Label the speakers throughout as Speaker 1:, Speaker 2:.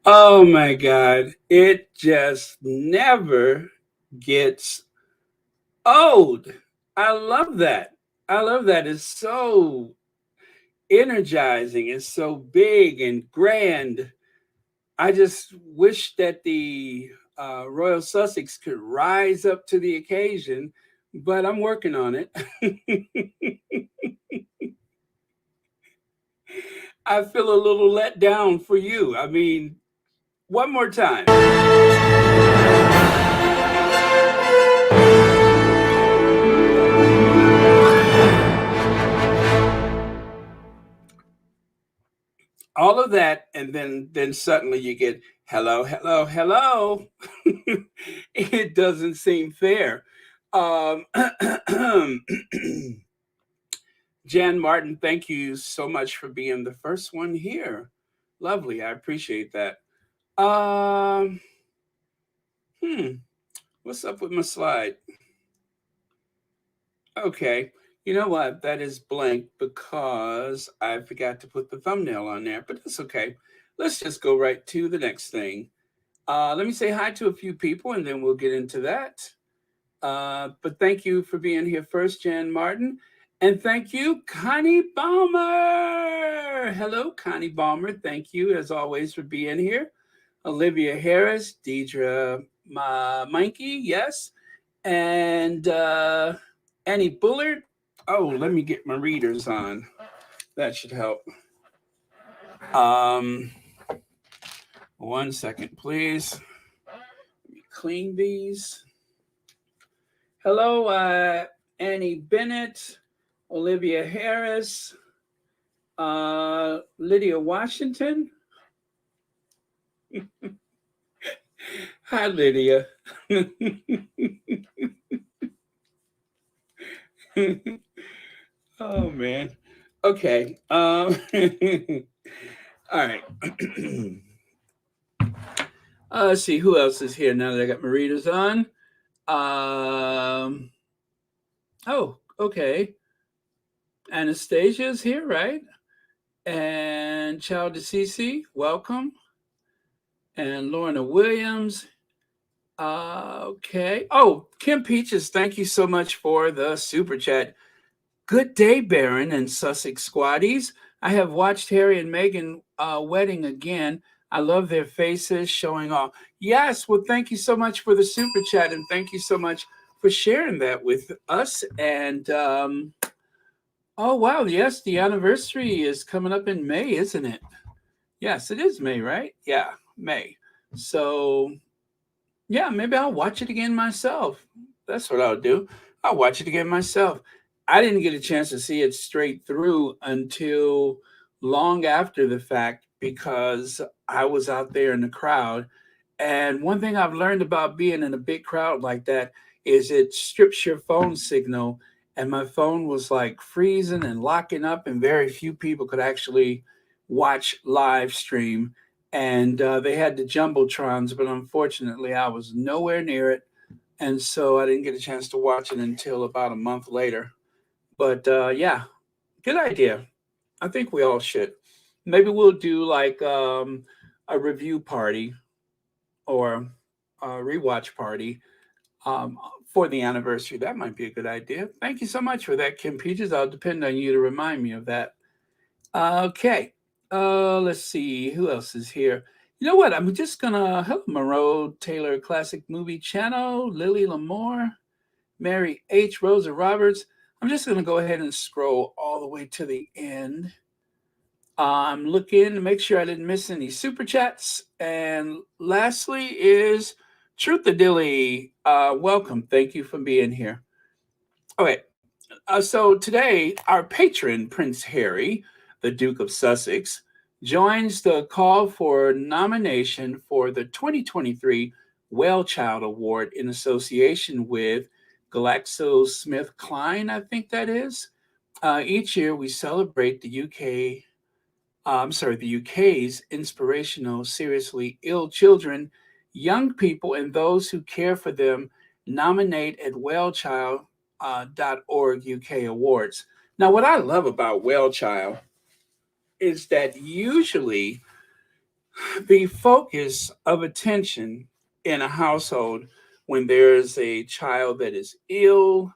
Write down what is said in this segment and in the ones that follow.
Speaker 1: Oh my God. It just never gets old. I love that. I love that. It's so energizing. It's so big and grand. I just wish that the Royal Sussex could rise up to the occasion, but I'm working on it. I feel a little let down for you. I mean, one more time. All of that, and then suddenly you get hello, hello, hello. It doesn't seem fair. Um, Jan Martin, thank you so much for being the first one here. Lovely, I appreciate that. Um, hmm, what's up with my slide? Okay, you know what? That is blank because I forgot to put the thumbnail on there, but that's okay. Let's just go right to the next thing. Let me say hi to a few people and then we'll get into that. But thank you for being here first, Jan Martin. And thank you, Connie Balmer. Hello, Connie Balmer. Thank you, as always, for being here. Olivia Harris, Deidre Mikey, yes. And Annie Bullard. Oh, let me get my readers on. That should help. Um, one second, please. Let me clean these. Hello, Annie Bennett, Olivia Harris, Lydia Washington. Hi, Lydia. Oh man. Okay. All right. Let's see who else is here now that I got my readers on. Um. Oh, okay. Anastasia's here, right? And Child Cece, welcome. And Lorna Williams. Okay. Oh, Kim Peaches, thank you so much for the super chat. Good day, Baron and Sussex squaddies. I have watched Harry and Meghan wedding again. I love their faces showing off. Yes, well, thank you so much for the super chat, and thank you so much for sharing that with us. And oh wow, yes, the anniversary is coming up in May, isn't it? Yes, it is May, right? Yeah, May. So yeah, maybe I'll watch it again myself. That's what I'll do. I'll watch it again myself. I didn't get a chance to see it straight through until long after the fact because I was out there in the crowd. And one thing I've learned about being in a big crowd like that is it strips your phone signal. And my phone was like freezing and locking up, and very few people could actually watch live stream. And they had the jumbotrons, but unfortunately, I was nowhere near it, and so I didn't get a chance to watch it until about a month later. But yeah, good idea. I think we all should. Maybe we'll do like a review party or a rewatch party um, for the anniversary. That might be a good idea. Thank you so much for that, Kim Peaches. I'll depend on you to remind me of that. Okay. Let's see who else is here. You know what? I'm just gonna hello Monroe Taylor Classic Movie Channel, Lily Lamore, Mary H. Rosa Roberts. I'm just gonna go ahead and scroll all the way to the end. I'm looking to make sure I didn't miss any super chats. And lastly is Truth the Dilly. Welcome. Thank you for being here. Okay. So today, our patron, Prince Harry, the Duke of Sussex, joins the call for nomination for the 2023 WellChild Award in association with GlaxoSmithKline, I think that is. Each year, we celebrate the UK's inspirational, seriously ill children, young people, and those who care for them. Nominate at wellchild.org UK awards. Now, what I love about WellChild is that usually The focus of attention in a household when there's a child that is ill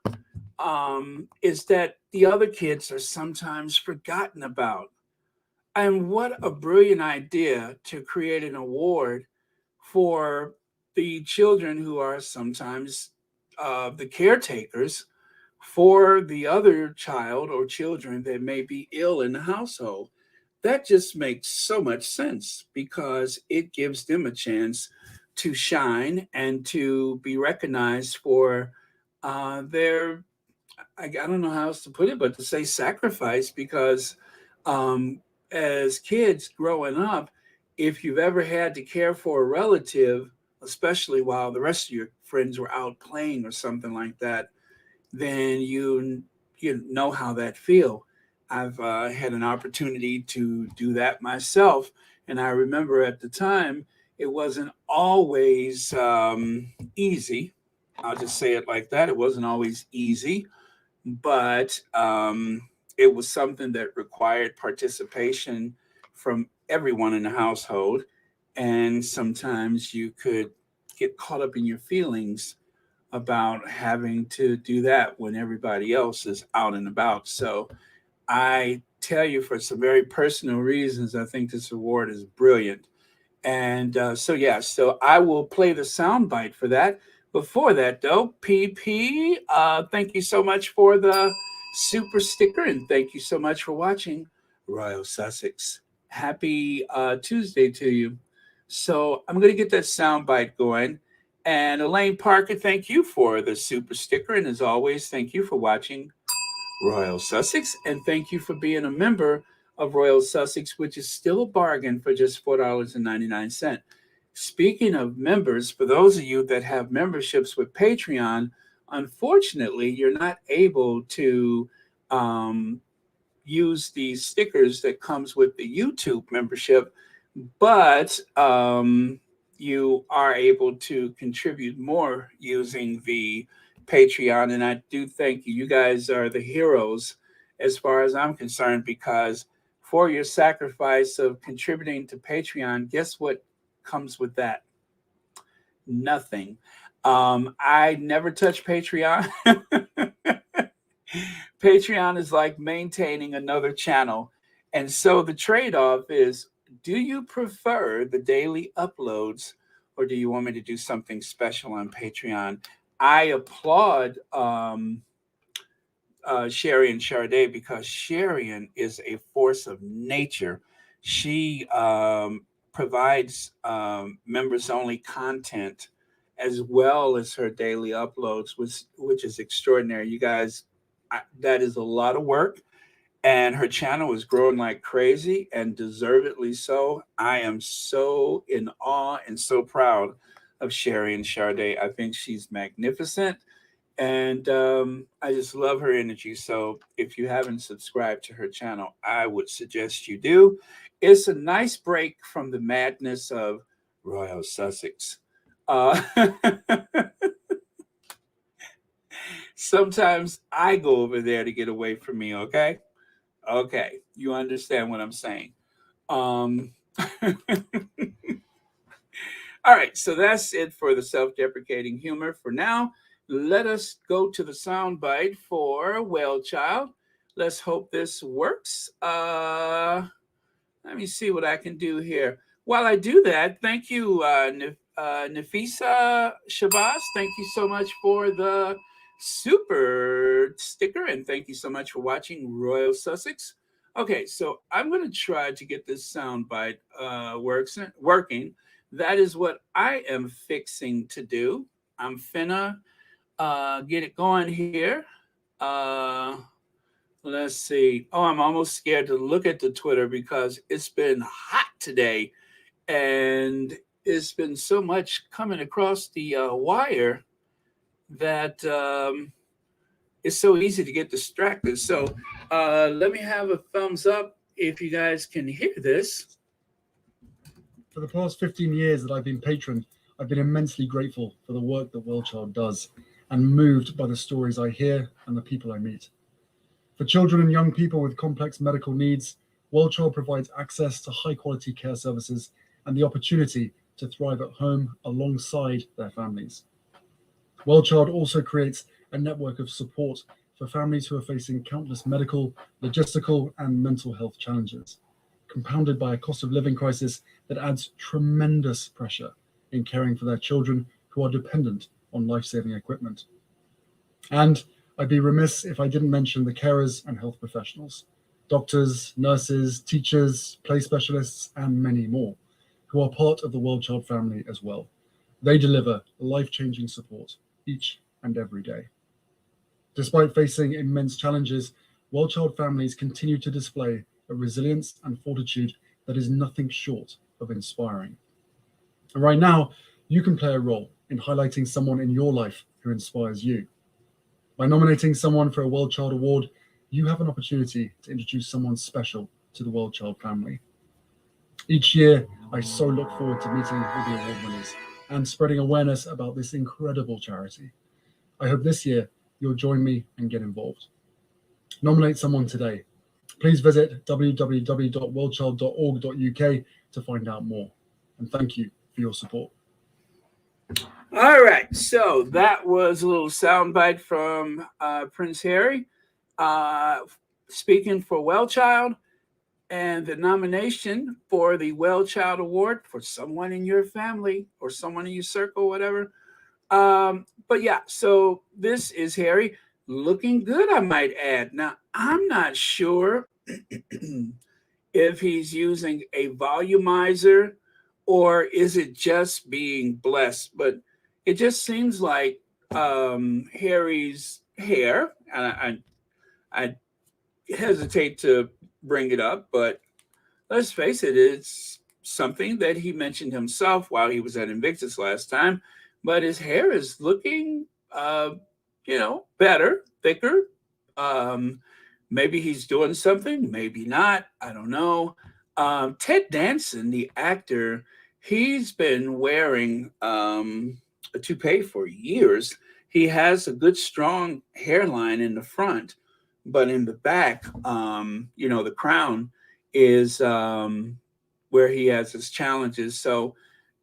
Speaker 1: is that the other kids are sometimes forgotten about. And what a brilliant idea to create an award for the children who are sometimes the caretakers for the other child or children that may be ill in the household. That just makes so much sense because it gives them a chance to shine and to be recognized for their, I don't know how else to put it, but to say sacrifice, because um, as kids growing up, if you've ever had to care for a relative, especially while the rest of your friends were out playing or something like that, then you know how that feel. I've had an opportunity to do that myself, and I remember at the time it wasn't always easy. I'll just say it like that. It wasn't always easy, but it was something that required participation from everyone in the household, and sometimes you could get caught up in your feelings about having to do that when everybody else is out and about. So I tell you, for some very personal reasons, I think this award is brilliant. And yeah, so I will play the soundbite for that. Before that, though, PP, thank you so much for the super sticker, and thank you so much for watching Royal Sussex. Happy Tuesday to you. So I'm going to get that soundbite going. And Elaine Parker, thank you for the super sticker. And as always, thank you for watching Royal Sussex. And thank you for being a member of Royal Sussex, which is still a bargain for just $4.99. Speaking of members, for those of you that have memberships with Patreon, unfortunately, you're not able to um, use these stickers that comes with the YouTube membership, but you are able to contribute more using the Patreon. And I do thank you. You guys are the heroes as far as I'm concerned, because for your sacrifice of contributing to Patreon, guess what comes with that? Nothing. I never touch Patreon. Patreon is like maintaining another channel. And so the trade off is, do you prefer the daily uploads, or do you want me to do something special on Patreon? I applaud Sherry and Sade, because Sherry is a force of nature. She provides members only content as well as her daily uploads, which is extraordinary. You guys, that is a lot of work, and her channel is growing like crazy, and deservedly so. I am so in awe and so proud of Sherry and Sade. I think she's magnificent, and I just love her energy. So if you haven't subscribed to her channel, I would suggest you do. It's a nice break from the madness of Royal Sussex. Uh, Sometimes I go over there to get away from me. Okay, you understand what I'm saying. Um, all right, so that's it for the self-deprecating humor for now. Let us go to the soundbite for WellChild. Let's hope this works. Let me see what I can do here. While I do that, thank you, Nafisa Shabazz. Thank you so much for the super sticker, and thank you so much for watching Royal Sussex. Okay, so I'm going to try to get this soundbite working. That is what I am fixing to do. I'm finna get it going here. Uh, let's see. Oh, I'm almost scared to look at the Twitter because it's been hot today, and it's been so much coming across the wire that it's so easy to get distracted. So let me have a thumbs up if you guys can hear this.
Speaker 2: For the past 15 years that I've been patron, I've been immensely grateful for the work that WellChild does, and moved by the stories I hear and the people I meet. For children and young people with complex medical needs, WellChild provides access to high-quality care services and the opportunity to thrive at home alongside their families. WellChild also creates a network of support for families who are facing countless medical, logistical, and mental health challenges, compounded by a cost of living crisis that adds tremendous pressure in caring for their children who are dependent on life-saving equipment. And I'd be remiss if I didn't mention the carers and health professionals, doctors, nurses, teachers, play specialists, and many more, who are part of the WellChild family as well. They deliver life-changing support each and every day. Despite facing immense challenges, WellChild families continue to display a resilience and fortitude that is nothing short of inspiring. And right now, you can play a role in highlighting someone in your life who inspires you. By nominating someone for a WellChild Award, you have an opportunity to introduce someone special to the WellChild family. Each year, I so look forward to meeting with the award winners and spreading awareness about this incredible charity. I hope this year you'll join me and get involved. Nominate someone today. Please visit www.wellchild.org.uk to find out more. And thank you for your support.
Speaker 1: All right, so that was a little soundbite from Prince Harry speaking for WellChild, and the nomination for the WellChild Award for someone in your family or someone in your circle, whatever. But yeah, so this is Harry looking good, I might add. Now, I'm not sure if he's using a volumizer or is it just being blessed, but it just seems like Harry's hair, and I hesitate to bring it up, but let's face it, it's something that he mentioned himself while he was at Invictus last time, but his hair is looking, better, thicker. Maybe he's doing something, maybe not. I don't know. Ted Danson, the actor, he's been wearing a toupee for years. He has a good, strong hairline in the front, but in the back, the crown is where he has his challenges. So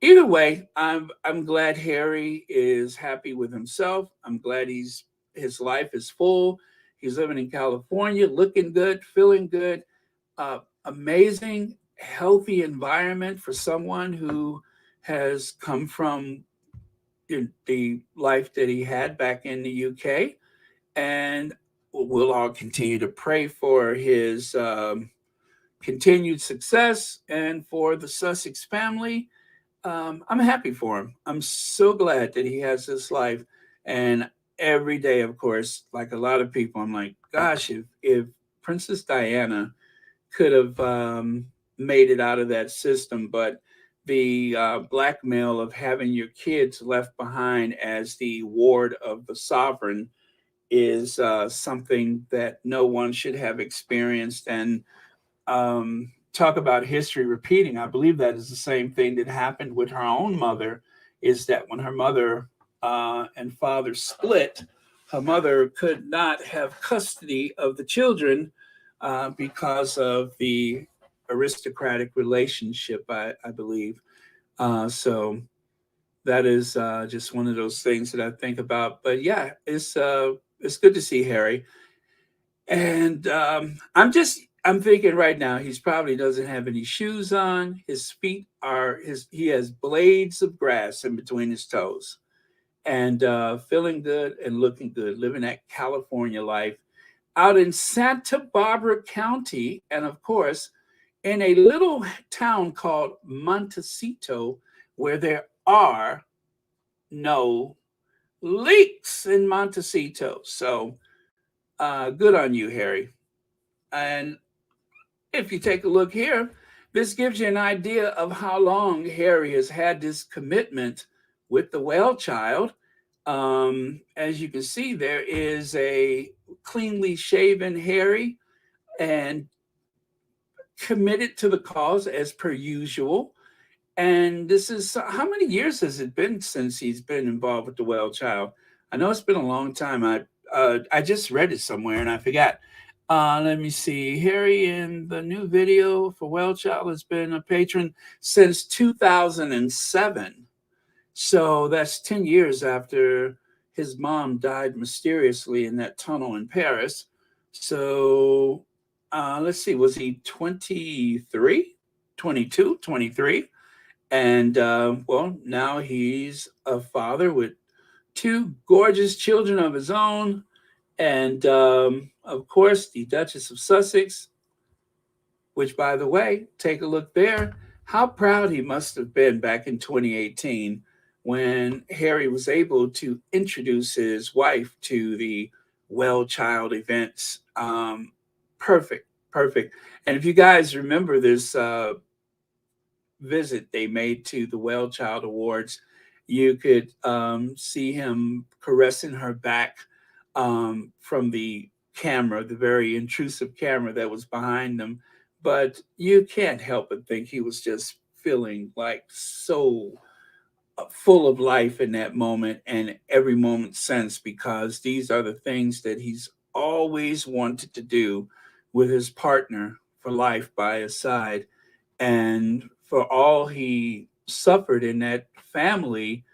Speaker 1: either way, I'm glad Harry is happy with himself. I'm glad his life is full. He's living in California, looking good, feeling good. Amazing, healthy environment for someone who has come from the life that he had back in the UK. And we'll all continue to pray for his continued success and for the Sussex family. I'm happy for him. I'm so glad that he has this life. And every day, of course, like a lot of people, I'm like, gosh, if Princess Diana could have made it out of that system, but the blackmail of having your kids left behind as the ward of the sovereign is something that no one should have experienced. And talk about history repeating. I believe that is the same thing that happened with her own mother, is that when her mother and father split, her mother could not have custody of the children because of the aristocratic relationship, I believe. So that is just one of those things that I think about. But yeah, it's good to see Harry. And I'm thinking right now he's probably doesn't have any shoes on. His feet he has blades of grass in between his toes, and feeling good and looking good, living that California life out in Santa Barbara County, and of course in a little town called Montecito, where there are no leaks in Montecito. So good on you, Harry. And if you take a look here, this gives you an idea of how long Harry has had this commitment with the WellChild. As you can see, there is a cleanly shaven Harry and committed to the cause as per usual. And this is, how many years has it been since he's been involved with the WellChild? I know it's been a long time. I just read it somewhere and I forgot. Let me see. Harry in the new video for WellChild has been a patron since 2007. So that's 10 years after his mom died mysteriously in that tunnel in Paris. So let's see, was he 23, 22, 23? And well, now he's a father with two gorgeous children of his own. And of course, the Duchess of Sussex, which, by the way, take a look there. How proud he must have been back in 2018 when Harry was able to introduce his wife to the WellChild events. Perfect, perfect. And if you guys remember this visit they made to the WellChild Awards, you could see him caressing her back from the camera, the very intrusive camera that was behind them. But you can't help but think he was just feeling like so full of life in that moment and every moment since, because these are the things that he's always wanted to do with his partner for life by his side. And for all he suffered in that family,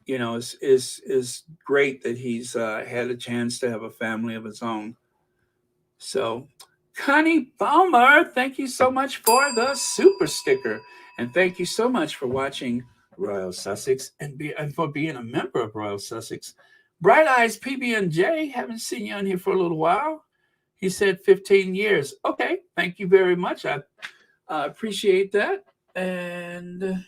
Speaker 1: you know, is great that he's had a chance to have a family of his own. So, Connie Balmer, thank you so much for the super sticker, and thank you so much for watching Royal Sussex and for being a member of Royal Sussex. Bright Eyes PB&J, haven't seen you on here for a little while. He said 15 years. Okay, thank you very much. I appreciate that. And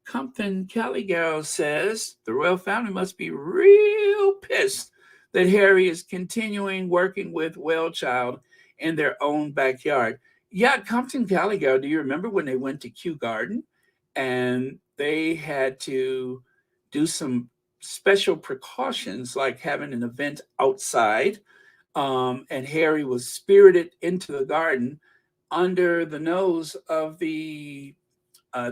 Speaker 1: Compton Caligaro says the royal family must be real pissed that Harry is continuing working with WellChild in their own backyard. Yeah, Compton Caligaro, do you remember when they went to Kew Garden and they had to do some special precautions like having an event outside, and Harry was spirited into the garden under the nose of the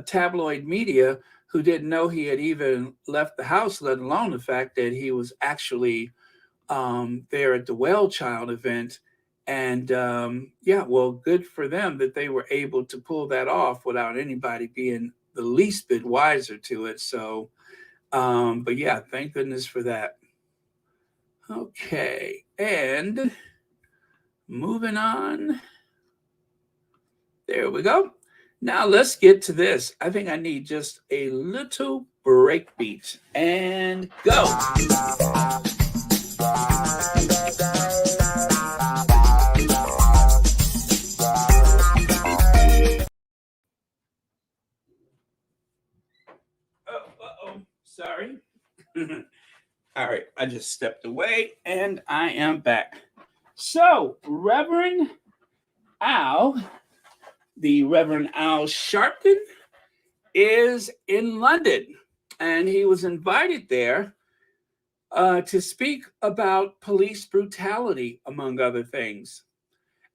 Speaker 1: tabloid media, who didn't know he had even left the house, let alone the fact that he was actually there at the WellChild event. And yeah, well, good for them that they were able to pull that off without anybody being the least bit wiser to it. So, but yeah, thank goodness for that. Okay, and moving on. There we go. Now let's get to this. I think I need just a little break beat and go. Oh, sorry. All right, I just stepped away and I am back. So, Reverend Al, the Reverend Al Sharpton, is in London, and he was invited there to speak about police brutality, among other things.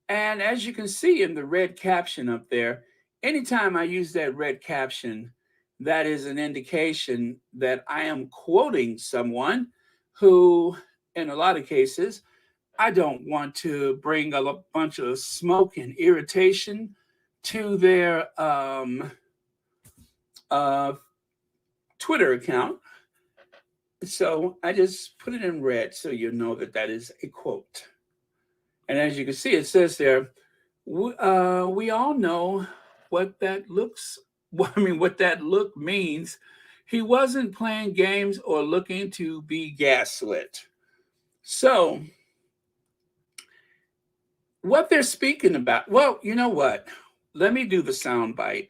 Speaker 1: And as you can see in the red caption up there, anytime I use that red caption, that is an indication that I am quoting someone who, in a lot of cases, I don't want to bring a bunch of smoke and irritation to their Twitter account. So I just put it in red so you know that that is a quote. And as you can see, it says there, we all know what that looks, what that look means. He wasn't playing games or looking to be gaslit. So what they're speaking about, well, you know what? Let me do the sound bite.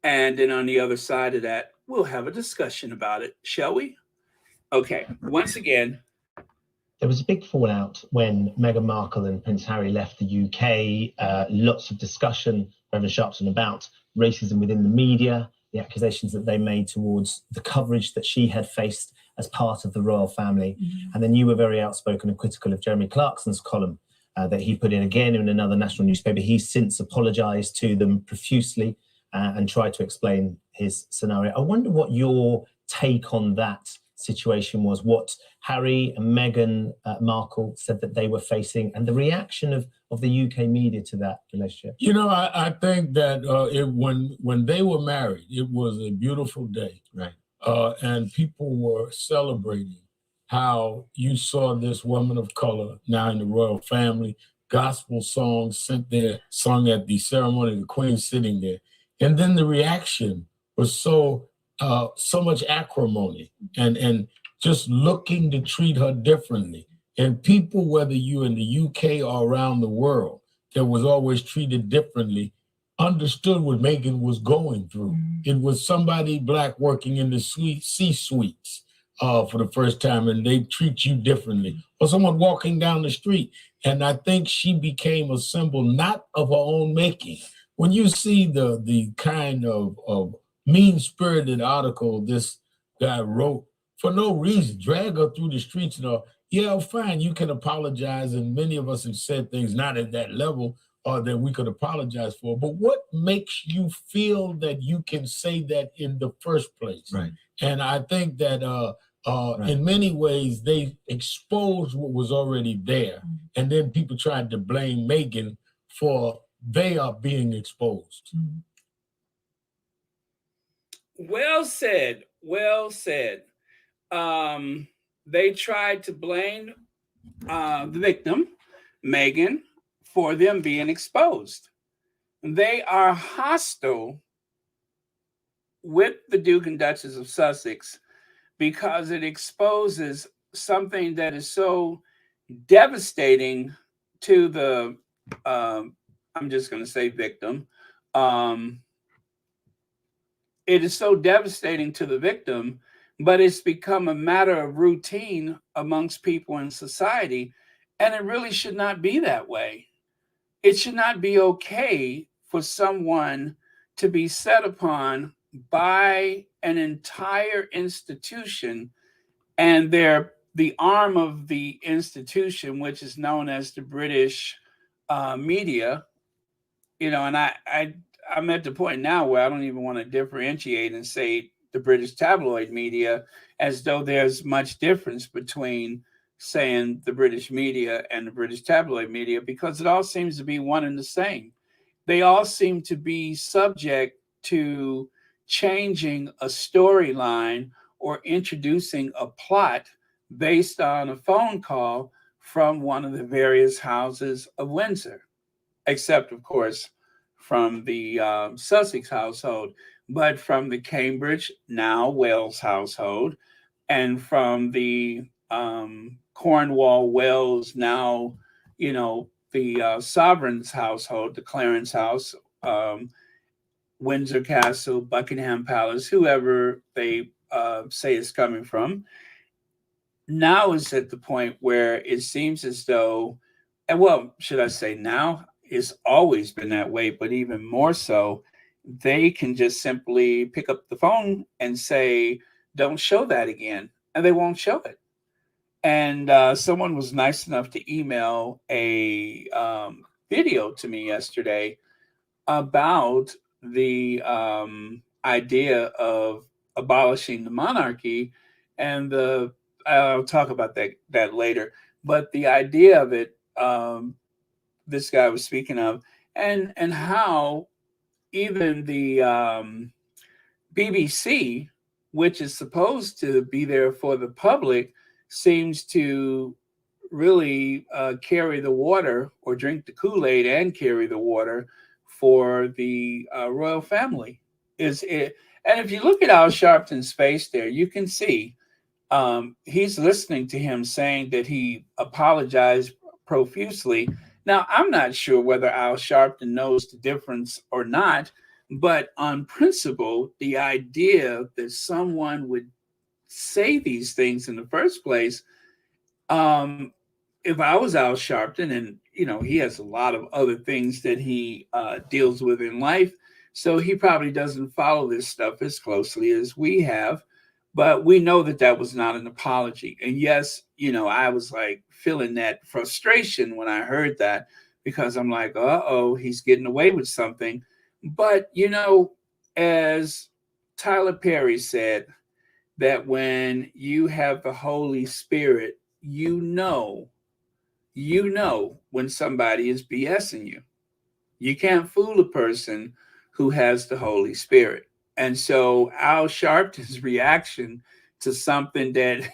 Speaker 1: And then on the other side of that, we'll have a discussion about it, shall we? Okay, once again.
Speaker 3: There was a big fallout when Meghan Markle and Prince Harry left the UK. Lots of discussion, Reverend Sharpton, about racism within the media, the accusations that they made towards the coverage that she had faced as part of the royal family. Mm-hmm. And then you were very outspoken and critical of Jeremy Clarkson's column that he put in again in another national newspaper. He's since apologised to them profusely and tried to explain his scenario. I wonder what your take on that situation was, what Harry and Meghan Markle said that they were facing, and the reaction of the UK media to that relationship?
Speaker 4: You know, I think that when they were married, it was a beautiful day.
Speaker 3: Right.
Speaker 4: And people were celebrating how you saw this woman of color now in the royal family, gospel songs sung at the ceremony, the Queen sitting there. And then the reaction was so much acrimony and just looking to treat her differently. And people, whether you're in the UK or around the world, that was always treated differently, understood what Meghan was going through. It was somebody Black working in the C-suites for the first time, and they treat you differently. Or someone walking down the street. And I think she became a symbol not of her own making. When you see the kind of mean-spirited article this guy wrote for no reason, drag her through the streets and all, yeah, fine, you can apologize, and many of us have said things not at that level that we could apologize for. But what makes you feel that you can say that in the first place?
Speaker 3: Right.
Speaker 4: And I think that in many ways they exposed what was already there, and then people tried to blame Meghan for they are being exposed.
Speaker 1: Well said. Well said. They tried to blame the victim, Meghan, for them being exposed. They are hostile with the Duke and Duchess of Sussex because it exposes something that is so devastating to the, I'm just going to say victim. It is so devastating to the victim, but it's become a matter of routine amongst people in society. And it really should not be that way. It should not be okay for someone to be set upon by an entire institution, and they're the arm of the institution, which is known as the British media. You know, and I'm at the point now where I don't even want to differentiate and say the British tabloid media, as though there's much difference between saying the British media and the British tabloid media, because it all seems to be one and the same. They all seem to be subject to changing a storyline or introducing a plot based on a phone call from one of the various houses of Windsor, except, of course, from the Sussex household, but from the Cambridge, now Wales household, and from the Cornwall, Wales, now, you know, the Sovereign's household, the Clarence House, Windsor Castle, Buckingham Palace, whoever they say is coming from. Now is at the point where it seems as though, and well, should I say now? It's always been that way, but even more so, they can just simply pick up the phone and say, don't show that again, and they won't show it. And someone was nice enough to email a video to me yesterday about the idea of abolishing the monarchy, and I'll talk about that later. But the idea of it, this guy was speaking of, and how even the BBC, which is supposed to be there for the public, seems to really carry the water, or drink the Kool-Aid and carry the water for the royal family. And if you look at Al Sharpton's face there, you can see he's listening to him saying that he apologized profusely. Now, I'm not sure whether Al Sharpton knows the difference or not, but on principle, the idea that someone would say these things in the first place, if I was Al Sharpton, and you know, he has a lot of other things that he deals with in life, so he probably doesn't follow this stuff as closely as we have, but we know that that was not an apology. And yes, you know, I was like feeling that frustration when I heard that, because I'm like, uh-oh, he's getting away with something. But, you know, as Tyler Perry said, that when you have the Holy Spirit, you know when somebody is BSing you. You can't fool a person who has the Holy Spirit. And so Al Sharpton's reaction to something that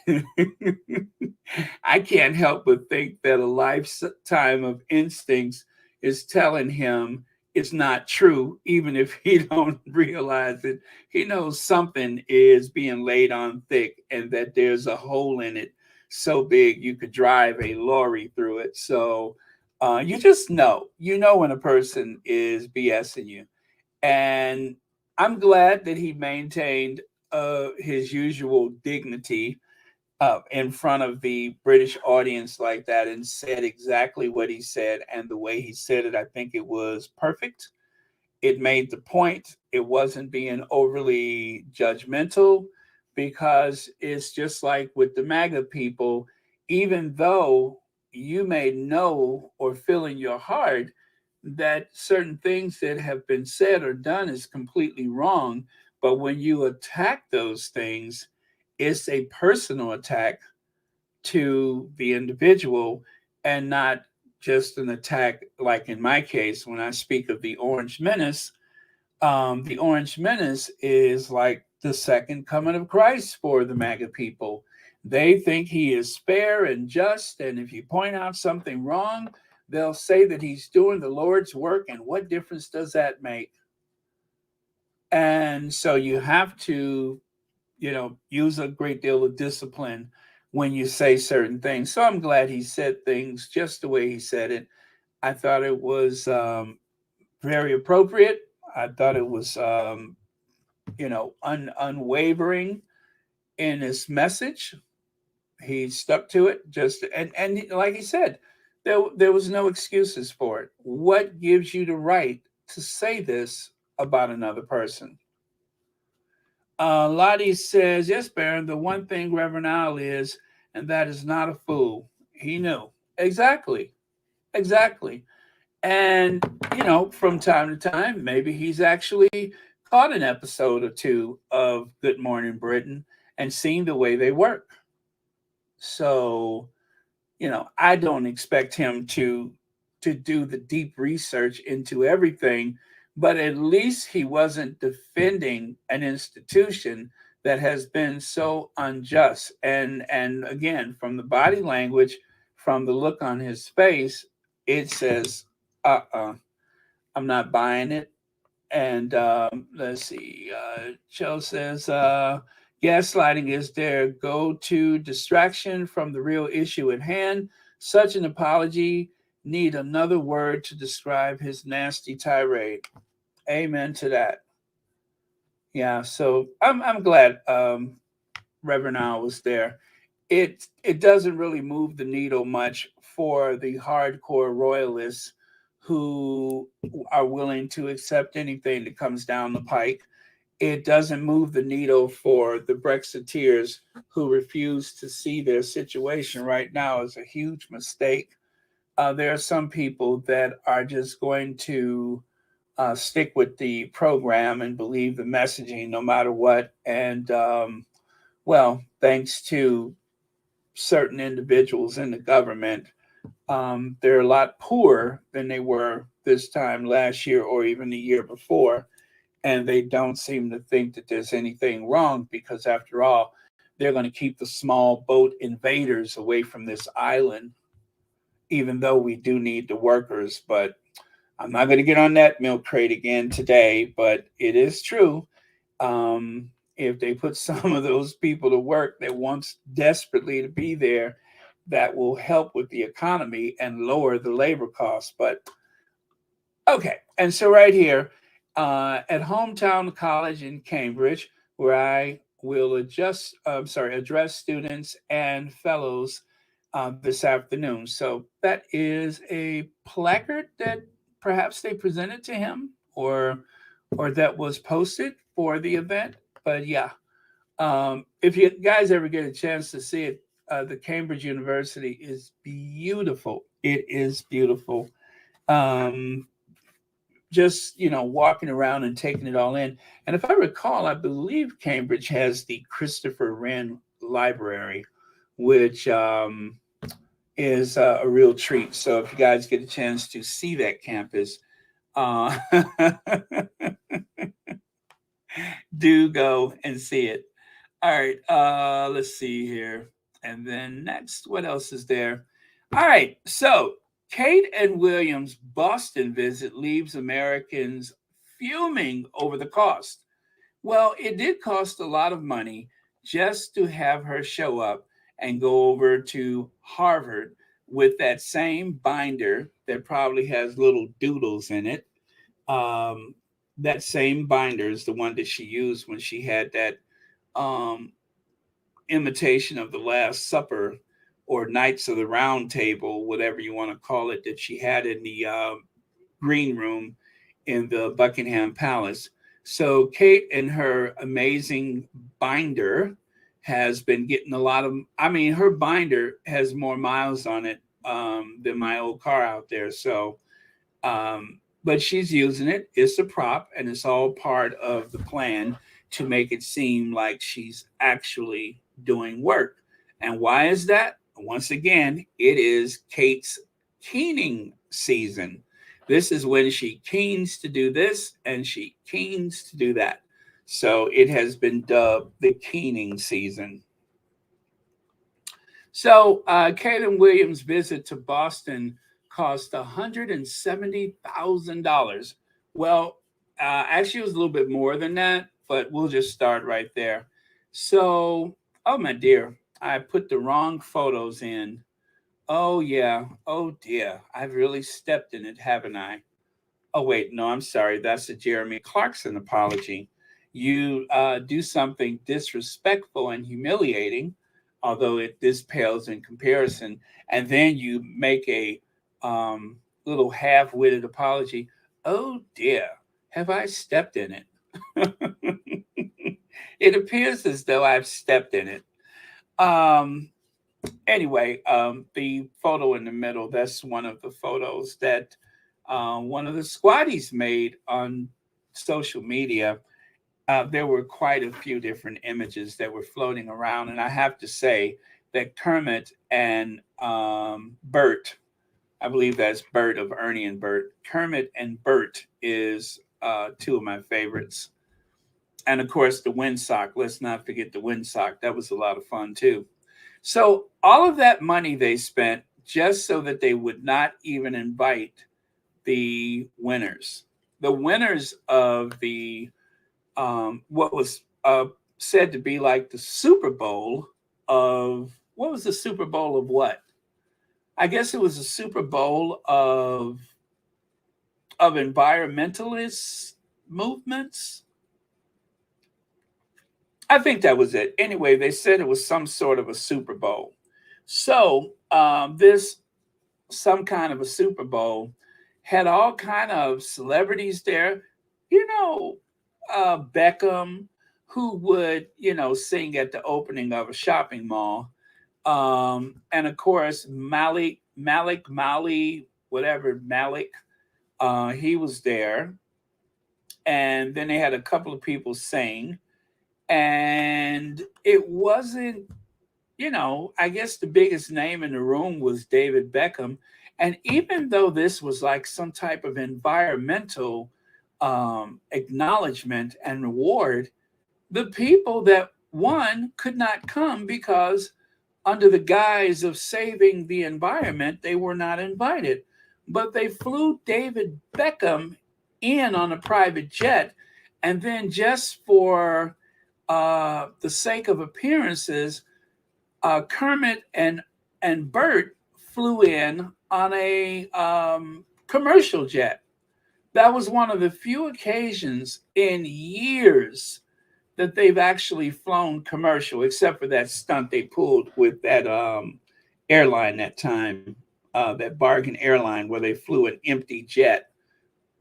Speaker 1: I can't help but think that a lifetime of instincts is telling him it's not true, even if he don't realize it. He knows something is being laid on thick and that there's a hole in it so big you could drive a lorry through it. So you just you know when a person is BSing you. And I'm glad that he maintained his usual dignity in front of the British audience like that and said exactly what he said. And the way he said it, I think it was perfect. It made the point. It wasn't being overly judgmental, because it's just like with the MAGA people, even though you may know or feel in your heart that certain things that have been said or done is completely wrong, but when you attack those things, it's a personal attack to the individual and not just an attack. Like in my case, when I speak of the Orange Menace, the Orange Menace is like the second coming of Christ for the MAGA people. They think he is fair and just, and if you point out something wrong, they'll say that he's doing the Lord's work, and what difference does that make? And so you have to, use a great deal of discipline when you say certain things. So I'm glad he said things just the way he said it. I thought it was very appropriate. I thought it was, unwavering in his message. He stuck to it. And like he said, there was no excuses for it. What gives you the right to say this about another person? Lottie says, yes, Baron, the one thing Reverend Al is, and that is not a fool. He knew. Exactly. Exactly. And, from time to time, maybe he's actually caught an episode or two of Good Morning Britain and seen the way they work. So, I don't expect him to do the deep research into everything, but at least he wasn't defending an institution that has been so unjust. And again, from the body language, from the look on his face, it says, I'm not buying it. And let's see, Joe says, gaslighting is their go-to distraction from the real issue at hand. Such an apology need another word to describe his nasty tirade. Amen to that. Yeah, so I'm glad Reverend Al was there. It doesn't really move the needle much for the hardcore royalists who are willing to accept anything that comes down the pike. It doesn't move the needle for the Brexiteers who refuse to see their situation right now as a huge mistake. There are some people that are just going to stick with the program and believe the messaging no matter what. And thanks to certain individuals in the government, they're a lot poorer than they were this time last year or even the year before. And they don't seem to think that there's anything wrong, because after all, they're going to keep the small boat invaders away from this island, even though we do need the workers. But I'm not going to get on that milk crate again today, but it is true. If they put some of those people to work that wants desperately to be there, that will help with the economy and lower the labor costs. But okay, and so right here at Hometown College in Cambridge, where I will address students and fellows this afternoon. So that is a placard that perhaps they presented to him, or that was posted for the event. But yeah, if you guys ever get a chance to see it, the Cambridge University is beautiful. It is beautiful. just, walking around and taking it all in. And if I recall, I believe Cambridge has the Christopher Wren Library, which is a real treat. So if you guys get a chance to see that campus, do go and see it. All right, let's see here. And then next, what else is there? All right, so Kate and William's Boston visit leaves Americans fuming over the cost. Well, it did cost a lot of money just to have her show up and go over to Harvard with that same binder that probably has little doodles in it. That same binder is the one that she used when she had that um, imitation of the Last Supper or Knights of the Round Table, whatever you want to call it, that she had in the green room in the Buckingham Palace. So Kate and her amazing binder has been getting a lot of, her binder has more miles on it than my old car out there. So, but she's using it. It's a prop, and it's all part of the plan to make it seem like she's actually doing work. And why is that? Once again, it is Kate's keening season. This is when she keens to do this and she keens to do that. So it has been dubbed the keening season. So Kate and William's visit to Boston cost $170,000. Well, actually, it was a little bit more than that, but we'll just start right there. So, oh my dear, I put the wrong photos in. Oh yeah, oh dear, I've really stepped in it, haven't I? Oh wait, no, I'm sorry, that's a Jeremy Clarkson apology. You do something disrespectful and humiliating, although this pales in comparison, and then you make a little half-witted apology. Oh dear, have I stepped in it? It appears as though I've stepped in it. Anyway, the photo in the middle, that's one of the photos that one of the squatties made on social media. There were quite a few different images that were floating around. And I have to say that Kermit and Bert, I believe that's Bert of Ernie and Bert, Kermit and Bert is two of my favorites. And of course, the windsock. Let's not forget the windsock. That was a lot of fun too. So all of that money they spent just so that they would not even invite the winners. The winners of the what was said to be like the Super Bowl of, what was the Super Bowl of what? I guess it was a Super Bowl of environmentalist movements. I think that was it. Anyway, they said it was some sort of a Super Bowl. So this, some kind of a Super Bowl, had all kind of celebrities there. Beckham, who would, sing at the opening of a shopping mall. And of course, Malik, whatever, Malik, he was there. And then they had a couple of people sing. And it wasn't, I guess the biggest name in the room was David Beckham. And even though this was like some type of environmental acknowledgement and reward, the people that won could not come because under the guise of saving the environment, they were not invited. But they flew David Beckham in on a private jet. And then just for the sake of appearances, Kermit and Bert flew in on a commercial jet. That was one of the few occasions in years that they've actually flown commercial, except for that stunt they pulled with that airline that time, that bargain airline where they flew an empty jet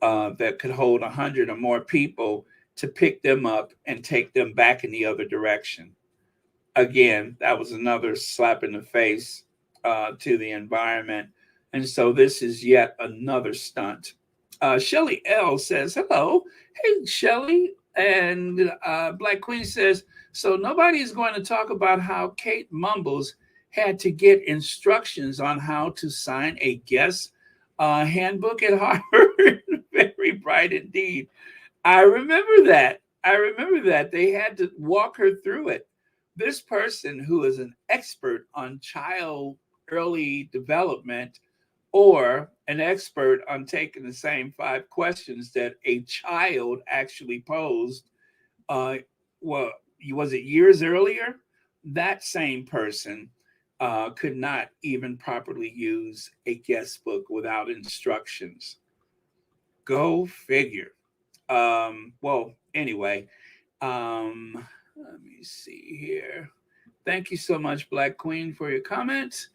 Speaker 1: that could hold 100 or more people to pick them up and take them back in the other direction. Again, that was another slap in the face to the environment. And so this is yet another stunt Shelly L says, hello. Hey, Shelly. And Black Queen says, so nobody's going to talk about how Kate Mumbles had to get instructions on how to sign a guest handbook at Harvard. Very bright indeed. I remember that. They had to walk her through it. This person who is an expert on child early development or an expert on taking the same 5 questions that a child actually posed, well, was it years earlier? That same person could not even properly use a guest book without instructions. Go figure. Well, anyway, let me see here. Thank you so much, Black Queen, for your comments.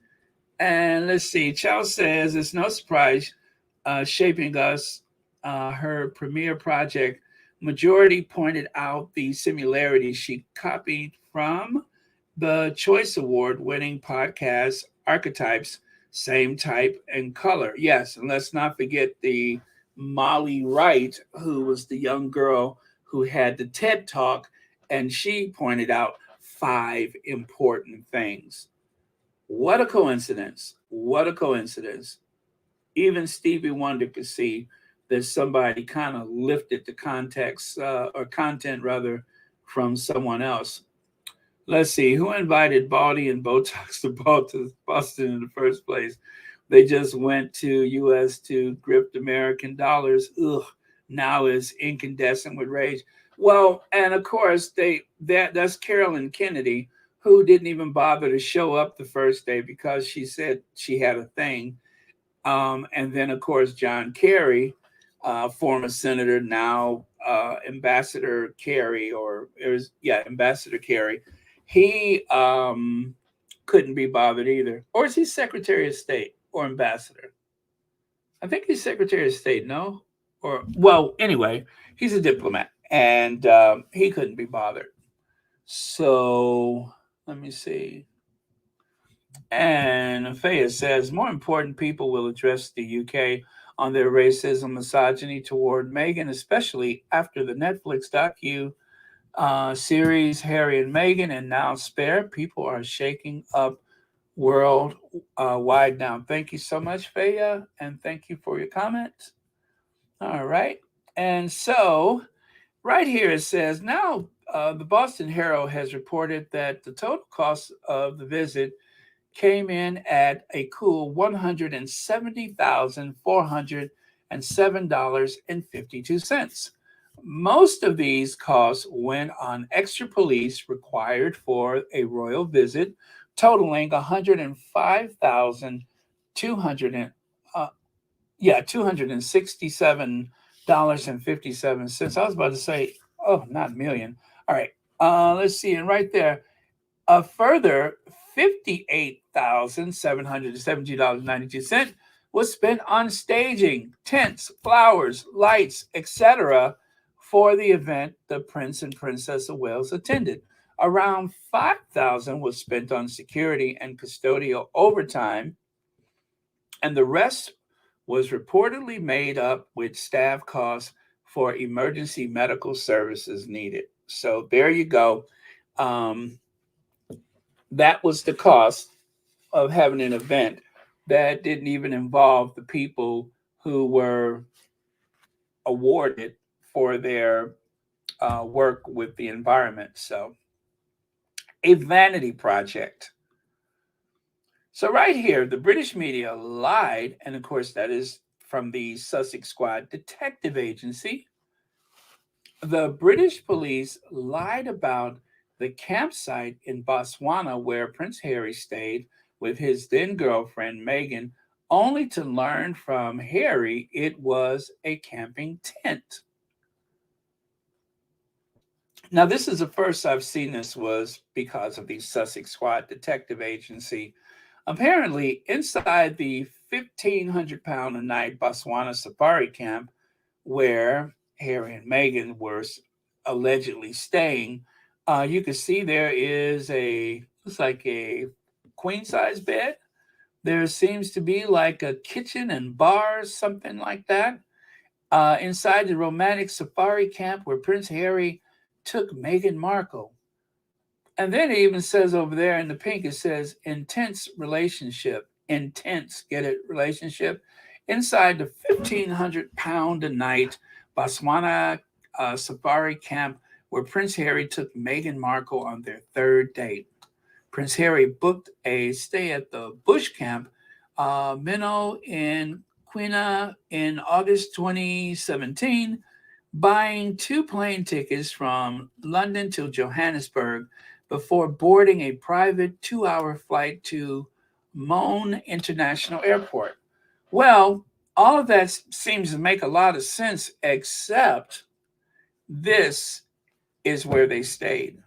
Speaker 1: And let's see. Chow says it's no surprise shaping us her premiere project. Majority pointed out the similarities she copied from the Choice Award winning podcast Archetypes, same type and color. Yes, and let's not forget the Molly Wright, who was the young girl who had the TED Talk, and she pointed out 5 important things. What a coincidence. What a coincidence. Even Stevie Wonder could see that somebody kind of lifted the context or content rather from someone else. Let's see, who invited Baldy and Botox to Boston in the first place? They just went to U.S. to grift American dollars. Ugh, now is incandescent with rage. Well, and of course, that's Carolyn Kennedy, who didn't even bother to show up the first day because she said she had a thing. And then, of course, John Kerry, former senator, now Ambassador Kerry, Ambassador Kerry. He couldn't be bothered either. Or is he Secretary of State or Ambassador? I think he's Secretary of State, no? Or, well, anyway, he's a diplomat, and he couldn't be bothered. So let me see. And Faya says more important people will address the UK on their racism, misogyny toward Meghan, especially after the Netflix docu series Harry and Meghan, and now Spare. People are shaking up world wide now. Thank you so much, Faya, and thank you for your comments. All right, and so right here it says now the Boston Herald has reported that the total cost of the visit came in at a cool $170,407.52. Most of these costs went on extra police required for a royal visit, totaling $267.57. I was about to say, oh, not million. All right, let's see, and right there, a further $58,770.92 was spent on staging, tents, flowers, lights, etc. for the event the Prince and Princess of Wales attended. Around $5,000 was spent on security and custodial overtime, and the rest was reportedly made up with staff costs for emergency medical services needed. So there you go. That was the cost of having an event that didn't even involve the people who were awarded for their work with the environment. So, a vanity project. So, right here, the British media lied, and of course, that is from the Sussex Squad Detective Agency. The British police lied about the campsite in Botswana where Prince Harry stayed with his then girlfriend Meghan, only to learn from Harry it was a camping tent. Now, this is the first I've seen this was because of the Sussex Squad Detective Agency. Apparently, inside the 1,500-pound a night Botswana safari camp where Harry and Meghan were allegedly staying, you can see there is looks like a queen size bed. There seems to be like a kitchen and bars, something like that. inside the romantic safari camp where Prince Harry took Meghan Markle. And then it even says over there in the pink, it says intense relationship. Intense, get it? Relationship. Inside the 1,500 pound a night Botswana safari camp where Prince Harry took Meghan Markle on their third date. Prince Harry booked a stay at the bush camp, Minnow in Quina in August 2017, buying 2 plane tickets from London to Johannesburg before boarding a private 2-hour flight to Mon International Airport. Well, all of that seems to make a lot of sense, except this is where they stayed.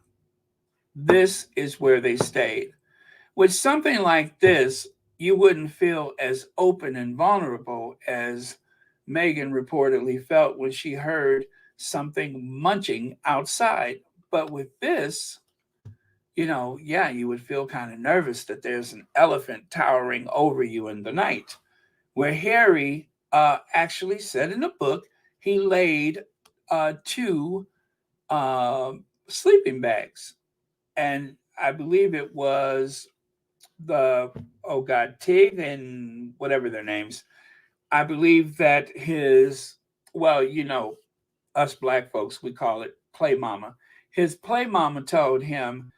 Speaker 1: This is where they stayed. With something like this, you wouldn't feel as open and vulnerable as Meghan reportedly felt when she heard something munching outside. But with this, you would feel kind of nervous that there's an elephant towering over you in the night. Where Harry actually said in the book, he laid 2 sleeping bags. And I believe it was Tig and whatever their names. I believe that us black folks, we call it play mama. His play mama told him,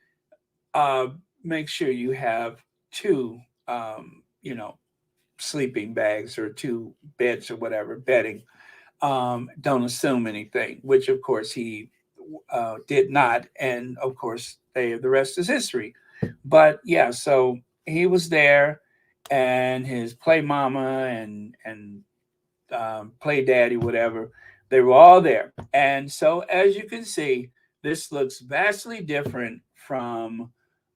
Speaker 1: make sure you have 2, sleeping bags or 2 beds or whatever, bedding. Don't assume anything, which of course he did not. And of course, the rest is history. But yeah, so he was there, and his play mama and play daddy, whatever, they were all there. And so, as you can see, this looks vastly different from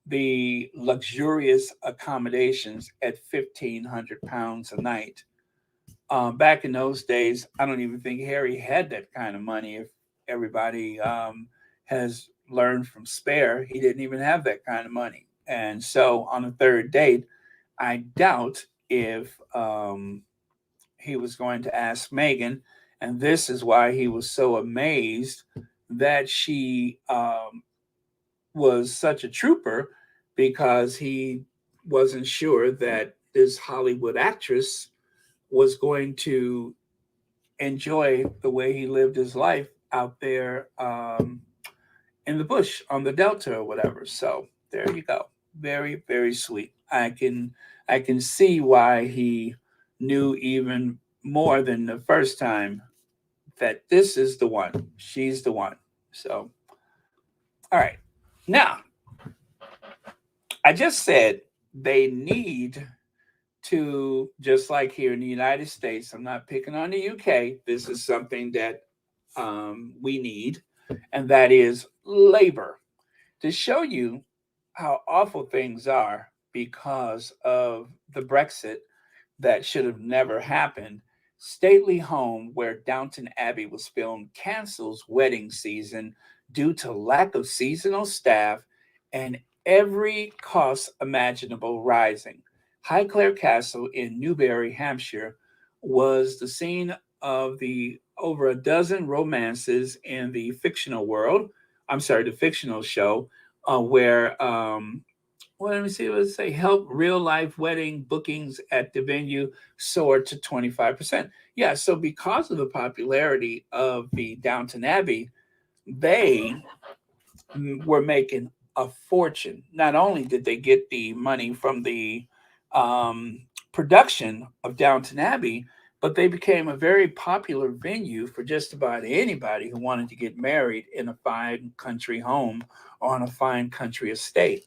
Speaker 1: the luxurious accommodations at 1,500 pounds a night. Back in those days, I don't even think Harry had that kind of money. If everybody has learned from Spare, he didn't even have that kind of money. And so on the third date, I doubt if he was going to ask Meghan. And this is why he was so amazed that she was such a trooper, because he wasn't sure that this Hollywood actress was going to enjoy the way he lived his life out there in the bush on the Delta or whatever. So there you go. Very, very sweet. I can see why he knew even more than the first time that this is the one. She's the one. So, all right. Now, I just said they need to, just like here in the United States, I'm not picking on the UK. This is something that we need, and that is labor. To show you how awful things are because of the Brexit that should have never happened, stately home where Downton Abbey was filmed cancels wedding season due to lack of seasonal staff and every cost imaginable rising. Highclere Castle in Newbury, Hampshire, was the scene of the over a dozen romances in the fictional world. I'm sorry, the fictional show, where let me see what it say. Help real life wedding bookings at the venue soared to 25%. Yeah, so because of the popularity of the Downton Abbey, they were making a fortune. Not only did they get the money from the production of Downton Abbey, but they became a very popular venue for just about anybody who wanted to get married in a fine country home or on a fine country estate.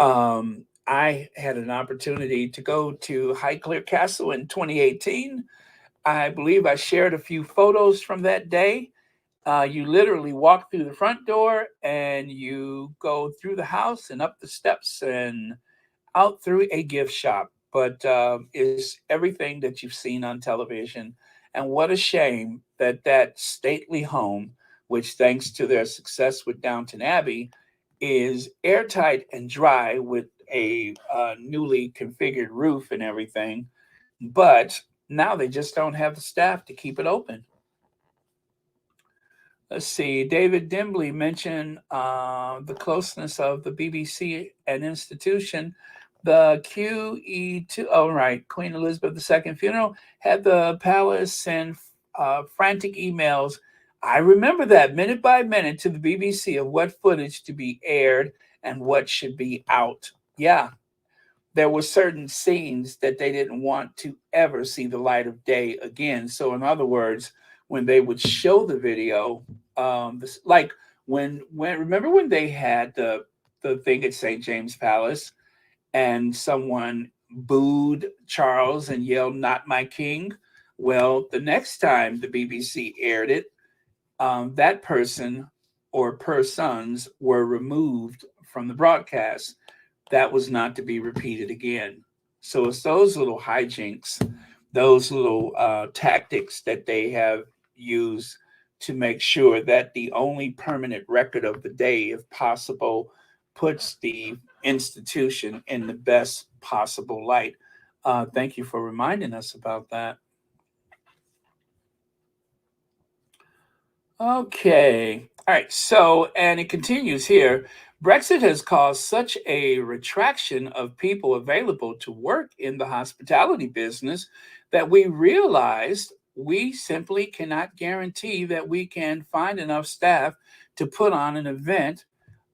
Speaker 1: I had an opportunity to go to Highclere Castle in 2018. I believe I shared a few photos from that day. You literally walk through the front door and you go through the house and up the steps and out through a gift shop. But it's everything that you've seen on television. And what a shame that that stately home, which thanks to their success with Downton Abbey, is airtight and dry with a newly configured roof and everything. But now they just don't have the staff to keep it open. Let's see. David Dimbley mentioned the closeness of the BBC and institution. The QE2, oh, right, Queen Elizabeth II funeral had the palace send frantic emails. I remember that minute by minute to the BBC of what footage to be aired and what should be out. Yeah, there were certain scenes that they didn't want to ever see the light of day again. So in other words, when they would show the video, like when remember when they had the thing at St. James Palace and someone booed Charles and yelled, "Not my king"? Well, the next time the BBC aired it, that person or persons were removed from the broadcast. That was not to be repeated again. So it's those little hijinks, those little tactics that they have used to make sure that the only permanent record of the day, if possible, puts the institution in the best possible light. Thank you for reminding us about that. Okay. All right. So, and it continues here. Brexit has caused such a retraction of people available to work in the hospitality business that we realized we simply cannot guarantee that we can find enough staff to put on an event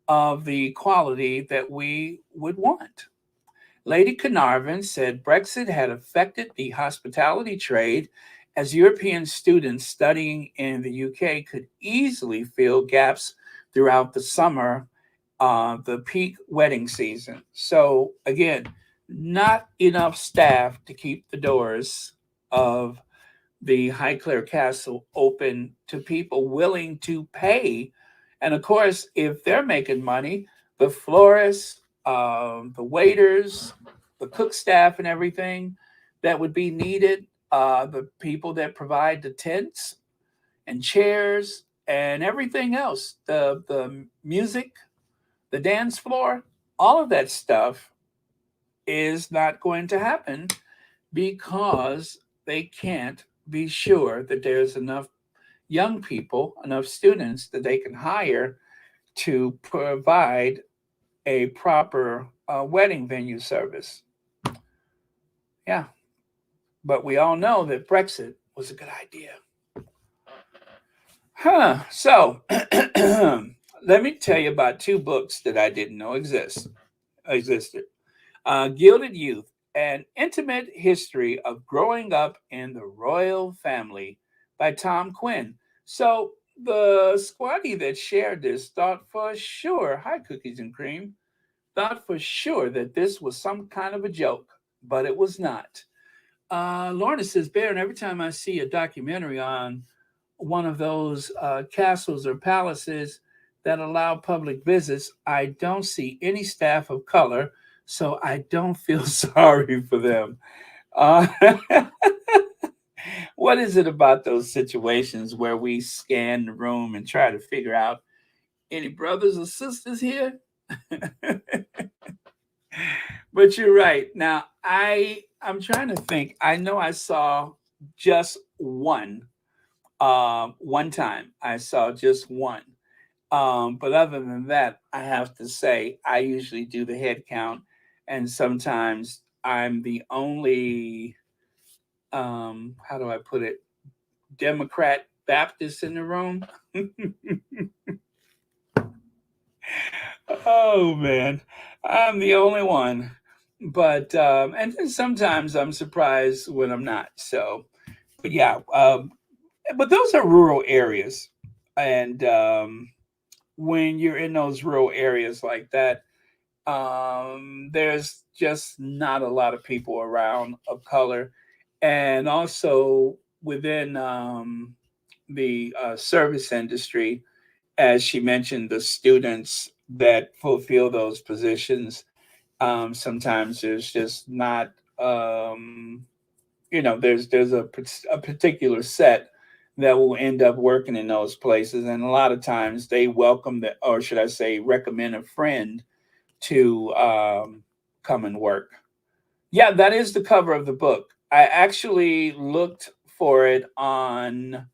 Speaker 1: of the quality that we would want. Lady Carnarvon said Brexit had affected the hospitality trade as European students studying in the UK could easily fill gaps throughout the summer, the peak wedding season. So again, not enough staff to keep the doors of the Highclere Castle open to people willing to pay. And of course, if they're making money, the florists, the waiters, the cook staff and everything that would be needed, the people that provide the tents and chairs and everything else, the music, the dance floor, all of that stuff is not going to happen because they can't be sure that there's enough young people, enough students that they can hire to provide a proper wedding venue service. Yeah. But we all know that Brexit was a good idea. So let me tell you about two books that I didn't know existed. Gilded Youth, An Intimate History of Growing Up in the Royal Family by Tom Quinn. So the squatty that shared this thought for sure, hi Cookies and Cream, thought for sure that this was some kind of a joke, but it was not. Lorna says, Baron, every time I see a documentary on one of those castles or palaces that allow public visits, I don't see any staff of color, so I don't feel sorry for them. What is it about those situations where we scan the room and try to figure out any brothers or sisters here? But you're right. Now, I'm trying to think. I know I saw just one time. I saw just one. But other than that, I have to say, I usually do the head count. And sometimes I'm the only, how do I put it, Democrat Baptist in the room. Oh, man. I'm the only one. But, and then sometimes I'm surprised when I'm not. So, but yeah, but those are rural areas. And when you're in those rural areas like that, there's just not a lot of people around of color. And also within the service industry, as she mentioned, the students that fulfill those positions, sometimes there's just not, there's a particular set that will end up working in those places. And a lot of times they welcome or should I say, recommend a friend to come and work. Yeah, that is the cover of the book. I actually looked for it on.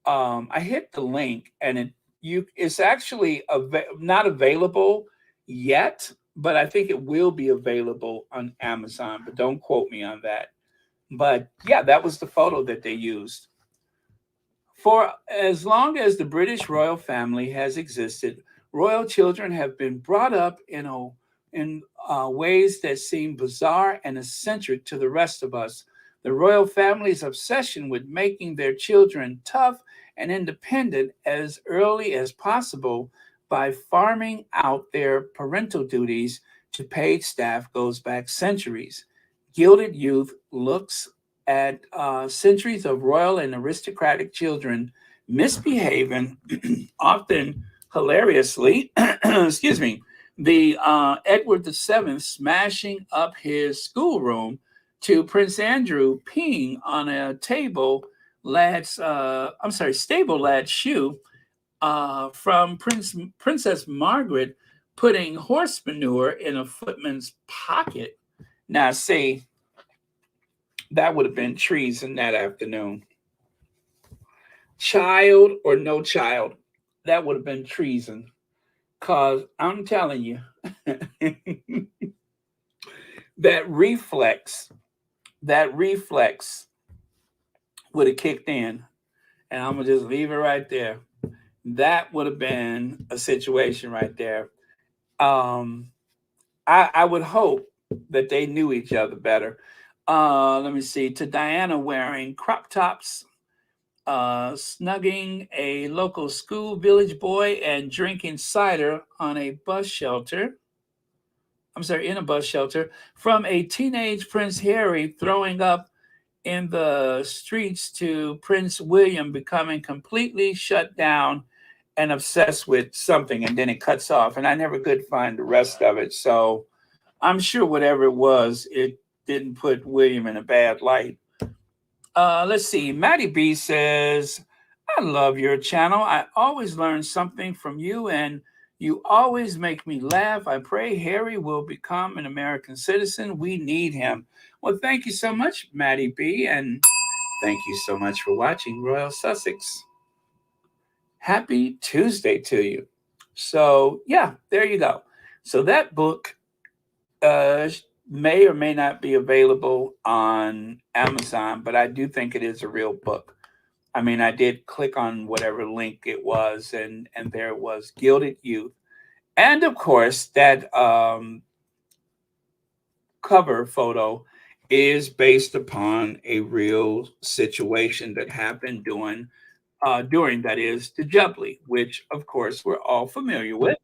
Speaker 1: I hit the link, and it's actually not available yet, but I think it will be available on Amazon. But don't quote me on that. But yeah, that was the photo that they used. For as long as the British royal family has existed, royal children have been brought up in ways that seem bizarre and eccentric to the rest of us. The royal family's obsession with making their children tough and independent as early as possible by farming out their parental duties to paid staff goes back centuries. Gilded Youth looks at centuries of royal and aristocratic children misbehaving, often hilariously, excuse me, the Edward VII smashing up his schoolroom to Prince Andrew peeing on a stable lad's shoe, from Princess Margaret putting horse manure in a footman's pocket. Now, see, that would have been treason that afternoon. Child or no child, that would have been treason. Because I'm telling you, that reflex would have kicked in. And I'm going to just leave it right there. That would have been a situation right there. I would hope that they knew each other better. Let me see. To Diana wearing crop tops, snugging a local school village boy, and drinking cider on a bus shelter. In a bus shelter. From a teenage Prince Harry throwing up in the streets to Prince William becoming completely shut down and obsessed with something, and then it cuts off. And I never could find the rest of it. So I'm sure whatever it was, it didn't put William in a bad light. Let's see. Maddie B says, I love your channel. I always learn something from you, and you always make me laugh. I pray Harry will become an American citizen. We need him. Well, thank you so much, Maddie B. And thank you so much for watching Royal Sussex. Happy Tuesday to you. So, yeah, there you go. So that book may or may not be available on Amazon, but I do think it is a real book. I mean, I did click on whatever link it was, and there it was, Gilded Youth. And of course, that cover photo is based upon a real situation that happened during that is the Jubilee, which of course we're all familiar with.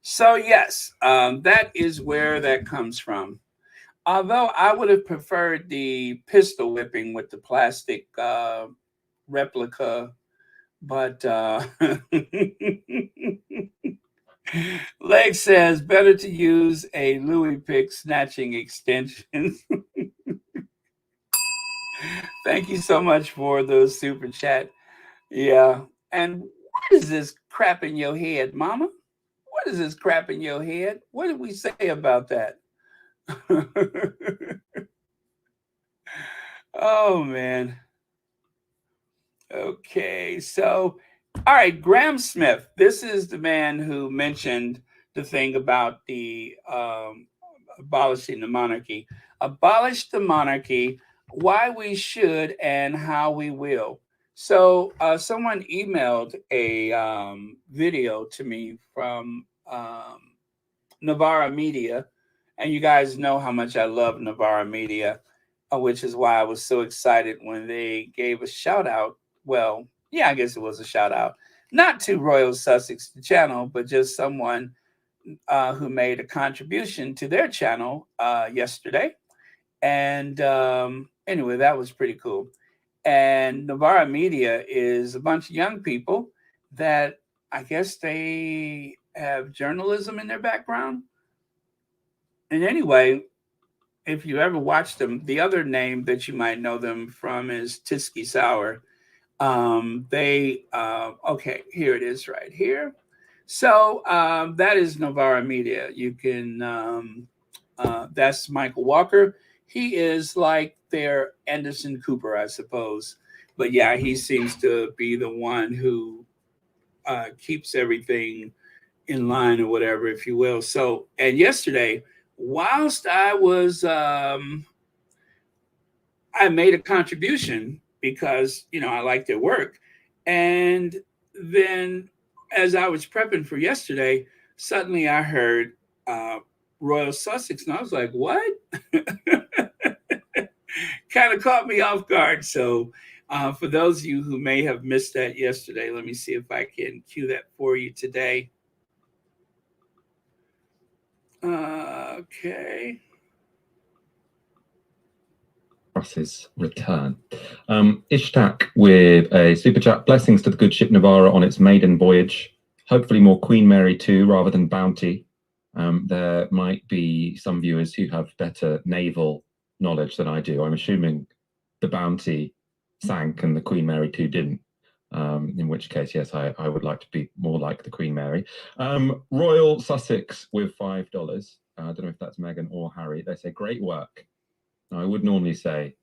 Speaker 1: So yes, that is where that comes from. Although I would have preferred the pistol whipping with the plastic replica, but Leg says better to use a Louis pick snatching extension. Thank you so much for the super chat. Yeah. And what is this crap in your head, mama? What is this crap in your head? What did we say about that? Oh, man. Okay. So, all right. Graham Smith. This is the man who mentioned the thing about the abolishing the monarchy. Abolish the monarchy, why we should and how we will. So someone emailed a video to me from Navara Media, and you guys know how much I love Navara Media, which is why I was so excited when they gave a shout out. Well, yeah, I guess it was a shout out, not to Royal Sussex the channel, but just someone who made a contribution to their channel yesterday. And anyway, that was pretty cool. And Navara Media is a bunch of young people that I guess they have journalism in their background. And anyway, if you ever watched them, the other name that you might know them from is Tisky Sour. Okay, here it is right here. So that is Navara Media. You can, that's Michael Walker. He is like their Anderson Cooper, I suppose. But yeah, he seems to be the one who keeps everything in line or whatever, if you will. So, and yesterday, whilst I was, I made a contribution because, you know, I like their work. And then as I was prepping for yesterday, suddenly I heard Royal Sussex, and I was like, what? Kind of caught me off guard. So for those of you who may have missed that yesterday, let me see if I can cue that for you today. Okay.
Speaker 5: Russ's return. Ishtak with a super chat. Blessings to the good ship Navara on its maiden voyage. Hopefully more Queen Mary 2 rather than Bounty. There might be some viewers who have better naval knowledge than I do. I'm assuming the Bounty sank and the Queen Mary 2 didn't. In which case, yes, I would like to be more like the Queen Mary. Royal Sussex with $5. I don't know if that's Meghan or Harry. They say, great work. Now, I would normally say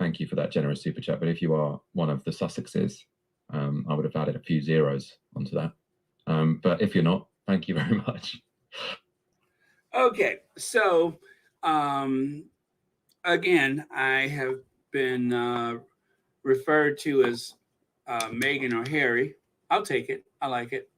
Speaker 5: thank you for that generous super chat, but if you are one of the Sussexes, I would have added a few zeros onto that. But if you're not, thank you very much.
Speaker 1: Okay, so again, I have been referred to as Meghan or Harry. I'll take it. I like it.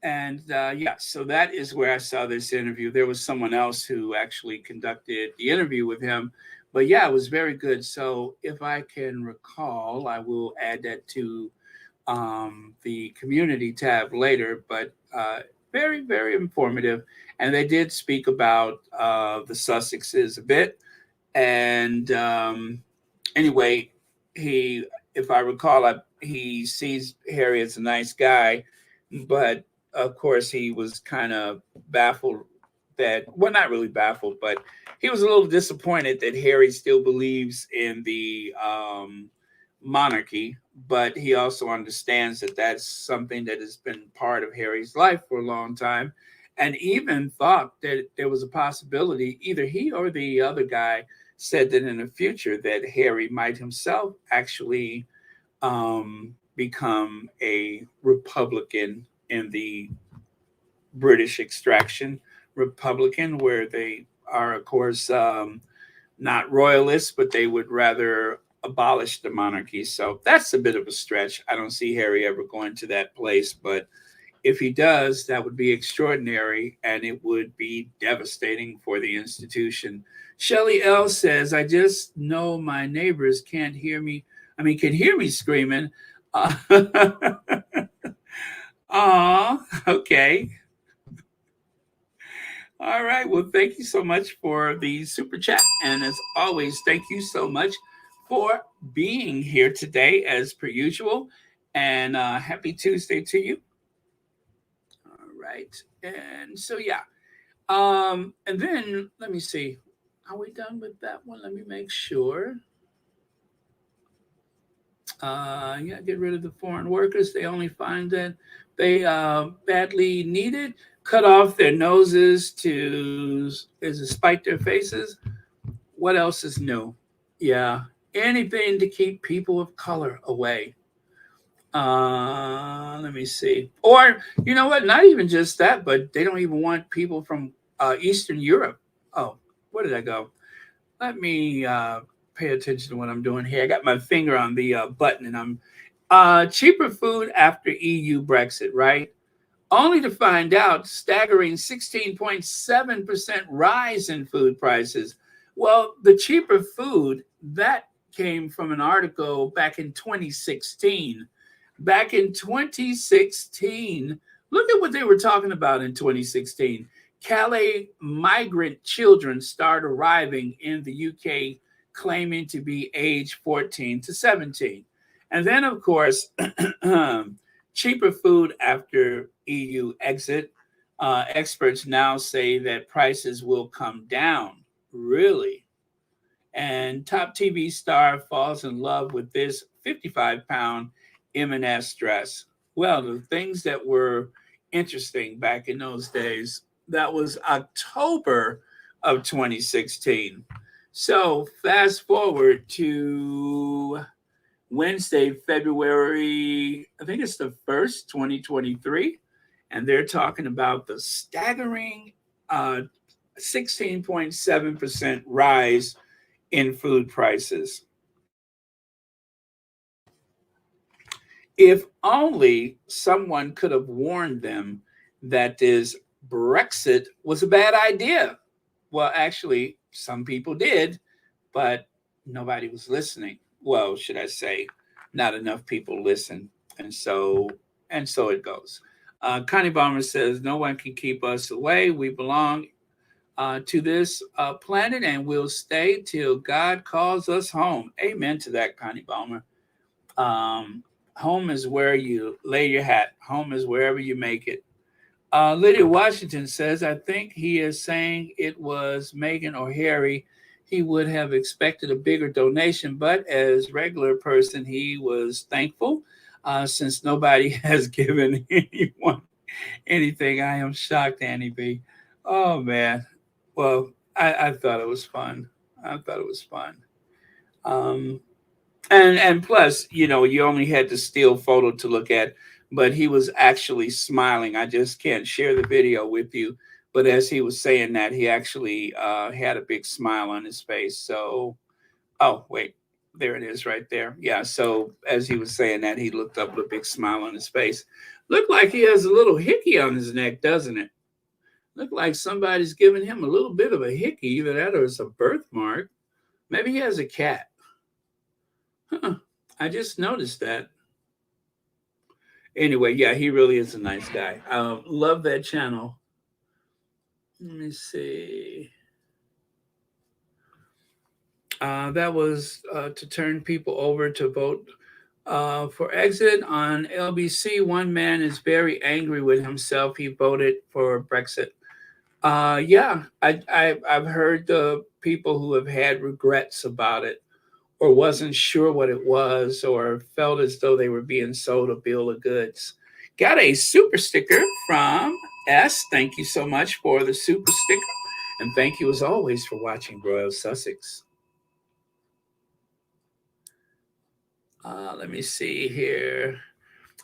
Speaker 1: And yeah, so that is where I saw this interview. There was someone else who actually conducted the interview with him. But yeah, it was very good. So if I can recall, I will add that to the community tab later. But very, very informative. And they did speak about the Sussexes a bit. And anyway, if I recall, he sees Harry as a nice guy, but of course he was kind of baffled that, well, not really baffled, but he was a little disappointed that Harry still believes in the monarchy, but he also understands that that's something that has been part of Harry's life for a long time, and even thought that there was a possibility, either he or the other guy said that in the future that Harry might himself actually become a Republican in the British extraction Republican, where they are, of course, not royalists, but they would rather abolish the monarchy. So that's a bit of a stretch. I don't see Harry ever going to that place, but if he does, that would be extraordinary, and it would be devastating for the institution. Shelley L says, I just know my neighbors can't hear me. I mean, can hear me screaming. Okay. All right. Well, thank you so much for the super chat. And as always, thank you so much for being here today, as per usual. And happy Tuesday to you. All right. And so, yeah. And then let me see. Are we done with that one? Let me make sure. Yeah, get rid of the foreign workers. They only find that they badly needed. Cut off their noses to spite their faces. What else is new? Yeah, anything to keep people of color away. Let me see. Or, you know what? Not even just that, but they don't even want people from Eastern Europe. Oh, where did I go? Let me pay attention to what I'm doing here. I got my finger on the button, and I'm cheaper food after EU Brexit, right? Only to find out staggering 16.7% rise in food prices. Well, the cheaper food, that came from an article back in 2016. Back in 2016, look at what they were talking about in 2016. Calais migrant children start arriving in the UK claiming to be age 14 to 17. And then, of course, cheaper food after EU exit. Experts now say that prices will come down. Really? And top TV star falls in love with this 55-pound M&S dress. Well, the things that were interesting back in those days, that was October of 2016. So fast forward to Wednesday, February, I think it's the 1st, 2023. And they're talking about the staggering 16.7% rise in food prices. If only someone could have warned them that this Brexit was a bad idea. Well, actually, some people did, but nobody was listening. Well, should I say, not enough people listen. And so it goes. Connie Bomber says, no one can keep us away. We belong to this planet and we'll stay till God calls us home. Amen to that, Connie Bomber. Home is where you lay your hat. Home is wherever you make it. Lydia Washington says, I think he is saying it was Meghan or Harry. He would have expected a bigger donation, but as regular person, he was thankful since nobody has given anyone anything. I am shocked, Annie B. Oh, man. Well, I thought it was fun. I thought it was fun. And plus, you know, you only had the still photo to look at, but he was actually smiling. I just can't share the video with you. But as he was saying that, he actually had a big smile on his face. So, oh, wait, there it is right there. Yeah. So as he was saying that, he looked up with a big smile on his face. Looked like he has a little hickey on his neck, doesn't it? Looked like somebody's giving him a little bit of a hickey, either that or it's a birthmark. Maybe he has a cat. Huh. I just noticed that. Anyway, yeah, he really is a nice guy. Love that channel. Let me see. That was to turn people over to vote for exit on LBC. One man is very angry with himself. He voted for Brexit. Yeah, I've heard the people who have had regrets about it, or wasn't sure what it was, or felt as though they were being sold a bill of goods. Got a super sticker from S. Thank you so much for the super sticker. And thank you as always for watching Royal Sussex. Let me see here.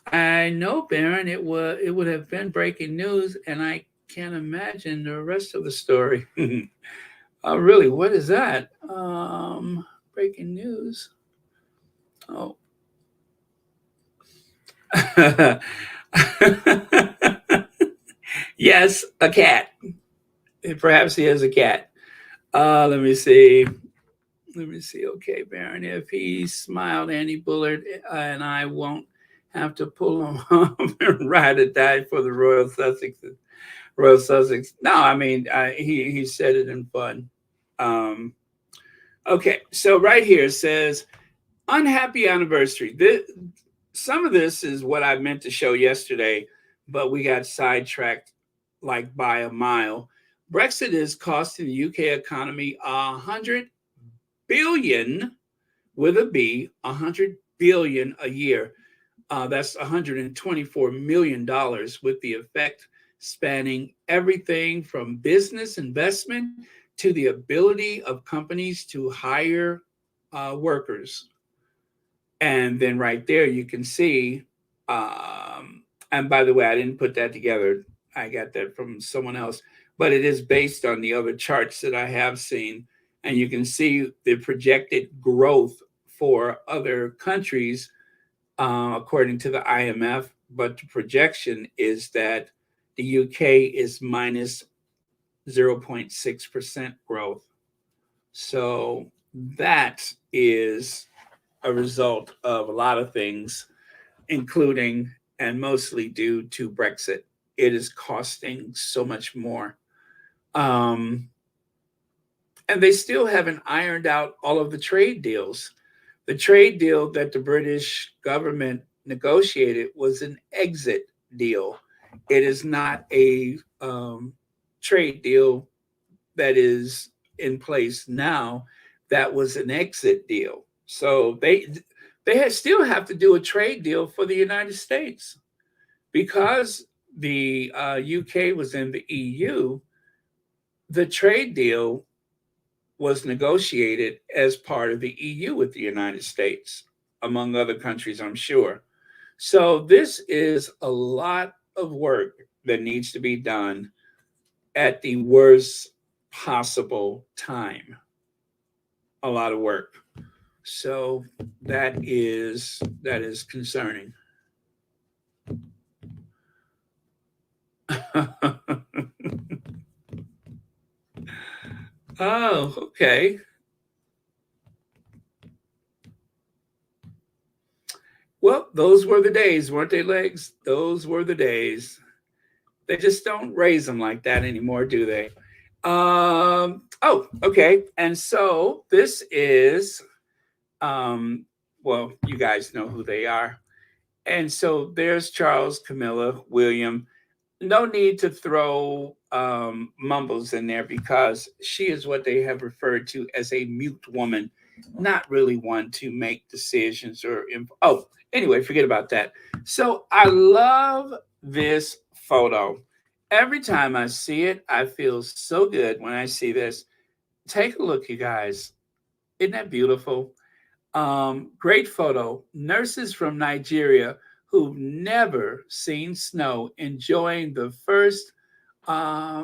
Speaker 1: I know, Baron, it would have been breaking news, and I can't imagine the rest of the story. Really, what is that? Breaking news. Oh. Yes, a cat. Perhaps he has a cat. Let me see. Okay, Baron, if he smiled, Andy Bullard, and I won't have to pull him off and ride or die for the Royal Sussex. Royal Sussex. No, I mean, he said it in fun. Okay, so right here it says, unhappy anniversary. Some of this is what I meant to show yesterday, but we got sidetracked like by a mile. Brexit is costing the UK economy 100 billion with a B, 100 billion a year. That's $124 million, with the effect spanning everything from business investment to the ability of companies to hire workers. And then right there, you can see And by the way, I didn't put that together. I got that from someone else, but it is based on the other charts that I have seen. And you can see the projected growth for other countries, according to the IMF. But the projection is that the UK is minus 0.6% growth. So that is a result of a lot of things, including and mostly due to Brexit. It is costing so much more. And they still haven't ironed out all of the trade deals. The trade deal that the British government negotiated was an exit deal. It is not a trade deal that is in place now. That was an exit deal. So they still have to do a trade deal for the United States because the UK was in the EU. The trade deal was negotiated as part of the EU with the United States, among other countries, I'm sure. So this is a lot of work that needs to be done at the worst possible time. A lot of work. So that is concerning. Oh, okay. Well, those were the days, weren't they, Legs? Those were the days. They just don't raise them like that anymore, do they? Oh, okay. And so this is, well, you guys know who they are. And so there's Charles, Camilla, William. No need to throw Mumbles in there because she is what they have referred to as a mute woman, not really one to make decisions or anyway, forget about that. So I love this photo. Every time I see it, I feel so good when I see this. Take a look, you guys. Isn't that beautiful? Great photo. Nurses from Nigeria who've never seen snow enjoying the first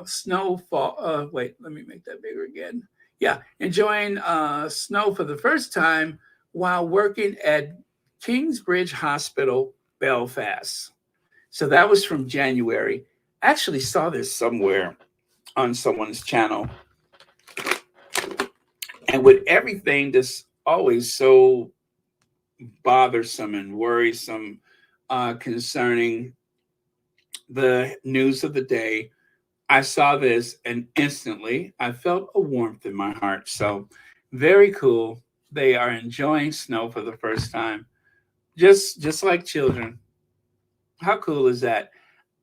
Speaker 1: snowfall. Wait, let me make that bigger again. Yeah, enjoying snow for the first time while working at Kingsbridge Hospital, Belfast. So that was from January. I actually saw this somewhere on someone's channel. And with everything that's always so bothersome and worrisome concerning the news of the day, I saw this and instantly I felt a warmth in my heart. So very cool. They are enjoying snow for the first time, just like children. How cool is that?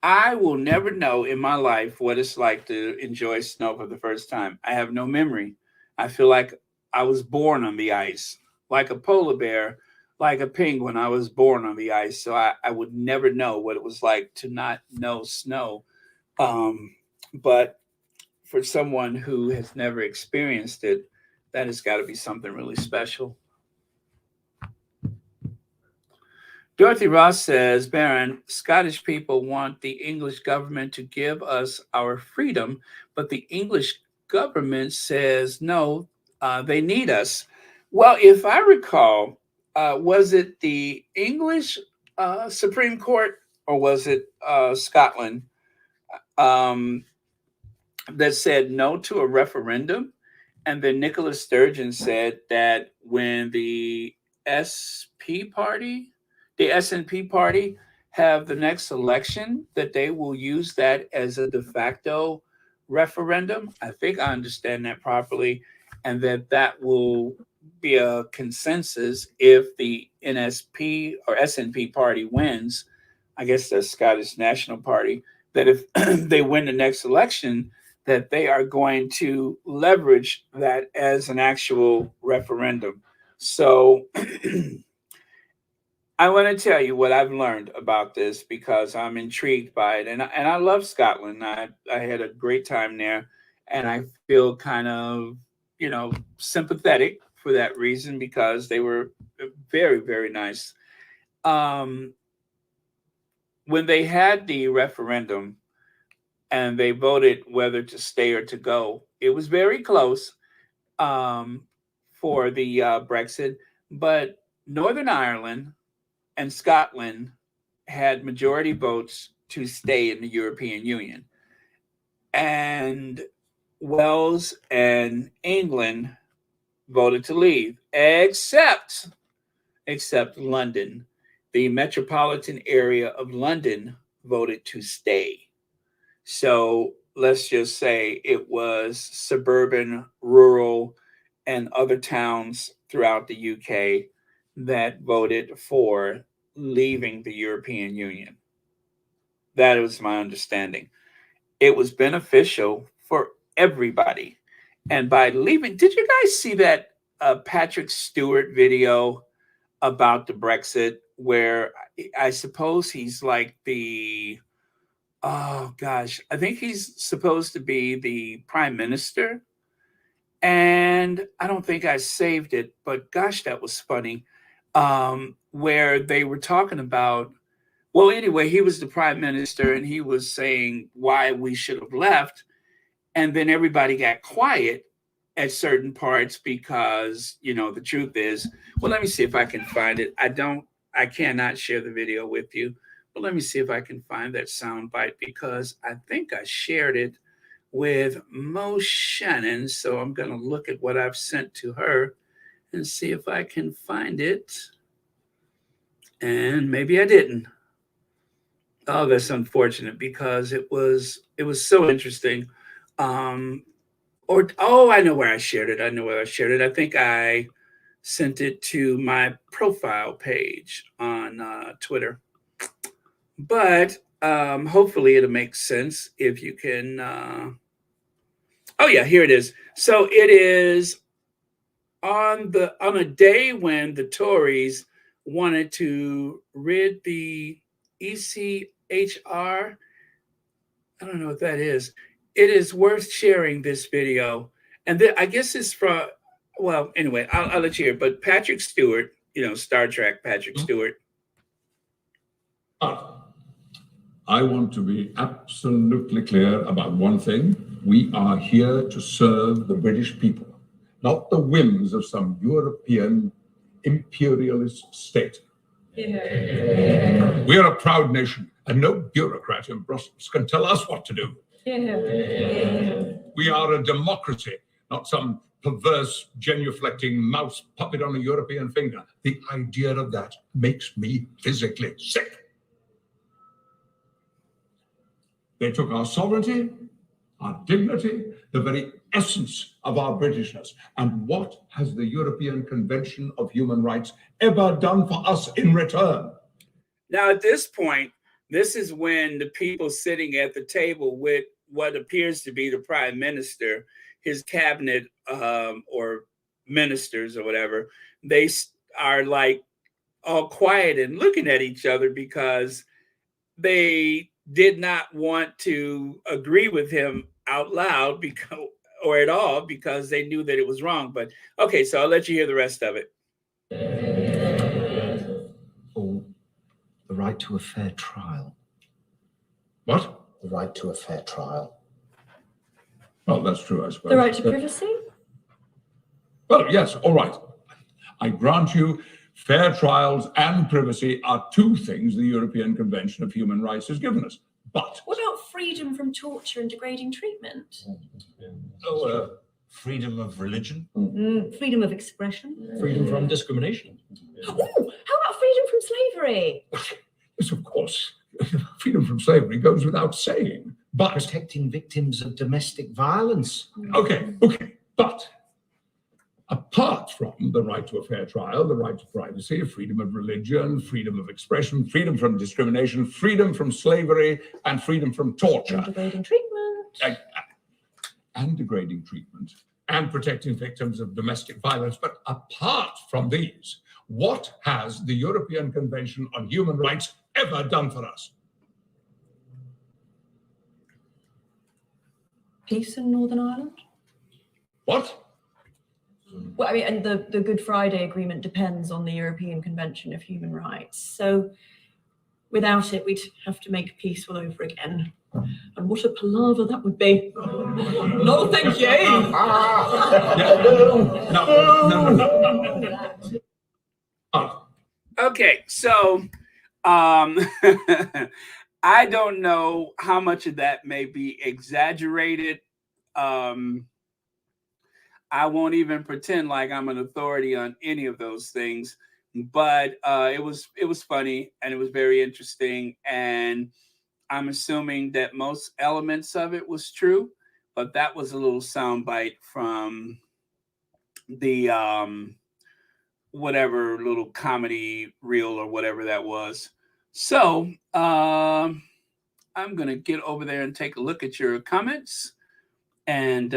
Speaker 1: I will never know in my life what it's like to enjoy snow for the first time. I have no memory. I feel like I was born on the ice, like a polar bear, like a penguin. I was born on the ice. So I would never know what it was like to not know snow. But for someone who has never experienced it, that has got to be something really special. Dorothy Ross says, Baron, Scottish people want the English government to give us our freedom, but the English government says, no, they need us. Well, if I recall, was it the English Supreme Court or was it Scotland that said no to a referendum? And then Nicola Sturgeon said that when the SNP party have the next election, that they will use that as a de facto referendum. I think I understand that properly. And that will be a consensus if the NSP or SNP party wins. I guess the Scottish National Party, that if they win the next election, that they are going to leverage that as an actual referendum. So I want to tell you what I've learned about this because I'm intrigued by it. And I love Scotland. I had a great time there. And I feel kind of, sympathetic for that reason because they were very, very nice. when they had the referendum and they voted whether to stay or to go, it was very close for the Brexit, but Northern Ireland and Scotland had majority votes to stay in the European Union. And Wales and England voted to leave, except London. The metropolitan area of London voted to stay. So let's just say it was suburban, rural, and other towns throughout the UK that voted for leaving the European Union. That was my understanding. It was beneficial for everybody. And by leaving, did you guys see that Patrick Stewart video about the Brexit, where I suppose he's like oh gosh, I think he's supposed to be the prime minister. And I don't think I saved it, but gosh, that was funny. Where they were talking about, well, anyway, he was the prime minister and he was saying why we should have left. And then everybody got quiet at certain parts because, the truth is, well, let me see if I can find it. I cannot share the video with you, but let me see if I can find that sound bite because I think I shared it with Mo Shannon. So I'm going to look at what I've sent to her and see if I can find it. And maybe I didn't. Oh, that's unfortunate because it was so interesting. I know where I shared it. I think I sent it to my profile page on Twitter. But hopefully it'll make sense if you can. Oh yeah, here it is. So it is on a day when the Tories wanted to rid the ECHR. I don't know what that is. It is worth sharing this video. And then I guess it's from, well, anyway, I'll let you hear. But Patrick Stewart, Star Trek Patrick Stewart.
Speaker 6: I want to be absolutely clear about one thing. We are here to serve the British people, not the whims of some European imperialist state. Yeah. We are a proud nation, and no bureaucrat in Brussels can tell us what to do. Yeah. We are a democracy, not some perverse, genuflecting mouse puppet on a European finger. The idea of that makes me physically sick. They took our sovereignty, our dignity, the very essence of our Britishness. And what has the European Convention of Human Rights ever done for us in return?
Speaker 1: Now, at this point, this is when the people sitting at the table with what appears to be the prime minister, his cabinet or ministers or whatever, they are like all quiet and looking at each other because they did not want to agree with him out loud or at all because they knew that it was wrong. But okay, so I'll let you hear the rest of it.
Speaker 7: Or the right to a fair trial.
Speaker 6: What?
Speaker 7: The right to a fair trial.
Speaker 6: Well, that's true, I suppose.
Speaker 8: The right to privacy?
Speaker 6: Well, yes, all right. I grant you fair trials and privacy are two things the European Convention of Human Rights has given us. But
Speaker 8: what about freedom from torture and degrading treatment?
Speaker 7: Freedom of religion?
Speaker 8: Freedom of expression?
Speaker 7: Freedom from discrimination?
Speaker 8: Oh, how about freedom from slavery?
Speaker 6: Yes, of course. Freedom from slavery goes without saying. But
Speaker 7: protecting victims of domestic violence.
Speaker 6: Okay. But apart from the right to a fair trial, the right to privacy, freedom of religion, freedom of expression, freedom from discrimination, freedom from slavery, and freedom from torture.
Speaker 8: And degrading treatment.
Speaker 6: And degrading treatment. And protecting victims of domestic violence. But apart from these, what has the European Convention on Human Rights ever done for us?
Speaker 8: Peace in Northern Ireland?
Speaker 6: What?
Speaker 8: Well, I mean, and the Good Friday Agreement depends on the European Convention of Human Rights. So Without it, we'd have to make peace all over again. And what a palaver that would be. No, thank you.
Speaker 6: No.
Speaker 1: Okay, so I don't know how much of that may be exaggerated. I won't even pretend like I'm an authority on any of those things, but it was funny and it was very interesting, and I'm assuming that most elements of it was true, but that was a little soundbite from the whatever little comedy reel or whatever that was. So I'm gonna get over there and take a look at your comments, and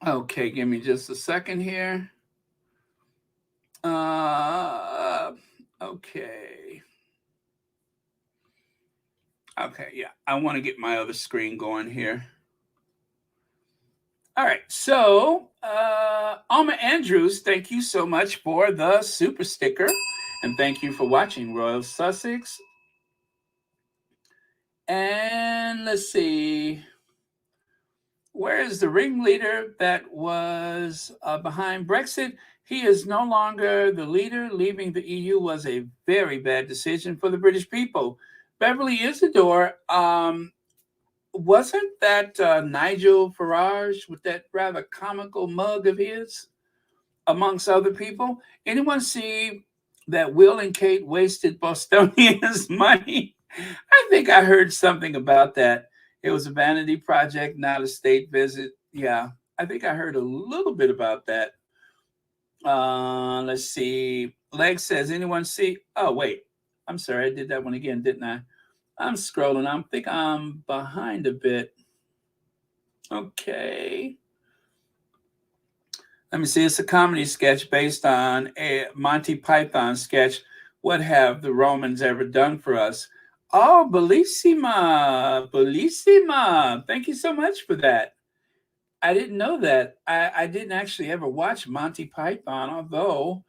Speaker 1: okay, give me just a second here. Okay. Okay, yeah, I want to get my other screen going here. All right, so Alma Andrews, thank you so much for the super sticker, and thank you for watching Royal Sussex. And let's see, where is the ringleader that was behind Brexit? He is no longer the leader. Leaving the EU was a very bad decision for the British people. Beverly Isidore, wasn't that Nigel Farage with that rather comical mug of his, amongst other people? Anyone see that Will and Kate wasted Bostonians' money? I think I heard something about that. It was a vanity project, not a state visit. Yeah, I think I heard a little bit about that. Let's see. Leg says, anyone see? Oh, wait. I'm sorry. I did that one again, didn't I? I'm scrolling. I think I'm behind a bit. Okay. Let me see. It's a comedy sketch based on a Monty Python sketch. What have the Romans ever done for us? Oh, bellissima. Bellissima. Thank you so much for that. I didn't know that. I didn't actually ever watch Monty Python, although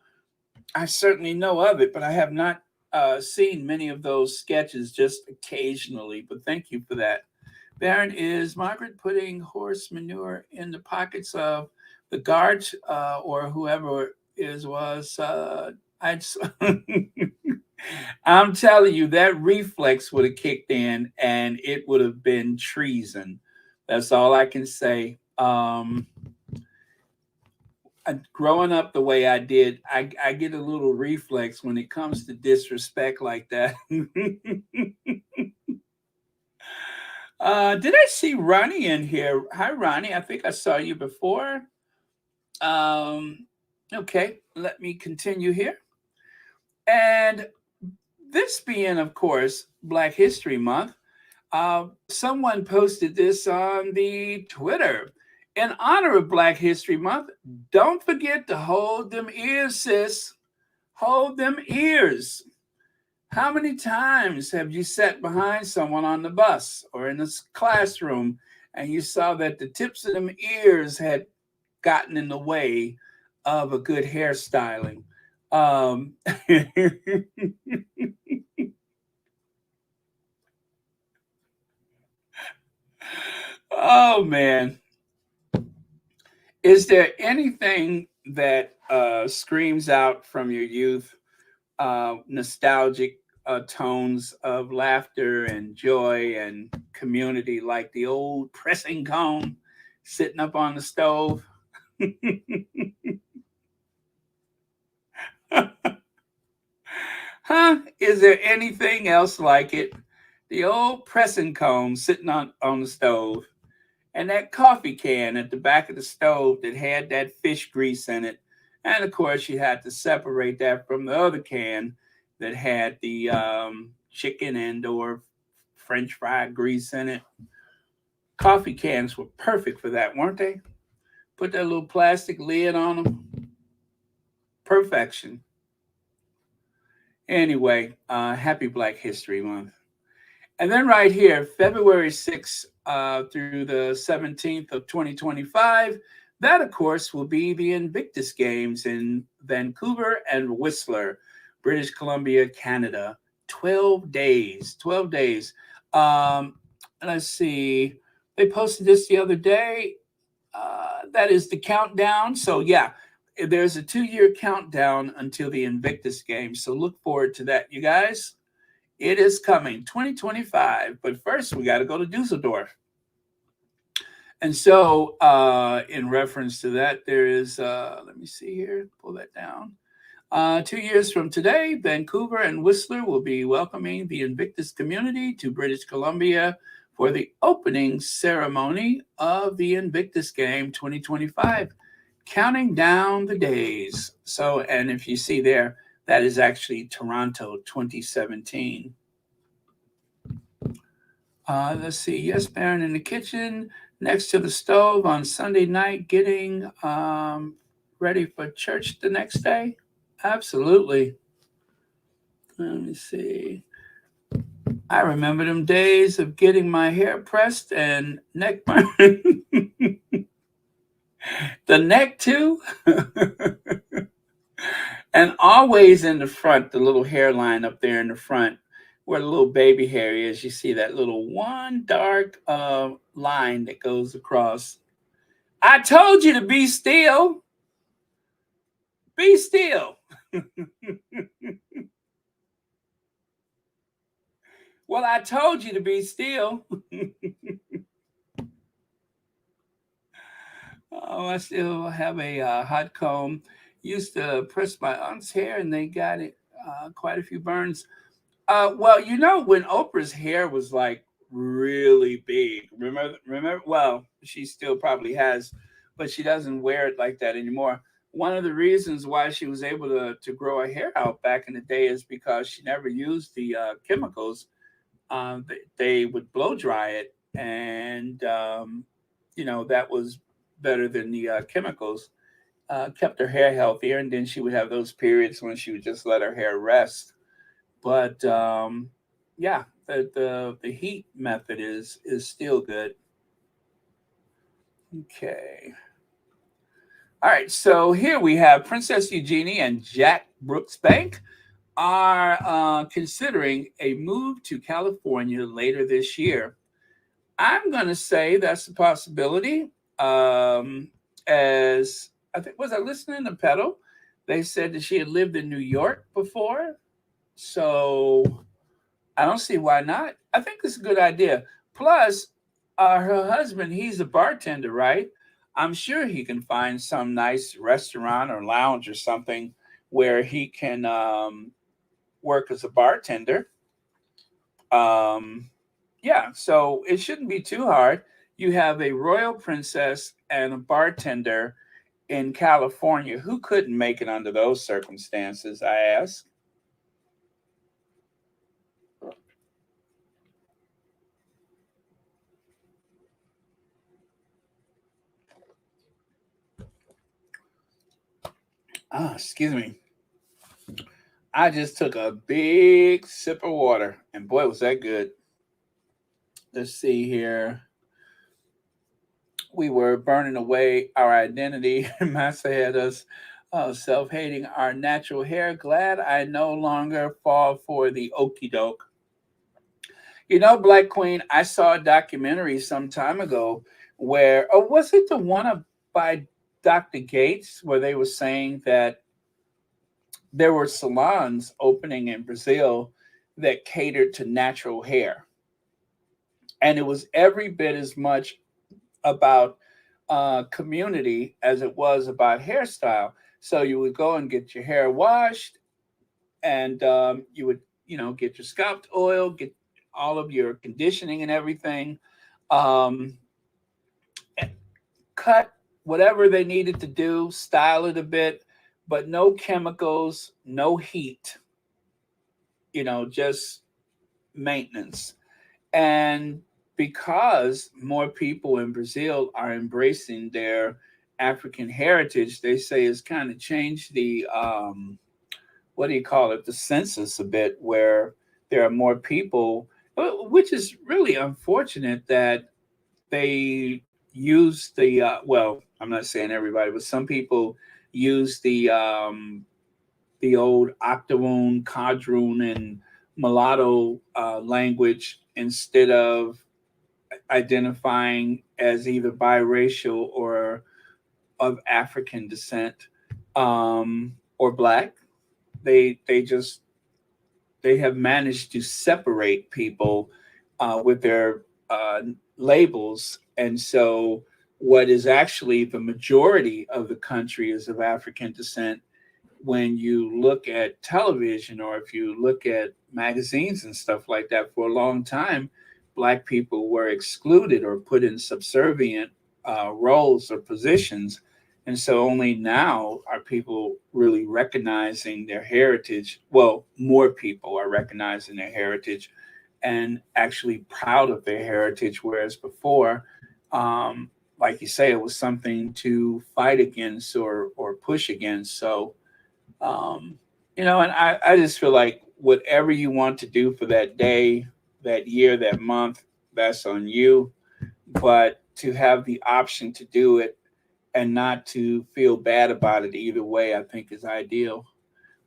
Speaker 1: I certainly know of it, but I have not seen many of those sketches, just occasionally. But thank you for that. Baron, is Margaret putting horse manure in the pockets of the guards or whoever was? I'm telling you, that reflex would have kicked in and it would have been treason. That's all I can say. Growing up the way I did, I get a little reflex when it comes to disrespect like that. Did I see Ronnie in here? Hi, Ronnie. I think I saw you before. Okay, let me continue here. And this being, of course, Black History Month, someone posted this on the Twitter. In honor of Black History Month, don't forget to hold them ears, sis. Hold them ears. How many times have you sat behind someone on the bus or in this classroom and you saw that the tips of them ears had gotten in the way of a good hairstyling? Oh, man. Is there anything that screams out from your youth, nostalgic tones of laughter and joy and community, like the old pressing cone sitting up on the stove? Huh? Is there anything else like it? The old pressing cone sitting on the stove, and that coffee can at the back of the stove that had that fish grease in it. And of course, you had to separate that from the other can that had the chicken and or French fry grease in it. Coffee cans were perfect for that, weren't they? Put that little plastic lid on them. Perfection. Anyway, happy Black History Month. And then right here, February 6th through the 17th of 2025, that, of course, will be the Invictus Games in Vancouver and Whistler. British Columbia, Canada. 12 days. 12 days. Let's see. They posted this the other day. That is the countdown. So, yeah, there's a 2-year countdown until the Invictus Games. So, look forward to that, you guys. It is coming, 2025. But first, we got to go to Dusseldorf. And so, in reference to that, there is, let me see here, pull that down. 2 years from today, Vancouver and Whistler will be welcoming the Invictus community to British Columbia for the opening ceremony of the Invictus Game 2025, counting down the days. So, and if you see there, that is actually Toronto 2017. Let's see. Yes, Baron in the kitchen next to the stove on Sunday night, getting ready for church the next day. Absolutely. Let me see. I remember them days of getting my hair pressed and neck burn. The neck too. And always in the front, the little hairline up there in the front, where the little baby hair is, you see that little one dark line that goes across. I told you to be still. Be still. Well, I told you to be still. Oh, I still have a hot comb. Used to press my aunt's hair, and they got it quite a few burns. Well, you know, when Oprah's hair was like really big, remember? Well, she still probably has, but she doesn't wear it like that anymore. One of the reasons why she was able to grow her hair out back in the day is because she never used the chemicals. They would blow dry it, and you know, that was better than the chemicals. Kept her hair healthier, and then she would have those periods when she would just let her hair rest. But yeah, the heat method is still good. Okay. All right, so here we have Princess Eugenie and Jack Brooksbank are considering a move to California later this year. I'm going to say that's a possibility. As I think, was I listening to Pedal? They said that she had lived in New York before. So I don't see why not. I think it's a good idea. Plus, her husband, he's a bartender, right? I'm sure he can find some nice restaurant or lounge or something where he can work as a bartender. Yeah, so it shouldn't be too hard. You have a royal princess and a bartender in California. Who couldn't make it under those circumstances, I ask? Excuse me. I just took a big sip of water, and boy, was that good. Let's see here. We were burning away our identity. Massa had us self-hating our natural hair. Glad I no longer fall for the okey doke. You know, Black Queen, I saw a documentary some time ago where, oh, was it the one by Dr. Gates, where they were saying that there were salons opening in Brazil that catered to natural hair. And it was every bit as much about community as it was about hairstyle. So you would go and get your hair washed, and you would, you know, get your scalp oil, get all of your conditioning and everything, cut whatever they needed to do, style it a bit, but no chemicals, no heat, you know, just maintenance. And because more people in Brazil are embracing their African heritage, they say it's kind of changed the, what do you call it, the census a bit, where there are more people, which is really unfortunate that they use the, well, I'm not saying everybody, but some people use the the old Octoroon, Quadroon, and mulatto language instead of identifying as either biracial or of African descent or black. They have managed to separate people with their labels, and so what is actually the majority of the country is of African descent. When you look at television or if you look at magazines and stuff like that, for a long time, Black people were excluded or put in subservient roles or positions. And so only now are people really recognizing their heritage. Well, more people are recognizing their heritage and actually proud of their heritage, whereas before, like you say, it was something to fight against or push against. So, you know, and I just feel like whatever you want to do for that day, that year, that month, that's on you. But to have the option to do it and not to feel bad about it either way, I think is ideal.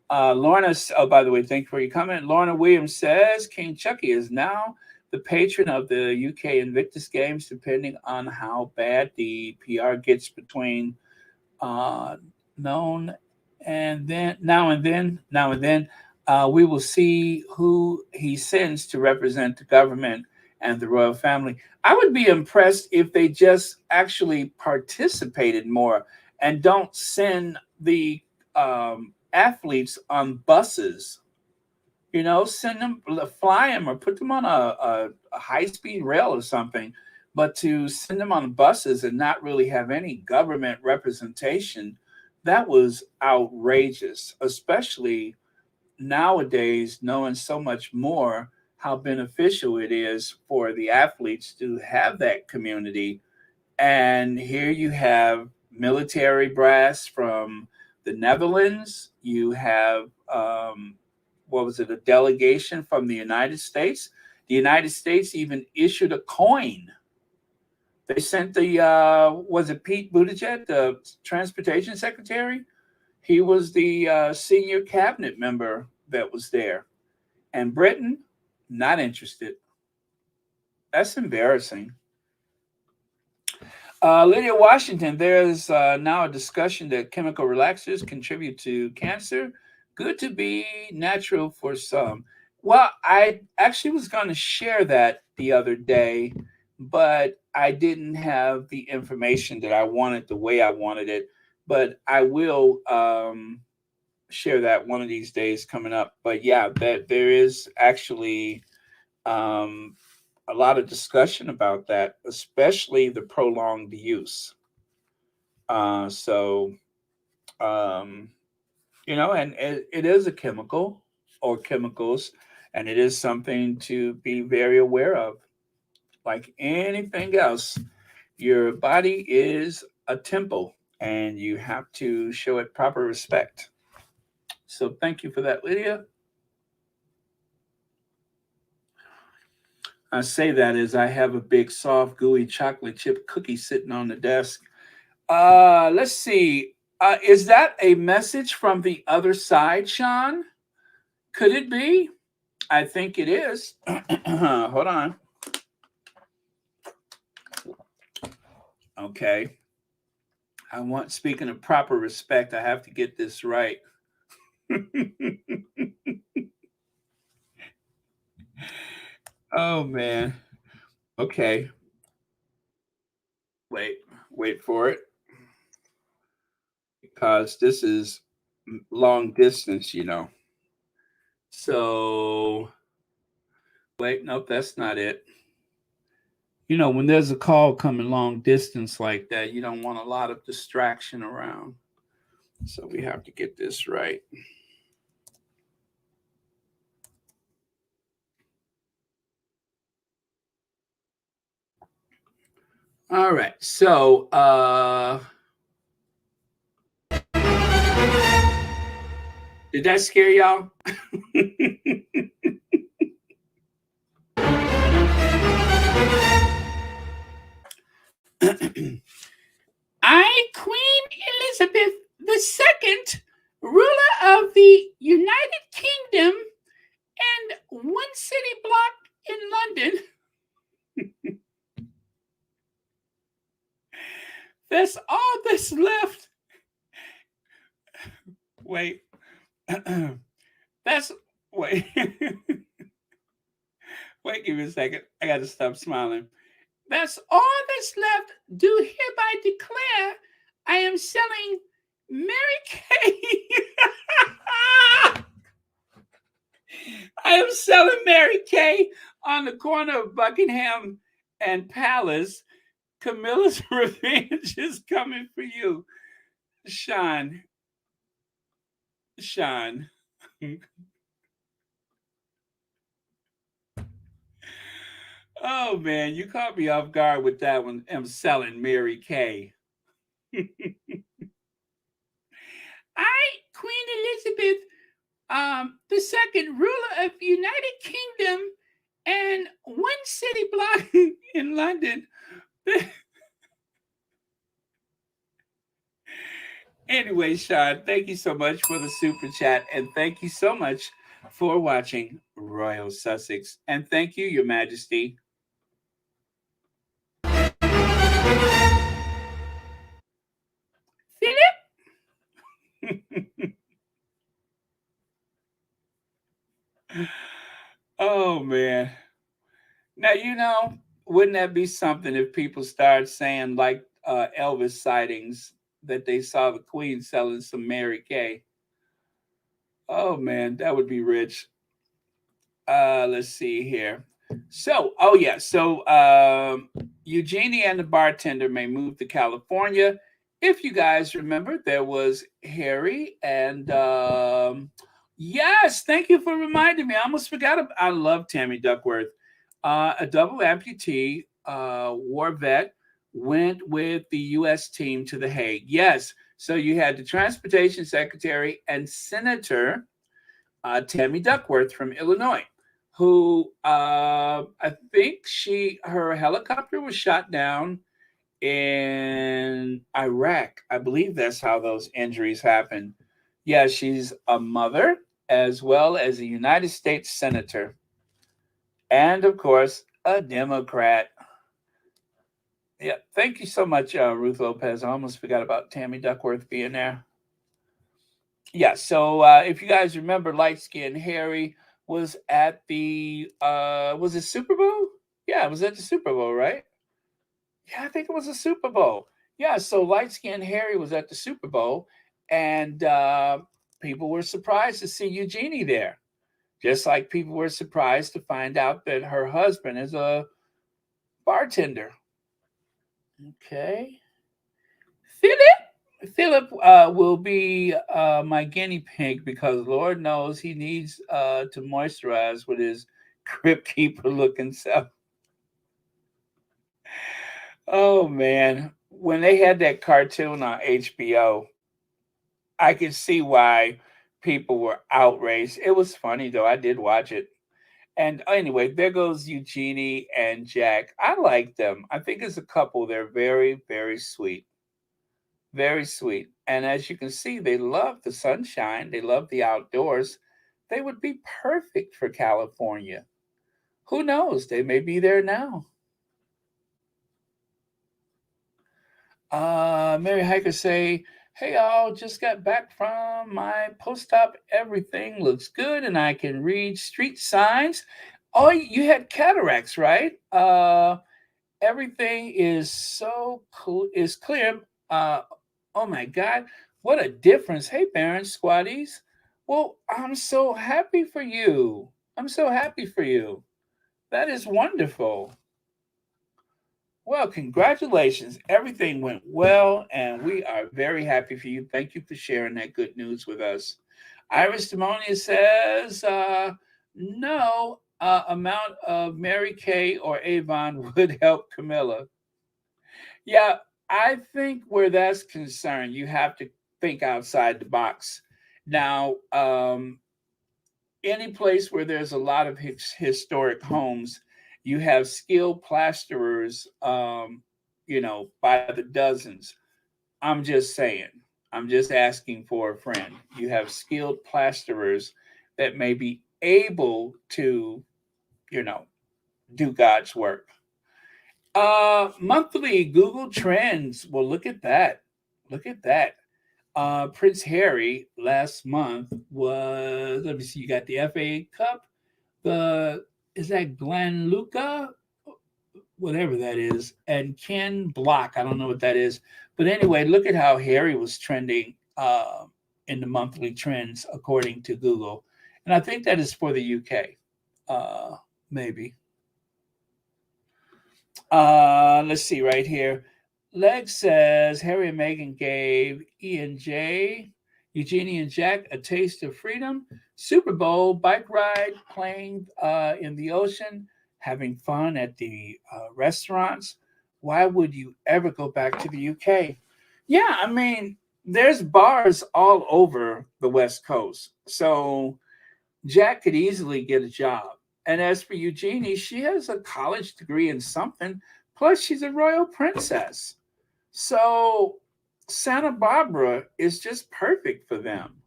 Speaker 1: Lorna, oh, by the way, thank you for your comment. Lorna Williams says King Chucky is now the patron of the UK Invictus Games, depending on how bad the PR gets between now and then, we will see who he sends to represent the government and the royal family. I would be impressed if they just actually participated more and don't send the athletes on buses. You know, send them, fly them, or put them on a high-speed rail or something. But to send them on buses and not really have any government representation, that was outrageous, especially nowadays, knowing so much more how beneficial it is for the athletes to have that community. And here you have military brass from the Netherlands. You have, a delegation from the United States. The United States even issued a coin. They sent the, was it Pete Buttigieg, the transportation secretary? He was the senior cabinet member that was there. And Britain, not interested. That's embarrassing. Lydia Washington, there's now a discussion that chemical relaxers contribute to cancer. Good to be natural for some. Well, I actually was going to share that the other day, but I didn't have the information that I wanted the way I wanted it. But I will share that one of these days coming up. But yeah, that there is actually a lot of discussion about that, especially the prolonged use. You know, and it is a chemical or chemicals, and it is something to be very aware of. Like anything else, your body is a temple, and you have to show it proper respect. So thank you for that, Lydia. I say that as I have a big, soft, gooey chocolate chip cookie sitting on the desk. Let's see. Is that a message from the other side, Sean? Could it be? I think it is. Hold on. Okay. Speaking of proper respect, I have to get this right. Oh, man. Okay. Wait for it. Because this is long distance, you know. So, wait, nope, that's not it. You know, when there's a call coming long distance like that, you don't want a lot of distraction around. So we have to get this right. All right, so did that scare y'all? I, Queen Elizabeth II, ruler of of the United Kingdom and one city block in London. That's all that's left. Wait. That's wait. Wait, give me a second. I gotta stop smiling. That's all that's left. Do hereby declare I am selling Mary Kay. I am selling Mary Kay on the corner of Buckingham and Palace. Camilla's revenge is coming for you. Sean. Oh man, you caught me off guard with that one. I'm selling Mary Kay. Queen Elizabeth the second, ruler of the United Kingdom and one city block in London. Anyway, Sean, thank you so much for the super chat, and thank you so much for watching Royal Sussex. And thank you, Your Majesty. Philip? Oh, man. Now, wouldn't that be something if people start saying, like Elvis sightings, that they saw the Queen selling some Mary Kay? Oh, man, that would be rich. Let's see here. So, Eugenie and the bartender may move to California. If you guys remember, there was Harry and yes, thank you for reminding me. I almost forgot. I love Tammy Duckworth. A double amputee war vet went with the U.S. team to The Hague. Yes, so you had the transportation secretary and Senator Tammy Duckworth from Illinois, who I think her helicopter was shot down in Iraq. I believe that's how those injuries happened. Yeah, she's a mother as well as a United States Senator. And of course, a Democrat. Yeah, thank you so much, Ruth Lopez. I almost forgot about Tammy Duckworth being there. Yeah, so if you guys remember, light-skinned Harry was at the was it Super Bowl? Yeah, it was at the Super Bowl, right? Yeah, I think it was a Super Bowl. Yeah, so light-skinned Harry was at the Super Bowl, and people were surprised to see Eugenie there. Just like people were surprised to find out that her husband is a bartender. Okay. Philip will be my guinea pig because Lord knows he needs to moisturize with his crypt keeper looking self. Oh man, when they had that cartoon on HBO, I could see why people were outraged. It was funny though. I did watch it. And anyway, there goes Eugenie and Jack. I like them. I think as a couple, they're very, very sweet. Very sweet. And as you can see, they love the sunshine. They love the outdoors. They would be perfect for California. Who knows? They may be there now. Mary Hiker say, hey, y'all, just got back from my post-op. Everything looks good, and I can read street signs. Oh, you had cataracts, right? Everything is is clear. Oh my God, what a difference. Hey, Baron Squatties. Well, I'm so happy for you. I'm so happy for you. That is wonderful. Well, congratulations. Everything went well, and we are very happy for you. Thank you for sharing that good news with us. Iris Demonia says, no amount of Mary Kay or Avon would help Camilla. Yeah, I think where that's concerned, you have to think outside the box. Now, any place where there's a lot of historic homes, you have skilled plasterers, by the dozens. I'm just saying. I'm just asking for a friend. You have skilled plasterers that may be able to, do God's work. Monthly Google Trends. Well, look at that. Look at that. Prince Harry last month was, let me see, you got the FA Cup. Is that Glenluca? Whatever that is. And Ken Block. I don't know what that is. But anyway, look at how Harry was trending in the monthly trends according to Google. And I think that is for the UK. Maybe. Let's see right here. Leg says Harry and Meghan gave Eugenie and Jack a taste of freedom. Super Bowl, bike ride, playing in the ocean, having fun at the restaurants. Why would you ever go back to the UK? Yeah, I mean, there's bars all over the West Coast. So Jack could easily get a job. And as for Eugenie, she has a college degree in something. Plus, she's a royal princess. So Santa Barbara is just perfect for them.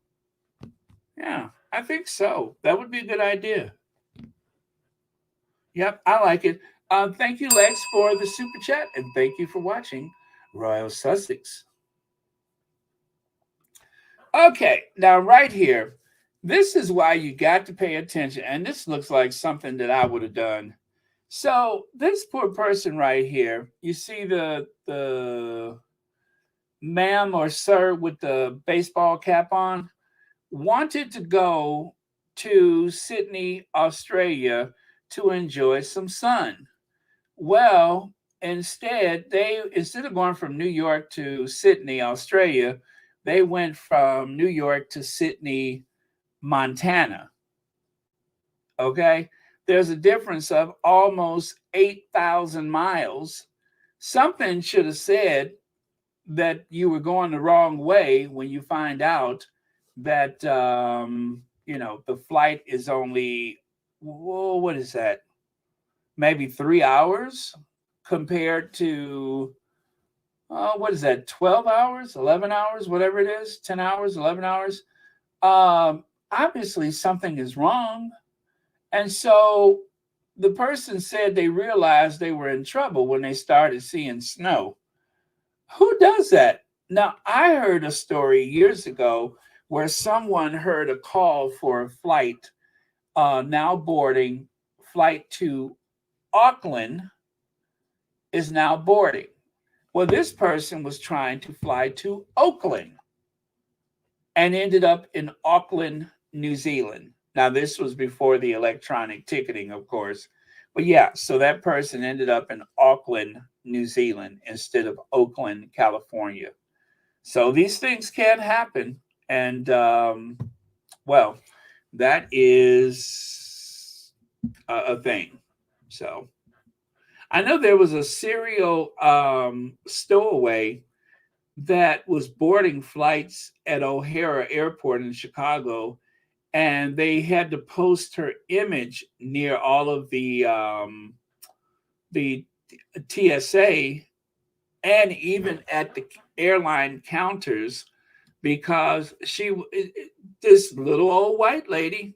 Speaker 1: Yeah, I think so. That would be a good idea. Yep, I like it. Thank you, Lex, for the super chat. And thank you for watching Royal Sussex. Okay, now right here. This is why you got to pay attention. And this looks like something that I would have done. So this poor person right here, you see the ma'am or sir with the baseball cap on, wanted to go to Sydney, Australia to enjoy some sun. Well, instead of going from New York to Sydney, Australia, they went from New York to Sydney, Montana. Okay, there's a difference of almost 8,000 miles. Something should have said that you were going the wrong way when you find out that the flight is only, what is that? Maybe 3 hours compared to 12 hours, 11 hours, whatever it is, 10 hours, 11 hours. Obviously something is wrong. And so the person said they realized they were in trouble when they started seeing snow. Who does that? Now, I heard a story years ago where someone heard a call for a flight, now boarding, flight to Auckland is now boarding. Well, this person was trying to fly to Oakland and ended up in Auckland, New Zealand. Now, this was before the electronic ticketing, of course. But yeah, so that person ended up in Auckland, New Zealand, instead of Oakland, California. So these things can happen. And, well, that is a thing. So I know there was a serial stowaway that was boarding flights at O'Hare Airport in Chicago, and they had to post her image near all of the TSA and even at the airline counters, because this little old white lady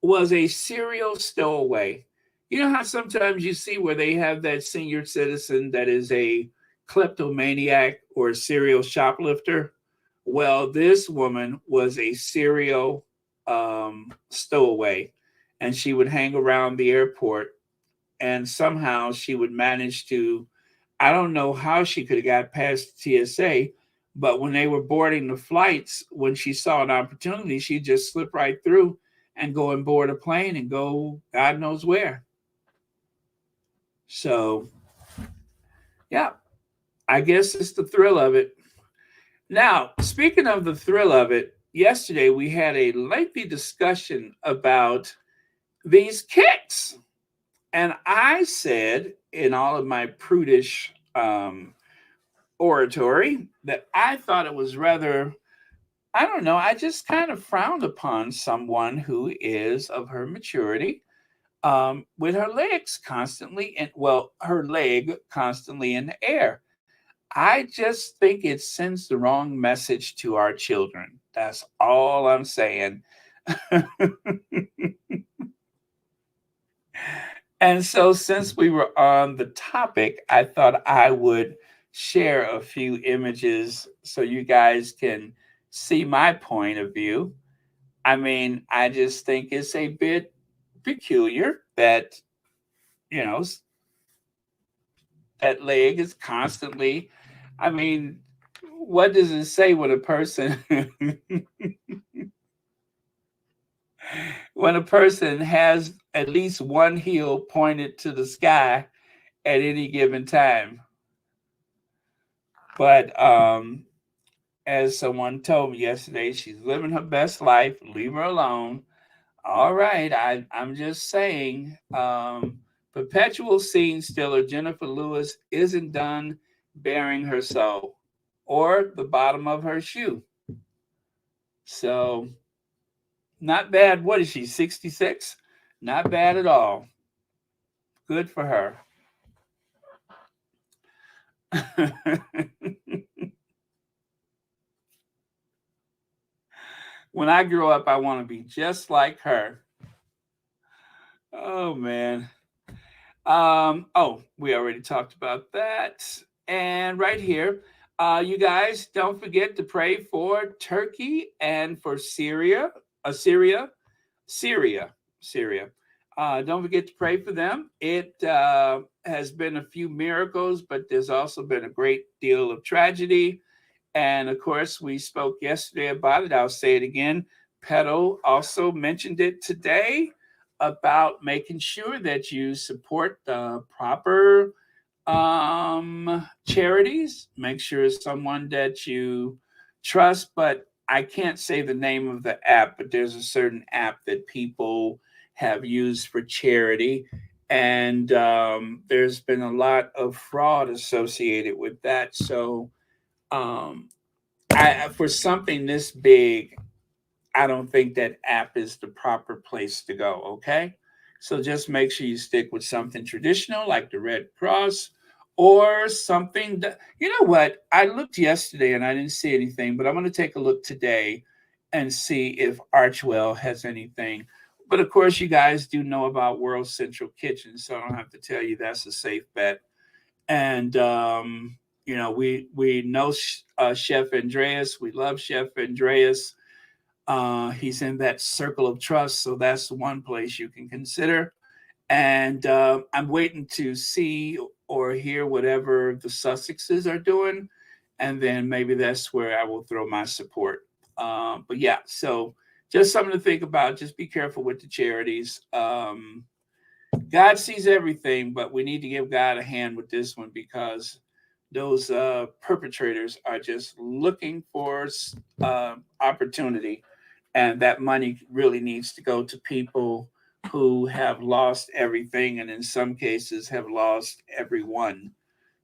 Speaker 1: was a serial stowaway. You know how sometimes you see where they have that senior citizen that is a kleptomaniac or a serial shoplifter? Well, this woman was a serial stowaway, and she would hang around the airport, and somehow she would manage to, I don't know how she could have got past TSA, but when they were boarding the flights, when she saw an opportunity, she just slipped right through and go and board a plane and go God knows where. So, yeah, I guess it's the thrill of it. Now, speaking of the thrill of it, yesterday we had a lengthy discussion about these kicks. And I said in all of my prudish oratory that I thought it was rather, I don't know, I just kind of frowned upon someone who is of her maturity with her legs constantly, her leg constantly in the air. I just think it sends the wrong message to our children. That's all I'm saying. And so, since we were on the topic, I thought I would share a few images so you guys can see my point of view. I mean, I just think it's a bit peculiar that, you know, that leg is constantly, I mean, what does it say when a person when a person has at least one heel pointed to the sky at any given time? But as someone told me yesterday, she's living her best life. Leave her alone. All right, I'm just saying. Perpetual scene stiller Jennifer Lewis isn't done bearing her soul or the bottom of her shoe. So, not bad. What is she, 66? Not bad at all. Good for her. When I grow up, I want to be just like her. Oh, man. We already talked about that. And right here, you guys don't forget to pray for Turkey and for Syria. Syria. Don't forget to pray for them. It has been a few miracles, but there's also been a great deal of tragedy. And of course, we spoke yesterday about it. I'll say it again. Pedo also mentioned it today about making sure that you support the proper charities. Make sure it's someone that you trust. But I can't say the name of the app, but there's a certain app that people have used for charity. And there's been a lot of fraud associated with that. So for something this big, I don't think that app is the proper place to go. Okay. So just make sure you stick with something traditional like the Red Cross or something that, you know what? I looked yesterday and I didn't see anything, but I'm going to take a look today and see if Archwell has anything. But of course, you guys do know about World Central Kitchen, so I don't have to tell you that's a safe bet. And, we know Chef Andreas. We love Chef Andreas. He's in that circle of trust, so that's one place you can consider. And I'm waiting to see or hear whatever the Sussexes are doing, and then maybe that's where I will throw my support. But yeah, so just something to think about. Just be careful with the charities. God sees everything, but we need to give God a hand with this one because those perpetrators are just looking for opportunity. And that money really needs to go to people who have lost everything and in some cases have lost everyone.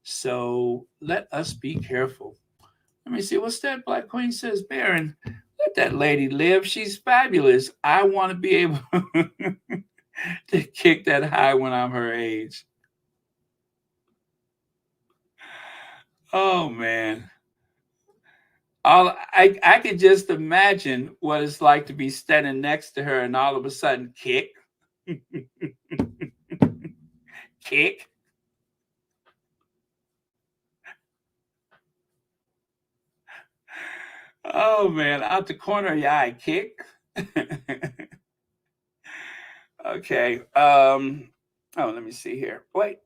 Speaker 1: So let us be careful. Let me see. What's that? Black Queen says, Baron, let that lady live. She's fabulous. I want to be able to kick that high when I'm her age. Oh, man. I could just imagine what it's like to be standing next to her and all of a sudden kick. Kick. Oh man, out the corner of your eye, kick. Okay. Let me see here. Wait,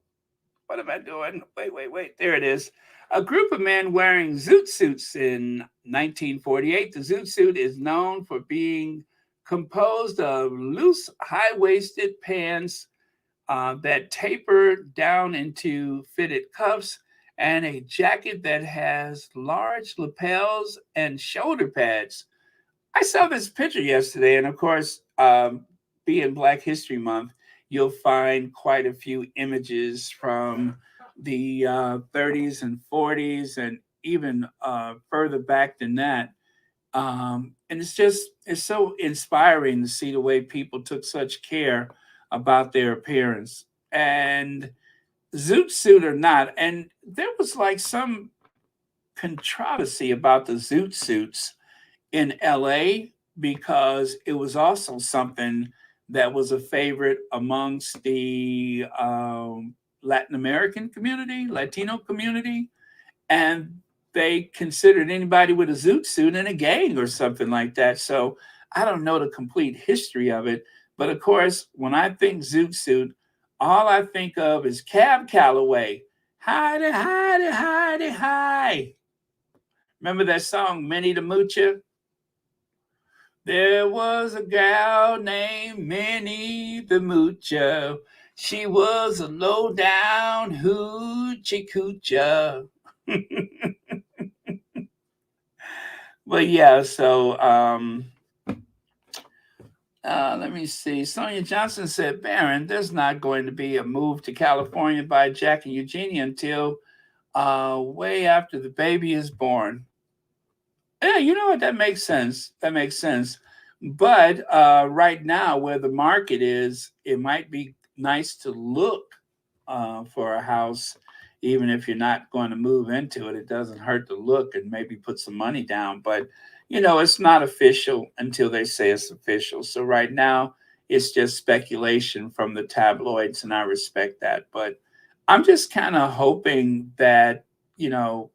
Speaker 1: what am I doing? Wait. There it is. A group of men wearing zoot suits in 1948. The zoot suit is known for being composed of loose, high-waisted pants that taper down into fitted cuffs and a jacket that has large lapels and shoulder pads. I saw this picture yesterday, and of course, being Black History Month, you'll find quite a few images from the 30s and 40s, and even further back than that. And it's so inspiring to see the way people took such care about their appearance. And zoot suit or not, and there was like some controversy about the zoot suits in LA because it was also something that was a favorite amongst the Latin American community, Latino community, and they considered anybody with a zoot suit in a gang or something like that. So I don't know the complete history of it, but of course, when I think zoot suit, all I think of is Cab Calloway. Hidey, hidey, hidey, hi. Remember that song, Minnie the Moocher? There was a gal named Minnie the Moocher. She was a low-down hoochie coocher. But yeah, so let me see. Sonia Johnson said, Baron, there's not going to be a move to California by Jack and Eugenie until way after the baby is born. Yeah, you know what? That makes sense. That makes sense. But right now, where the market is, it might be nice to look for a house, even if you're not going to move into it. It doesn't hurt to look and maybe put some money down. But, you know, it's not official until they say it's official. So right now, it's just speculation from the tabloids, and I respect that. But I'm just kind of hoping that, you know,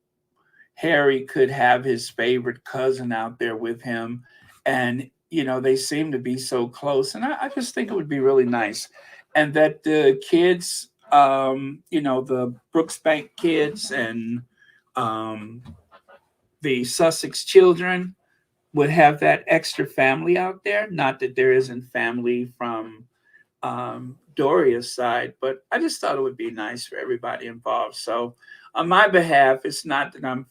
Speaker 1: Harry could have his favorite cousin out there with him. And, you know, they seem to be so close. And I just think it would be really nice. And that the kids, you know, the Brooksbank kids and the Sussex children would have that extra family out there. Not that there isn't family from Doria's side, but I just thought it would be nice for everybody involved. So on my behalf, it's not that I'm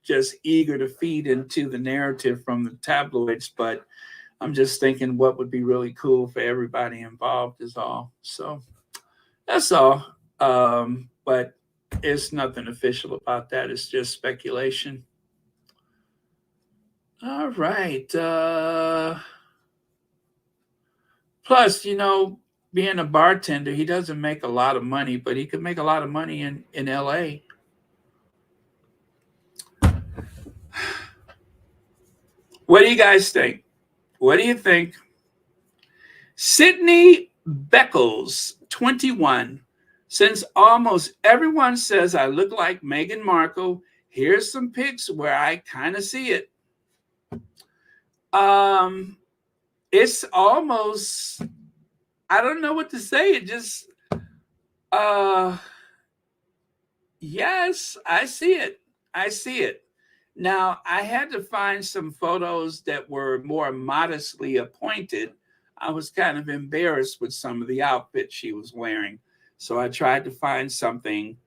Speaker 1: just eager to feed into the narrative from the tabloids, but I'm just thinking what would be really cool for everybody involved is all. So that's all. But it's nothing official about that. It's just speculation. All right. Plus, you know, being a bartender, he doesn't make a lot of money, but he could make a lot of money in LA. What do you guys think? What do you think? Sydney Beckles, 21. Since almost everyone says I look like Meghan Markle, here's some pics where I kind of see it. It's almost, I don't know what to say. It just, yes, I see it. I see it. Now, I had to find some photos that were more modestly appointed. I was kind of embarrassed with some of the outfits she was wearing. So I tried to find something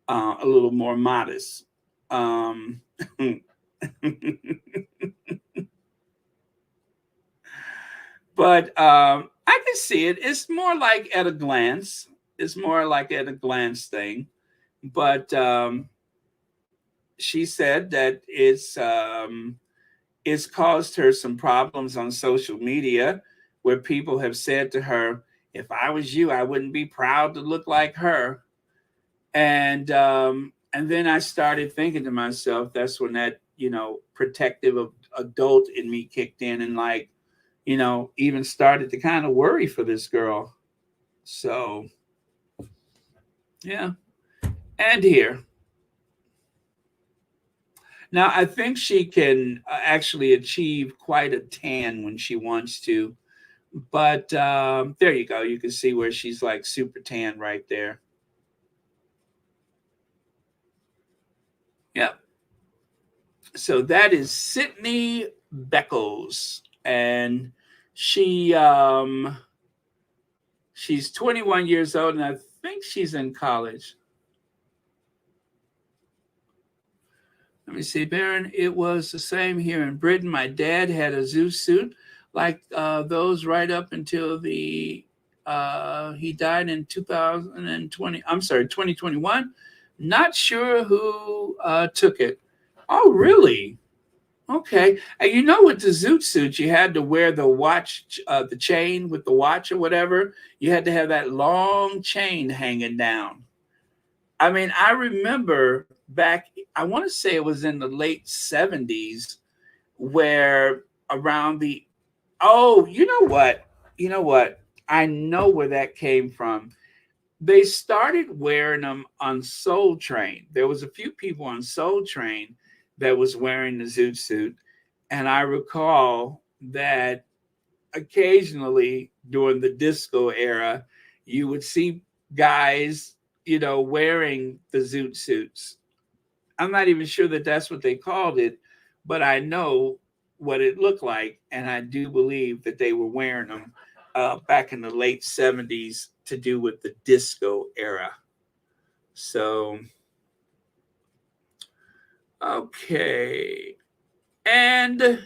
Speaker 1: a little more modest. But I can see it. It's more like at a glance. It's more like at a glance thing. But she said that it's caused her some problems on social media where people have said to her, if I was you, I wouldn't be proud to look like her. And then I started thinking to myself, that's when that, you know, protective adult in me kicked in and like, you know, even started to kind of worry for this girl. So, yeah. And here. Now, I think she can actually achieve quite a tan when she wants to. But there you go. You can see where she's like super tan right there. Yep. So that is Sydney Beckles. And she's 21 years old, and I think she's in college. Let me see, Baron. It was the same here in Britain. My dad had a zoo suit like those right up until he died in 2020. I'm sorry, 2021. Not sure who took it. Oh, really? Okay. And you know, with the zoot suit, you had to wear the watch, the chain with the watch or whatever. You had to have that long chain hanging down. I mean, I remember back, I want to say it was in the late 70s, where around the, oh, you know what? You know what? I know where that came from. They started wearing them on Soul Train. There was a few people on Soul Train that was wearing the zoot suit. And I recall that occasionally during the disco era, you would see guys, wearing the zoot suits. I'm not even sure that that's what they called it, but I know what it looked like. And I do believe that they were wearing them back in the late 70s to do with the disco era. So, okay. And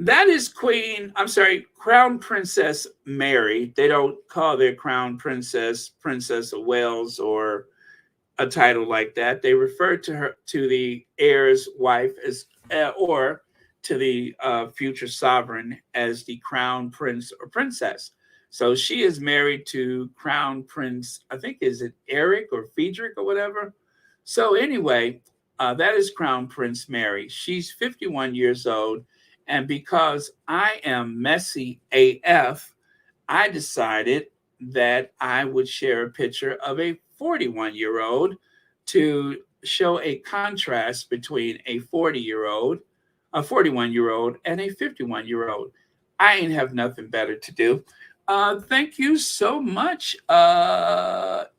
Speaker 1: that is Crown Princess Mary. They don't call their Crown Princess Princess of Wales or a title like that. They refer to the heir's wife as, or to the future sovereign as the Crown Prince or Princess. So she is married to Crown Prince, I think, is it Eric or Friedrich or whatever? So anyway, that is Crown Prince Mary. She's 51 years old. And because I am messy AF, I decided that I would share a picture of a 41-year-old to show a contrast between a 41-year-old, and a 51-year-old. I ain't have nothing better to do. Thank you so much,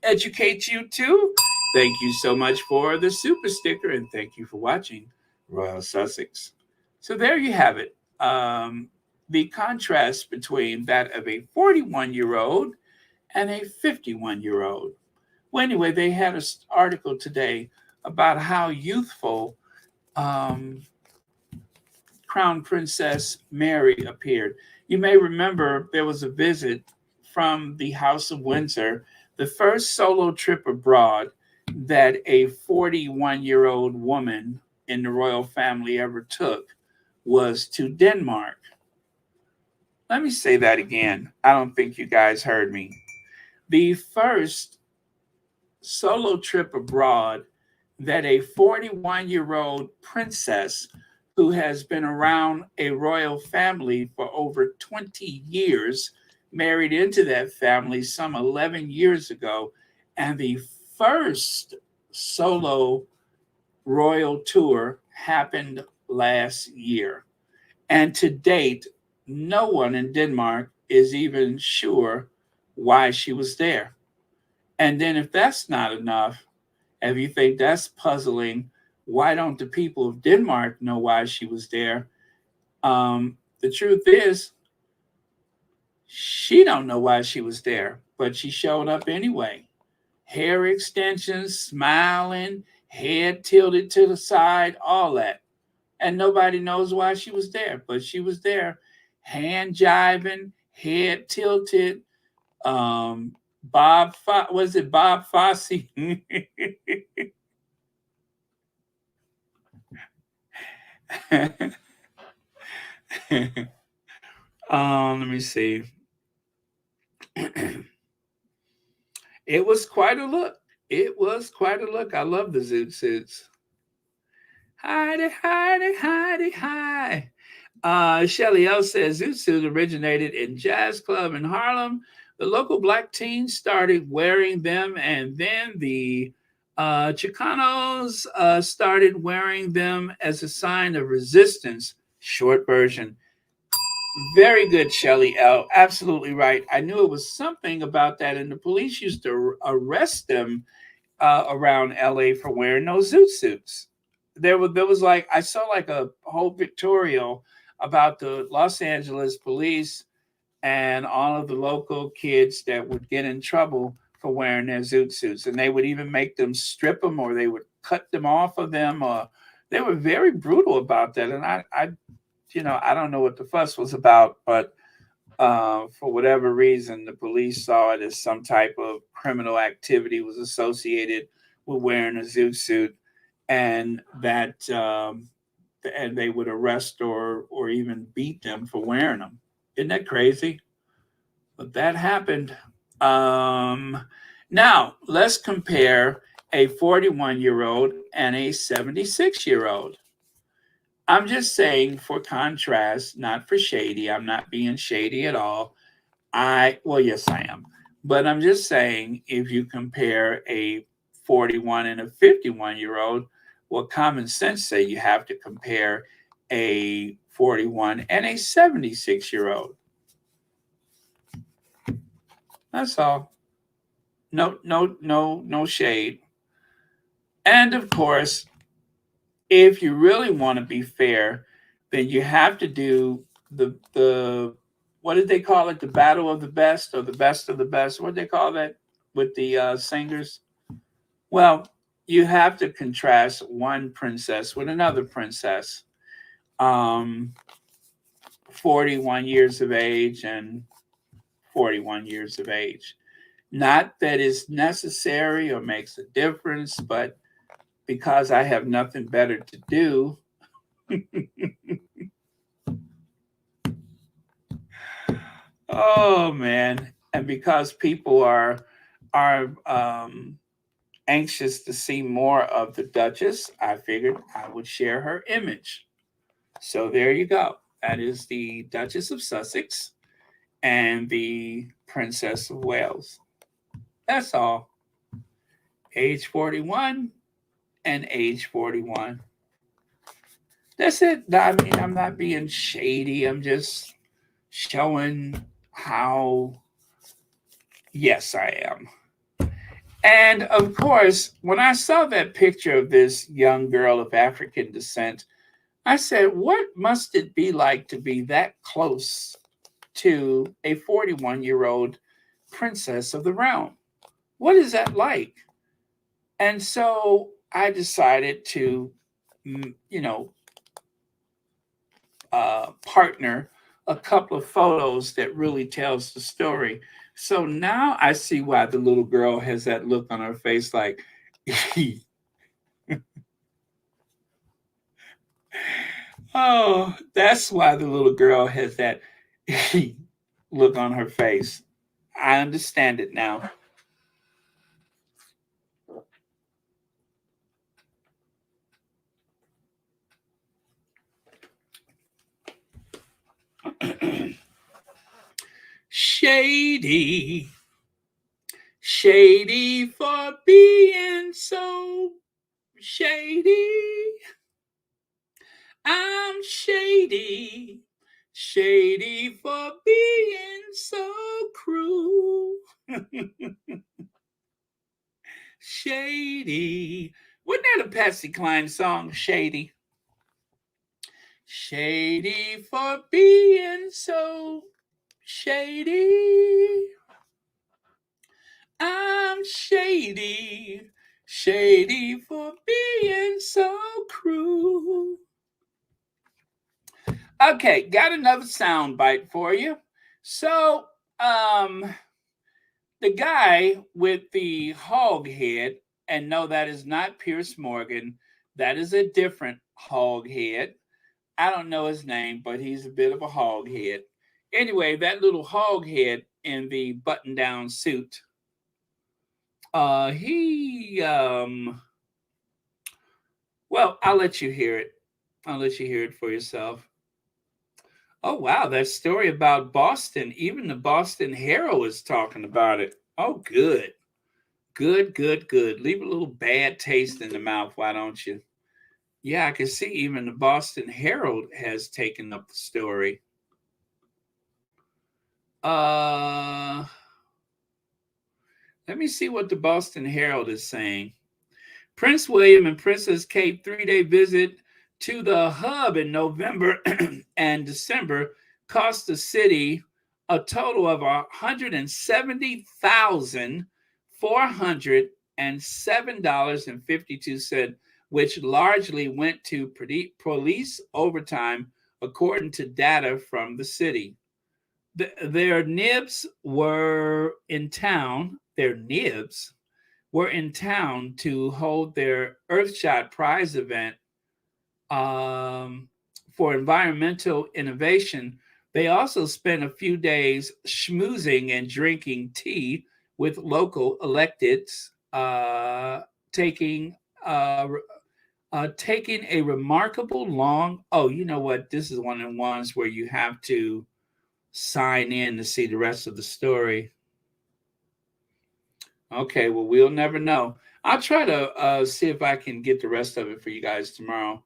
Speaker 1: Educate You Too. Thank you so much for the super sticker, and thank you for watching Royal Sussex. So there you have it. The contrast between that of a 41-year-old and a 51-year-old. Well, anyway, they had an article today about how youthful Crown Princess Mary appeared. You may remember there was a visit from the House of Windsor, the first solo trip abroad that a 41-year-old woman in the royal family ever took was to Denmark. Let me say that again. I don't think you guys heard me. The first solo trip abroad that a 41-year-old princess who has been around a royal family for over 20 years, married into that family some 11 years ago, and the first solo royal tour happened last year. And to date, no one in Denmark is even sure why she was there. And then if that's not enough, if you think that's puzzling, why don't the people of Denmark know why she was there? The truth is, she don't know why she was there, but she showed up anyway. Hair extensions, smiling, head tilted to the side, all that. And nobody knows why she was there, but she was there, hand jiving, head tilted. Bob Fosse? Let me see. It was quite a look. It was quite a look. I love the zoot suits. Hidey, hidey, hidey, hi. Shelly L says zoot suits originated in jazz club in Harlem. The local black teens started wearing them, and then the Chicanos started wearing them as a sign of resistance. Short version. Very good, Shelly L. Absolutely right. I knew it was something about that, and the police used to arrest them around LA for wearing those zoot suits. There was like, I saw like a whole pictorial about the Los Angeles police and all of the local kids that would get in trouble for wearing their zoot suits, and they would even make them strip them, or they would cut them off of them, or they were very brutal about that. And I don't know what the fuss was about, but for whatever reason, the police saw it as some type of criminal activity was associated with wearing a zoot suit, and that and they would arrest or even beat them for wearing them. Isn't that crazy? But that happened. Now let's compare a 41-year-old and a 76-year-old. I'm just saying for contrast, not for shady. I'm not being shady at all. Well, yes, I am. But I'm just saying if you compare a 41 and a 51-year-old, well, common sense say you have to compare a 41 and a 76-year-old. That's all. No shade. And of course, if you really want to be fair, then you have to do the what did they call it? The battle of the best or the best of the best? What did they call that with the singers? Well, you have to contrast one princess with another princess. 41 years of age and 41 years of age. Not that it's necessary or makes a difference, but because I have nothing better to do, oh man, and because people are anxious to see more of the Duchess, I figured I would share her image. So there you go. That is the Duchess of Sussex and the Princess of Wales. That's all. Age 41 and age 41. That's it. I mean, I'm not being shady. I'm just showing how, yes, I am. And of course, when I saw that picture of this young girl of African descent, I said, what must it be like to be that close to a 41-year-old princess of the realm? What is that like? And so I decided to, partner a couple of photos that really tells the story. So now I see why the little girl has that look on her face like, oh, that's why the little girl has that look on her face. I understand it now. Shady, shady for being so shady. I'm shady, shady for being so cruel. Shady. Wasn't that a Patsy Cline song, Shady? Shady for being so shady. I'm shady, shady for being so cruel. Okay, got another sound bite for you. So, the guy with the hog head, and no, that is not Pierce Morgan. That is a different hog head. I don't know his name, but he's a bit of a hog head. Anyway, that little hog head in the button-down suit. Well, I'll let you hear it. I'll let you hear it for yourself. Oh, wow, that story about Boston. Even the Boston Herald is talking about it. Oh, good. Good. Leave a little bad taste in the mouth, why don't you? Yeah, I can see even the Boston Herald has taken up the story. Let me see what the Boston Herald is saying. Prince William and Princess Kate 3-day visit to the hub in November and December cost the city a total of $170,407.52, which largely went to police overtime, according to data from the city. Their nibs were in town. Their nibs were in town to hold their Earthshot Prize event for environmental innovation. They also spent a few days schmoozing and drinking tea with local electeds to taking taking a remarkable long. Oh, you know what? This is one of the ones where you have to sign in to see the rest of the story. Okay, well, we'll never know. I'll try to see if I can get the rest of it for you guys tomorrow.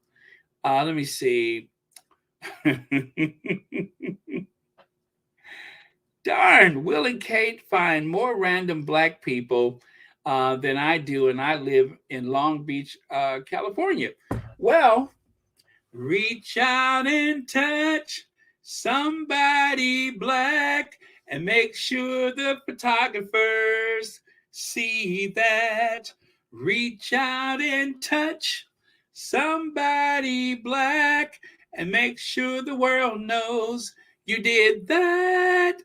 Speaker 1: Let me see. Darn, Will and Kate find more random Black people than I do, and I live in Long Beach, California. Well, reach out and touch somebody Black and make sure the photographers see that. Reach out and touch somebody Black and make sure the world knows you did that.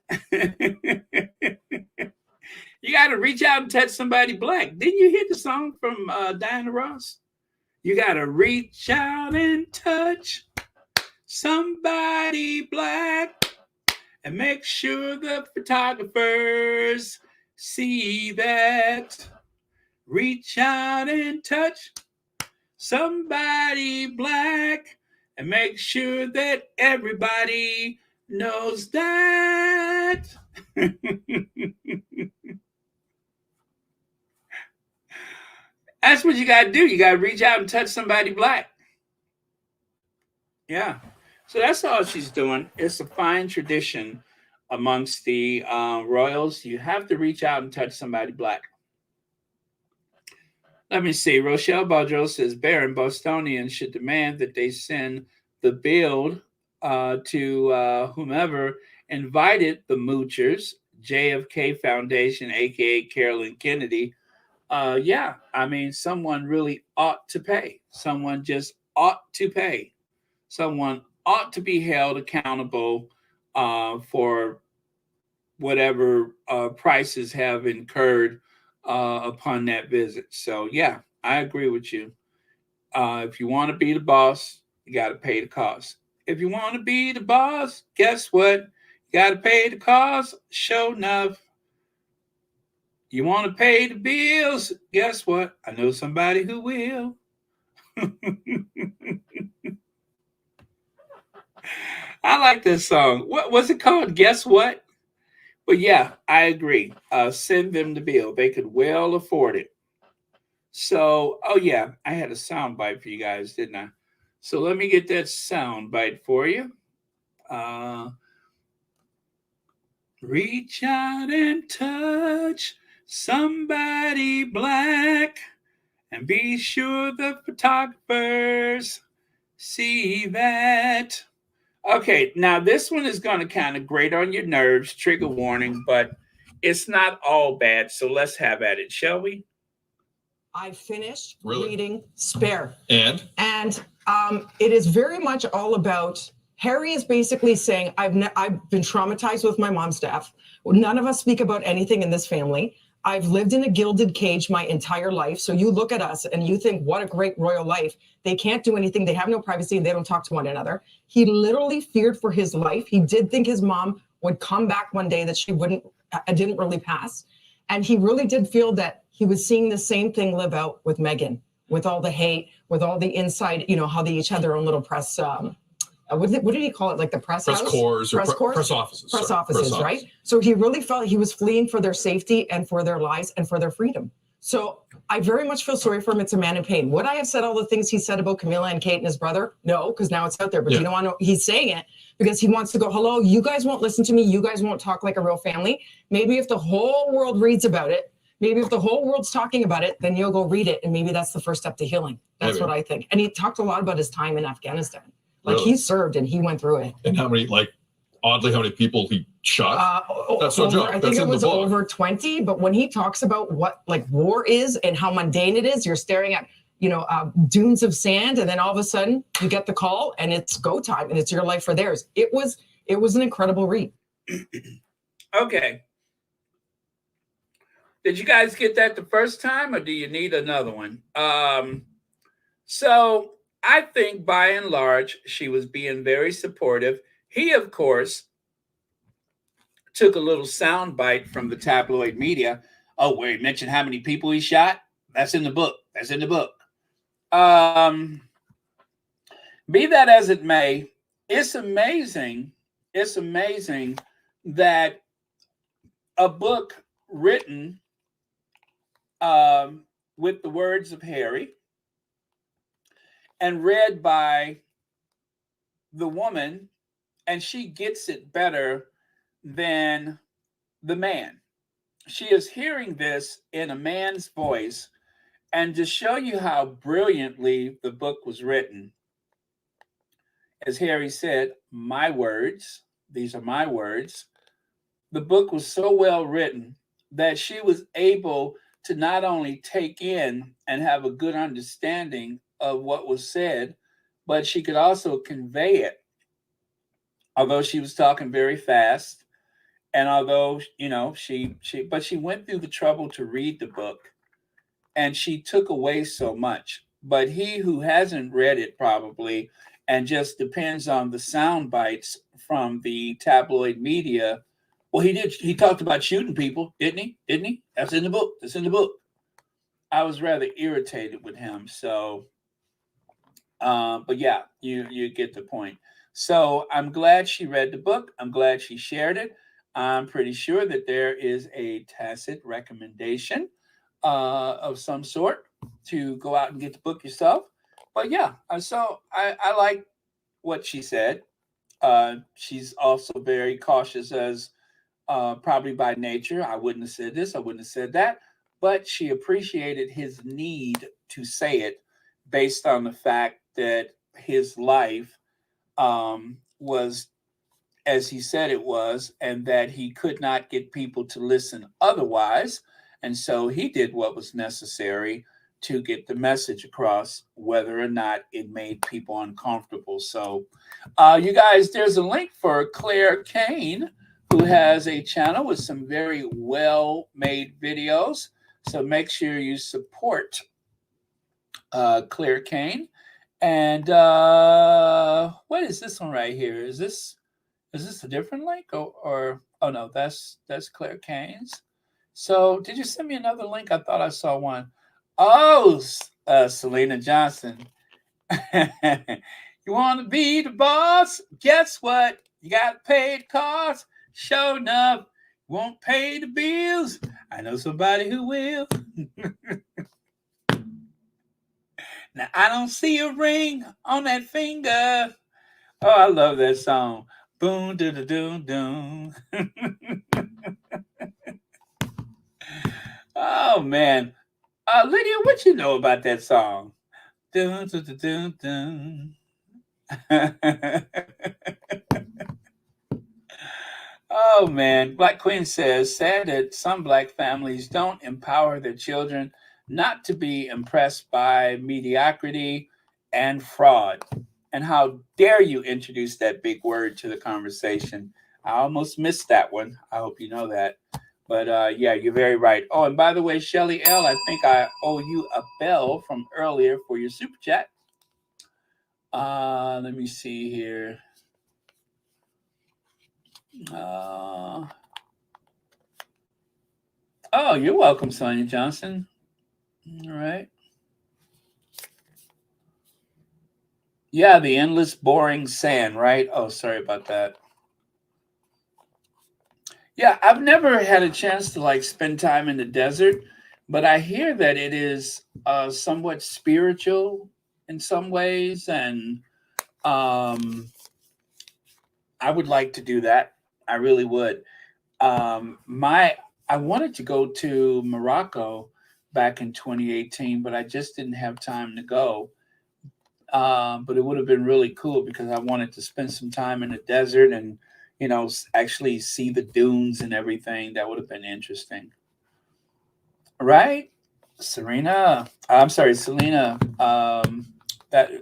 Speaker 1: You got to reach out and touch somebody Black. Didn't you hear the song from Diana Ross? You got to reach out and touch somebody Black and make sure the photographers see that. Reach out and touch somebody Black and make sure that everybody knows that. That's what you got to do. You got to reach out and touch somebody Black. Yeah. So that's all she's doing. It's a fine tradition amongst the royals. You have to reach out and touch somebody Black. Let me see. Rochelle Baudreau says Baron Bostonians should demand that they send the bill to whomever invited the moochers, JFK Foundation, aka Carolyn Kennedy. Yeah, I mean, someone really ought to pay. Someone just ought to pay. Someone ought to be held accountable for whatever prices have incurred upon that visit. So, yeah, I agree with you. If you want to be the boss, you got to pay the cost. If you want to be the boss, guess what? You got to pay the cost. Sure enough. You want to pay the bills? Guess what? I know somebody who will. I like this song. What was it called? Guess what? But yeah, I agree. Send them the bill. They could well afford it. So, oh yeah, I had a sound bite for you guys, didn't I? So let me get that sound bite for you. Reach out and touch somebody Black and be sure the photographers see that. Okay, now this one is going to kind of grate on your nerves, trigger warning, but it's not all bad. So let's have at it, shall we?
Speaker 9: I finished reading Spare.
Speaker 10: And
Speaker 9: it is very much all about, Harry is basically saying, I've been traumatized with my mom's death. None of us speak about anything in this family. I've lived in a gilded cage my entire life. So you look at us and you think, what a great royal life. They can't do anything. They have no privacy and they don't talk to one another. He literally feared for his life. He did think his mom would come back one day, that she didn't really pass. And he really did feel that he was seeing the same thing live out with Meghan, with all the hate, with all the inside, how they each had their own little press, what did he call it? Like the press house?
Speaker 10: Corps or press offices.
Speaker 9: Press offices, right? So he really felt he was fleeing for their safety and for their lives and for their freedom. So I very much feel sorry for him. It's a man in pain. Would I have said all the things he said about Camilla and Kate and his brother? No, because now it's out there. But you don't want to, he's saying it because he wants to go, hello, you guys won't listen to me. You guys won't talk like a real family. Maybe if the whole world reads about it, maybe if the whole world's talking about it, then you'll go read it. And maybe that's the first step to healing. That's what I think. And he talked a lot about his time in Afghanistan. Like he served and he went through it.
Speaker 10: And how many people he shot? That's no joke.
Speaker 9: I think it was over 20. But when he talks about what war is and how mundane it is, you're staring at dunes of sand, and then all of a sudden you get the call and it's go time and it's your life or theirs. It was an incredible read.
Speaker 1: Okay. Did you guys get that the first time, or do you need another one? So I think by and large, she was being very supportive. He, of course, took a little sound bite from the tabloid media. Oh, where he mentioned how many people he shot? That's in the book. That's in the book. Be that as it may, it's amazing. It's amazing that a book written with the words of Harry and read by the woman, and she gets it better than the man. She is hearing this in a man's voice. And to show you how brilliantly the book was written, as Harry said, my words, these are my words. The book was so well written that she was able to not only take in and have a good understanding of what was said, but she could also convey it. Although she was talking very fast, and although, you know, she went through the trouble to read the book, and she took away so much. But he who hasn't read it probably and just depends on the sound bites from the tabloid media. Well, he did. He talked about shooting people, didn't he? Didn't he? That's in the book. That's in the book. I was rather irritated with him. So, but yeah, you get the point. So I'm glad she read the book. I'm glad she shared it. I'm pretty sure that there is a tacit recommendation of some sort to go out and get the book yourself. But yeah, so I like what she said. She's also very cautious as probably by nature. I wouldn't have said this, I wouldn't have said that, but she appreciated his need to say it based on the fact that his life was as he said it was, and that he could not get people to listen otherwise. And so he did what was necessary to get the message across, whether or not it made people uncomfortable. So you guys, there's a link for Claire Kane, who has a channel with some very well-made videos. So make sure you support Claire Kane. And what is this one right here? Is this a different link or oh no, that's Claire Kane's. So did you send me another link? I thought I saw one. Oh, Selena Johnson. You want to be the boss? Guess what? You got to pay the cost. Sure enough, won't pay the bills. I know somebody who will. Now, I don't see a ring on that finger. Oh, I love that song. Boom, doo doo doo doo. Oh, man. Lydia, what you know about that song? Dun, dun, dun, dun, dun. Oh, man. Black Queen says, sad that some Black families don't empower their children not to be impressed by mediocrity and fraud. And how dare you introduce that big word to the conversation? I almost missed that one. I hope you know that. But yeah, you're very right. Oh, and by the way, Shelly L., I think I owe you a bell from earlier for your super chat. Let me see here. Oh, you're welcome, Sonia Johnson. All right. Yeah, the endless boring sand, right? Oh, sorry about that. Yeah, I've never had a chance to like spend time in the desert, but I hear that it is somewhat spiritual in some ways, and I would like to do that. I really would. I wanted to go to Morocco back in 2018, but I just didn't have time to go. But it would have been really cool because I wanted to spend some time in the desert and, you know, actually see the dunes and everything. That would have been interesting. Right? Selena. That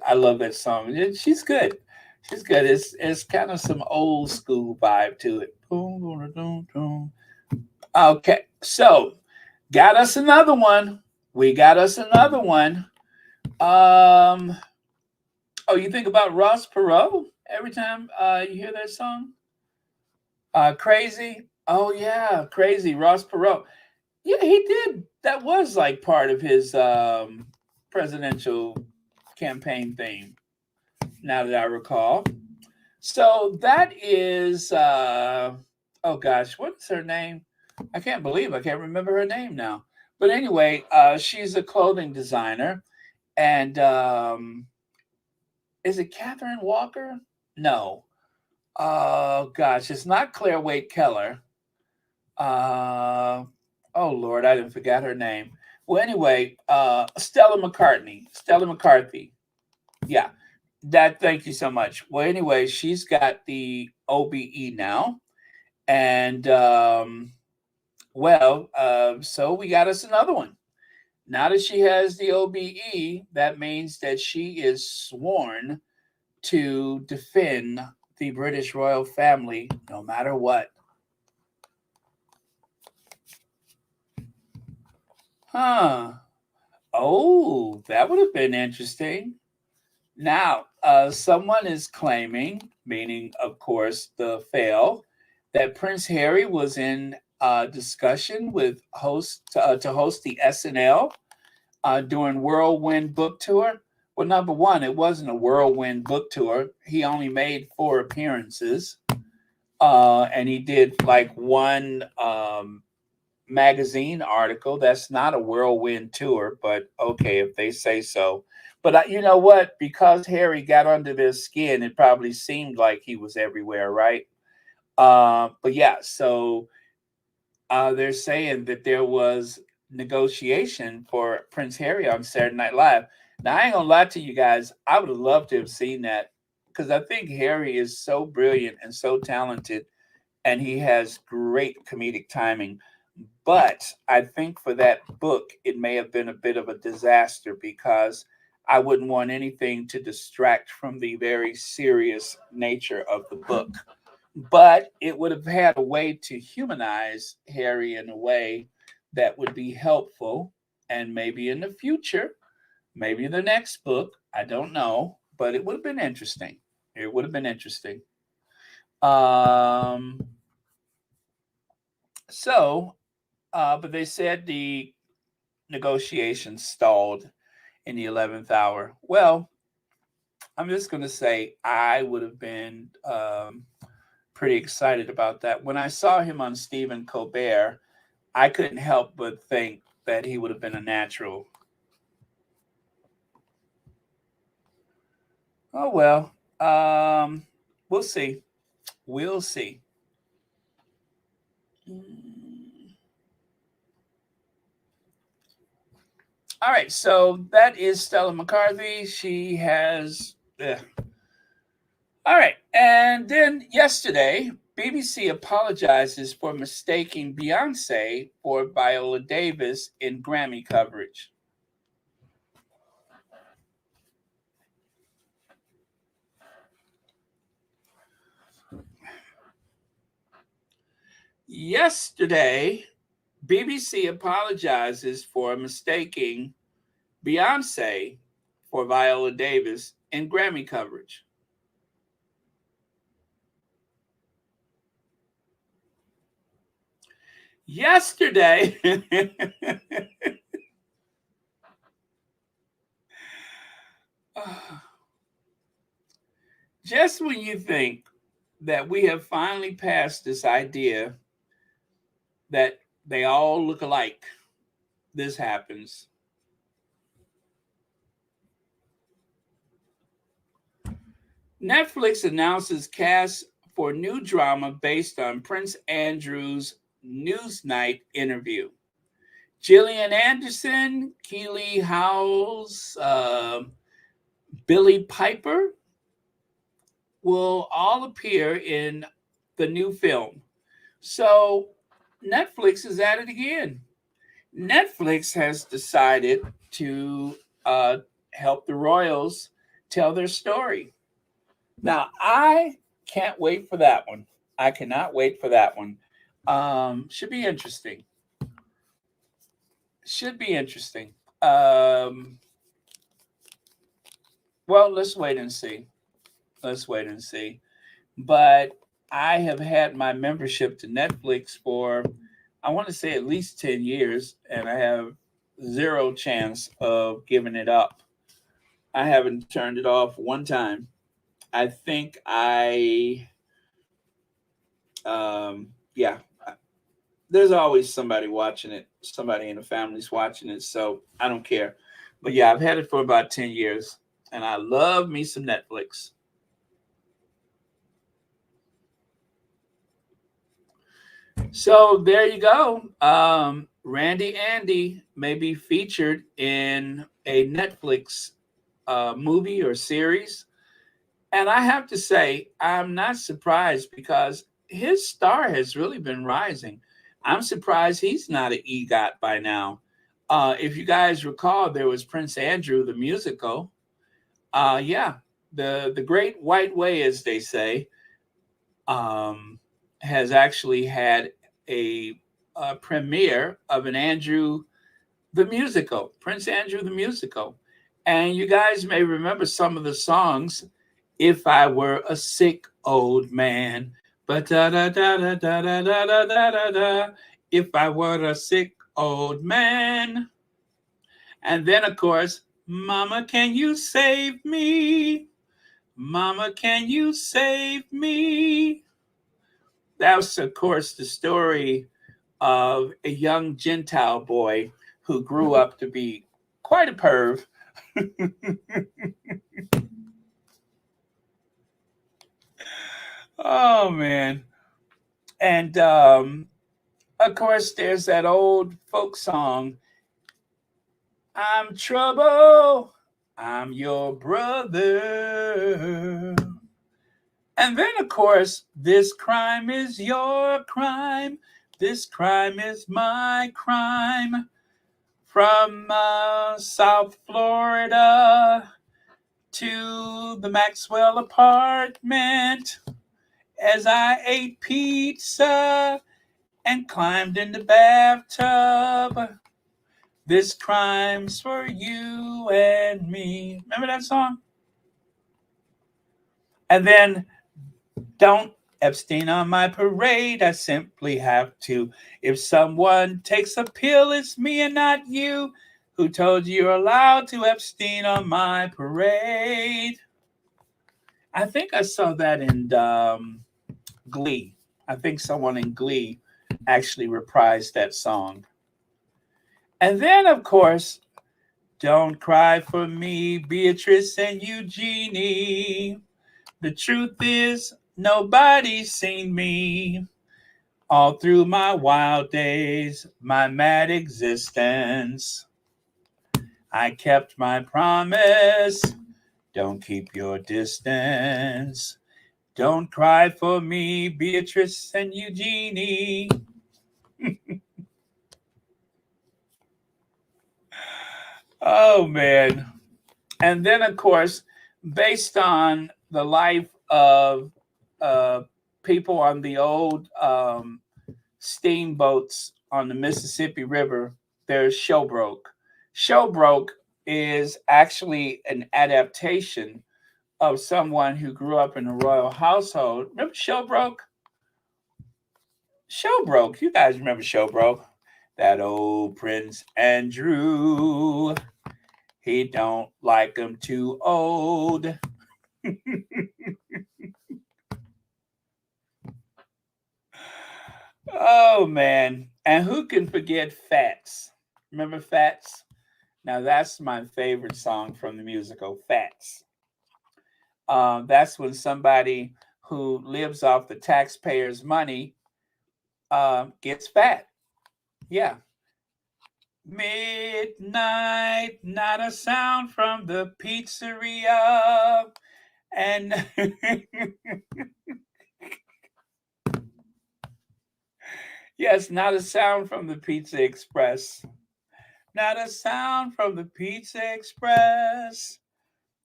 Speaker 1: I love that song. She's good. She's good. It's kind of some old school vibe to it. Okay, so got us another one. We got us another one. Oh, you think about Ross Perot every time you hear that song? Crazy. Oh yeah, Crazy. Ross Perot. Yeah, he did. That was like part of his presidential campaign theme, now that I recall. So that is, oh gosh, what's her name? I can't believe I can't remember her name now. But anyway, she's a clothing designer. And is it Catherine Walker? No. Oh gosh, it's not Claire Wade Keller. Oh Lord, I didn't forget her name. Well, anyway, Stella McCarthy. Yeah, that. Thank you so much. Well, anyway, she's got the OBE now, and so we got us another one. Now that she has the OBE, that means that she is sworn to defend the British royal family no matter what. Huh. Oh, that would have been interesting. Now, someone is claiming, meaning, of course, the fail, that Prince Harry was in discussion with to host the SNL during Whirlwind Book Tour. Well, number one, it wasn't a Whirlwind Book Tour. He only made 4 appearances, and he did like one magazine article. That's not a whirlwind tour, but okay, if they say so. But you know what? Because Harry got under their skin, it probably seemed like he was everywhere, right? But yeah, so they're saying that there was negotiation for Prince Harry on Saturday Night Live. Now, I ain't gonna lie to you guys. I would have loved to have seen that because I think Harry is so brilliant and so talented, and he has great comedic timing. But I think for that book, it may have been a bit of a disaster because I wouldn't want anything to distract from the very serious nature of the book. But it would have had a way to humanize Harry in a way that would be helpful. And maybe in the future, maybe in the next book, I don't know, but it would have been interesting. It would have been interesting. But they said the negotiations stalled in the 11th hour. Well, I'm just going to say I would have been pretty excited about that. When I saw him on Stephen Colbert, I couldn't help but think that he would have been a natural. Oh, well, we'll see. We'll see. All right, so that is Stella McCarthy. She has... All right, and then yesterday, BBC apologizes for mistaking Beyonce for Viola Davis in Grammy coverage. Yesterday, BBC apologizes for mistaking Beyonce for Viola Davis in Grammy coverage. Yesterday, just when you think that we have finally passed this idea that they all look alike, this happens. Netflix announces cast for new drama based on Prince Andrew's Newsnight interview. Gillian Anderson, Keely Howes, Billy Piper will all appear in the new film. So Netflix is at it again. Netflix has decided to help the royals tell their story. Now, I can't wait for that one. I cannot wait for that one. Should be interesting. Should be interesting. Well, let's wait and see. Let's wait and see. But I have had my membership to Netflix for, I want to say, at least 10 years, and I have zero chance of giving it up. I haven't turned it off one time. I think yeah, there's always somebody watching it. Somebody in the family's watching it, so I don't care. But yeah, I've had it for about 10 years, and I love me some Netflix. So there you go. Randy Andy may be featured in a Netflix movie or series. And I have to say, I'm not surprised because his star has really been rising. I'm surprised he's not an EGOT by now. If you guys recall, there was Prince Andrew, the musical. Yeah, the Great White Way, as they say, has actually had a premiere of an Andrew the musical, Prince Andrew the musical. And you guys may remember some of the songs. If I were a sick old man, but da da da da da da da da da da. If I were a sick old man, and then of course, Mama, can you save me? Mama, can you save me? That was, of course, the story of a young Gentile boy who grew up to be quite a perv. Oh, man. And, of course, there's that old folk song, I'm trouble, I'm your brother. And then, of course, this crime is your crime. This crime is my crime. From South Florida to the Maxwell apartment, as I ate pizza and climbed in the bathtub. This crime's for you and me. Remember that song? And then, don't Epstein on my parade. I simply have to. If someone takes a pill, it's me and not you. Who told you you're allowed to Epstein on my parade? I think I saw that in Glee. I think someone in Glee actually reprised that song. And then, of course, don't cry for me, Beatrice and Eugenie. The truth is, nobody's seen me. All through my wild days, my mad existence, I kept my promise. Don't keep your distance. Don't cry for me, Beatrice and Eugenie. Oh, man. And then, of course, based on the life of people on the old steamboats on the Mississippi River, there's Showbroke. Showbroke is actually an adaptation of someone who grew up in a royal household. Remember Showbroke? Showbroke. You guys remember Showbroke? That old Prince Andrew. He don't like them too old. Oh, man. And who can forget Fats? Remember Fats? Now, that's my favorite song from the musical, Fats. That's when somebody who lives off the taxpayers' money gets fat. Yeah. Midnight, not a sound from the pizzeria. And yes, not a sound from the Pizza Express. Not a sound from the Pizza Express.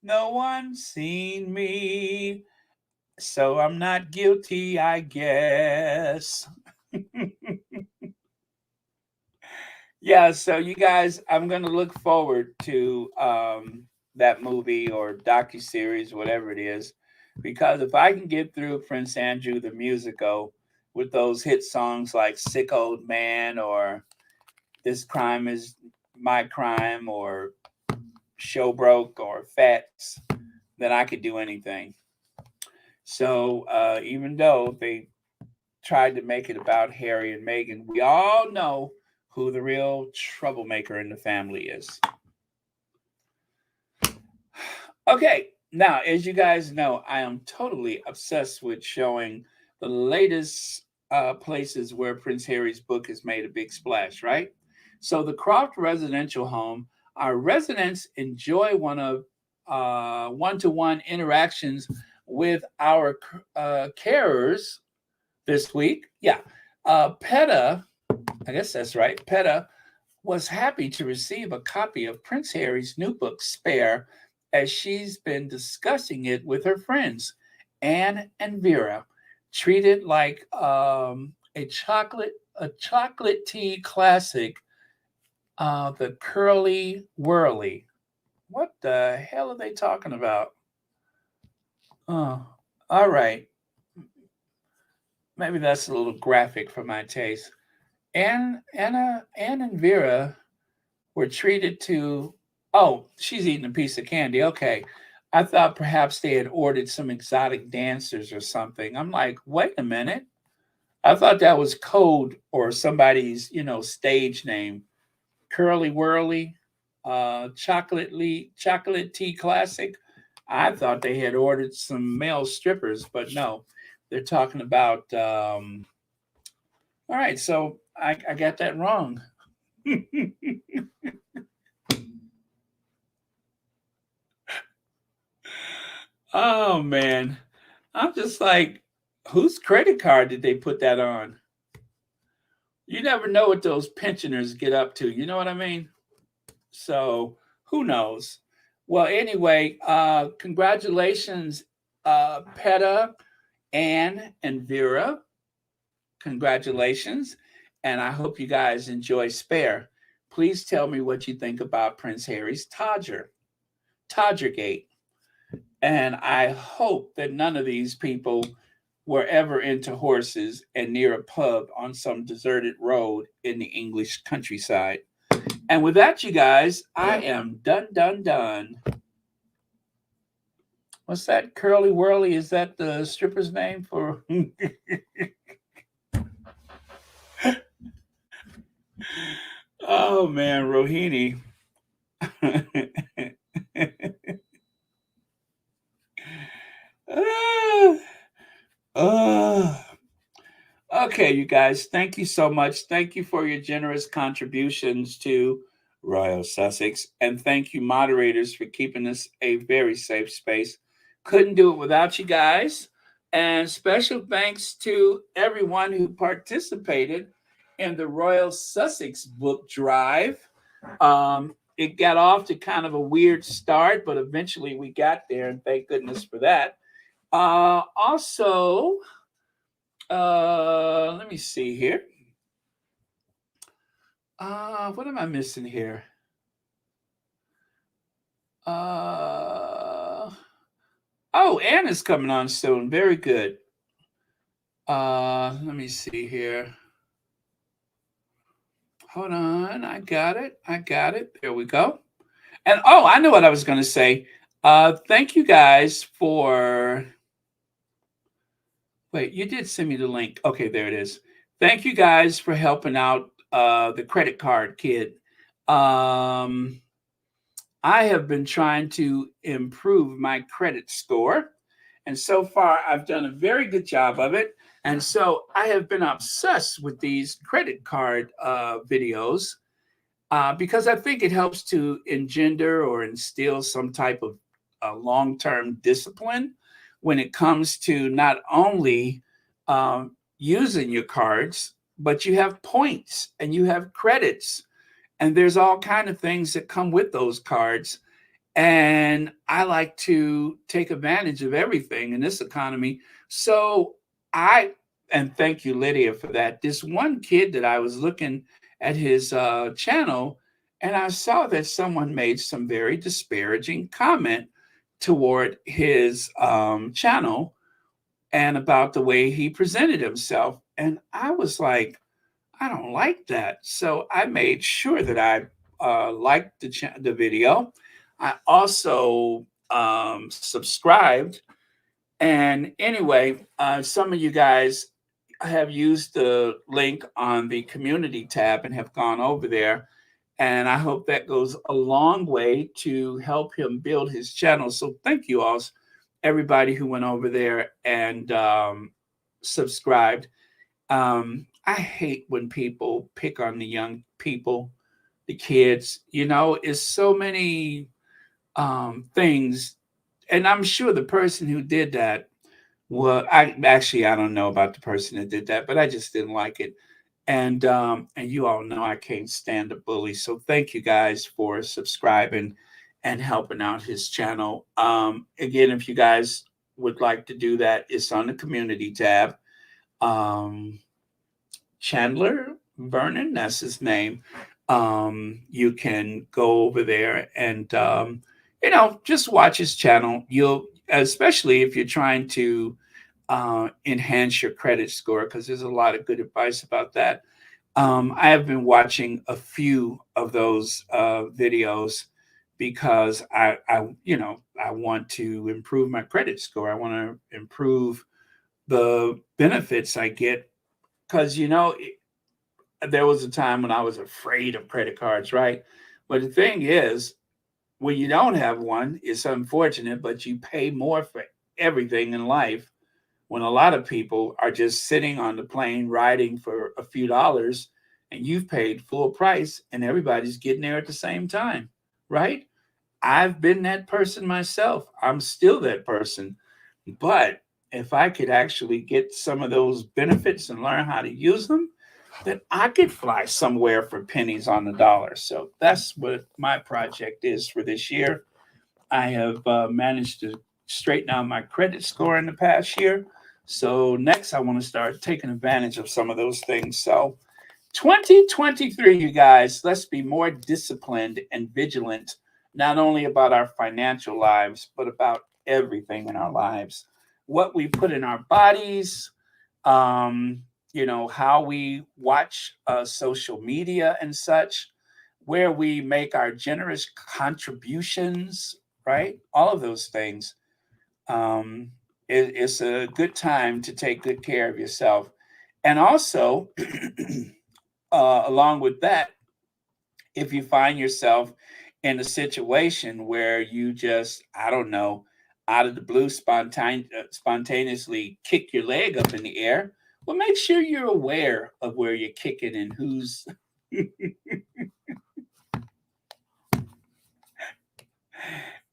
Speaker 1: No one's seen me. So I'm not guilty, I guess. Yeah, so you guys, I'm going to look forward to that movie or docuseries, whatever it is, because if I can get through Prince Andrew the musical with those hit songs like Sick Old Man or This Crime is My Crime or Showbroke or Fats, then I could do anything. So even though they tried to make it about Harry and Meghan, we all know who the real troublemaker in the family is. Okay, now, as you guys know, I am totally obsessed with showing the latest places where Prince Harry's book has made a big splash, right? So the Croft residential home, our residents enjoy one-to-one interactions with our carers this week. Yeah, PETA, I guess that's right, PETA was happy to receive a copy of Prince Harry's new book, Spare, as she's been discussing it with her friends, Anne and Vera, treated like a chocolate tea classic, the Curly Whirly. What the hell are they talking about? Oh, all right. Maybe that's a little graphic for my taste. Anne and Vera were treated to, oh, she's eating a piece of candy. Okay. I thought perhaps they had ordered some exotic dancers or something. I'm like, wait a minute. I thought that was code or somebody's, stage name. Curly Whirly, chocolate tea classic. I thought they had ordered some male strippers, but no, they're talking about. All right, so I got that wrong. Oh man, I'm just like, whose credit card did they put that on? You never know what those pensioners get up to. You know what I mean? So who knows? Well, anyway, congratulations, PETA, Anne, and Vera. Congratulations. And I hope you guys enjoy Spare. Please tell me what you think about Prince Harry's Todgergate. And I hope that none of these people were ever into horses and near a pub on some deserted road in the English countryside. And with that, you guys, I am done. What's that? Curly Whirly? Is that the stripper's name for? Oh man, Rohini. Okay, you guys, thank you so much. Thank you for your generous contributions to Royal Sussex. And thank you, moderators, for keeping this a very safe space. Couldn't do it without you guys. And special thanks to everyone who participated in the Royal Sussex book drive. It got off to kind of a weird start, but eventually we got there, and thank goodness for that. Also, let me see here. What am I missing here? Oh, Anna's coming on soon. Very good. Let me see here. Hold on. I got it. There we go. And I know what I was going to say. Thank you guys for. Wait, you did send me the link. Okay, there it is. Thank you guys for helping out the credit card kid. I have been trying to improve my credit score. And so far, I've done a very good job of it. And so I have been obsessed with these credit card videos because I think it helps to engender or instill some type of long-term discipline when it comes to not only using your cards, but you have points and you have credits. And there's all kinds of things that come with those cards. And I like to take advantage of everything in this economy. So and thank you, Lydia, for that. This one kid that I was looking at his channel, and I saw that someone made some very disparaging comment toward his channel and about the way he presented himself. And I was like, I don't like that. So I made sure that I liked the video. I also subscribed. And anyway, some of you guys have used the link on the community tab and have gone over there. And I hope that goes a long way to help him build his channel. So thank you all, everybody who went over there and subscribed. I hate when people pick on the young people, the kids. You know, it's so many things. And I'm sure the person who did that, well, I don't know about the person that did that, but I just didn't like it. And you all know I can't stand a bully. So thank you guys for subscribing and helping out his channel. Again, if you guys would like to do that, it's on the community tab. Chandler Vernon, that's his name. You can go over there and just watch his channel. You'll, especially if you're trying to enhance your credit score, because there's a lot of good advice about that. I have been watching a few of those videos because I want to improve my credit score. I want to improve the benefits I get, because there was a time when I was afraid of credit cards, right? But the thing is, when you don't have one, it's unfortunate, but you pay more for everything in life when a lot of people are just sitting on the plane riding for a few dollars and you've paid full price and everybody's getting there at the same time, right? I've been that person myself. I'm still that person. But if I could actually get some of those benefits and learn how to use them, then I could fly somewhere for pennies on the dollar. So that's what my project is for this year. I have managed to straighten out my credit score in the past year. So next, I want to start taking advantage of some of those things. So 2023, you guys, let's be more disciplined and vigilant, not only about our financial lives, but about everything in our lives. What we put in our bodies, how we watch social media and such, where we make our generous contributions, right? All of those things. It's a good time to take good care of yourself. And also, along with that, if you find yourself in a situation where you just, I don't know, out of the blue spontaneously kick your leg up in the air, well, make sure you're aware of where you're kicking and who's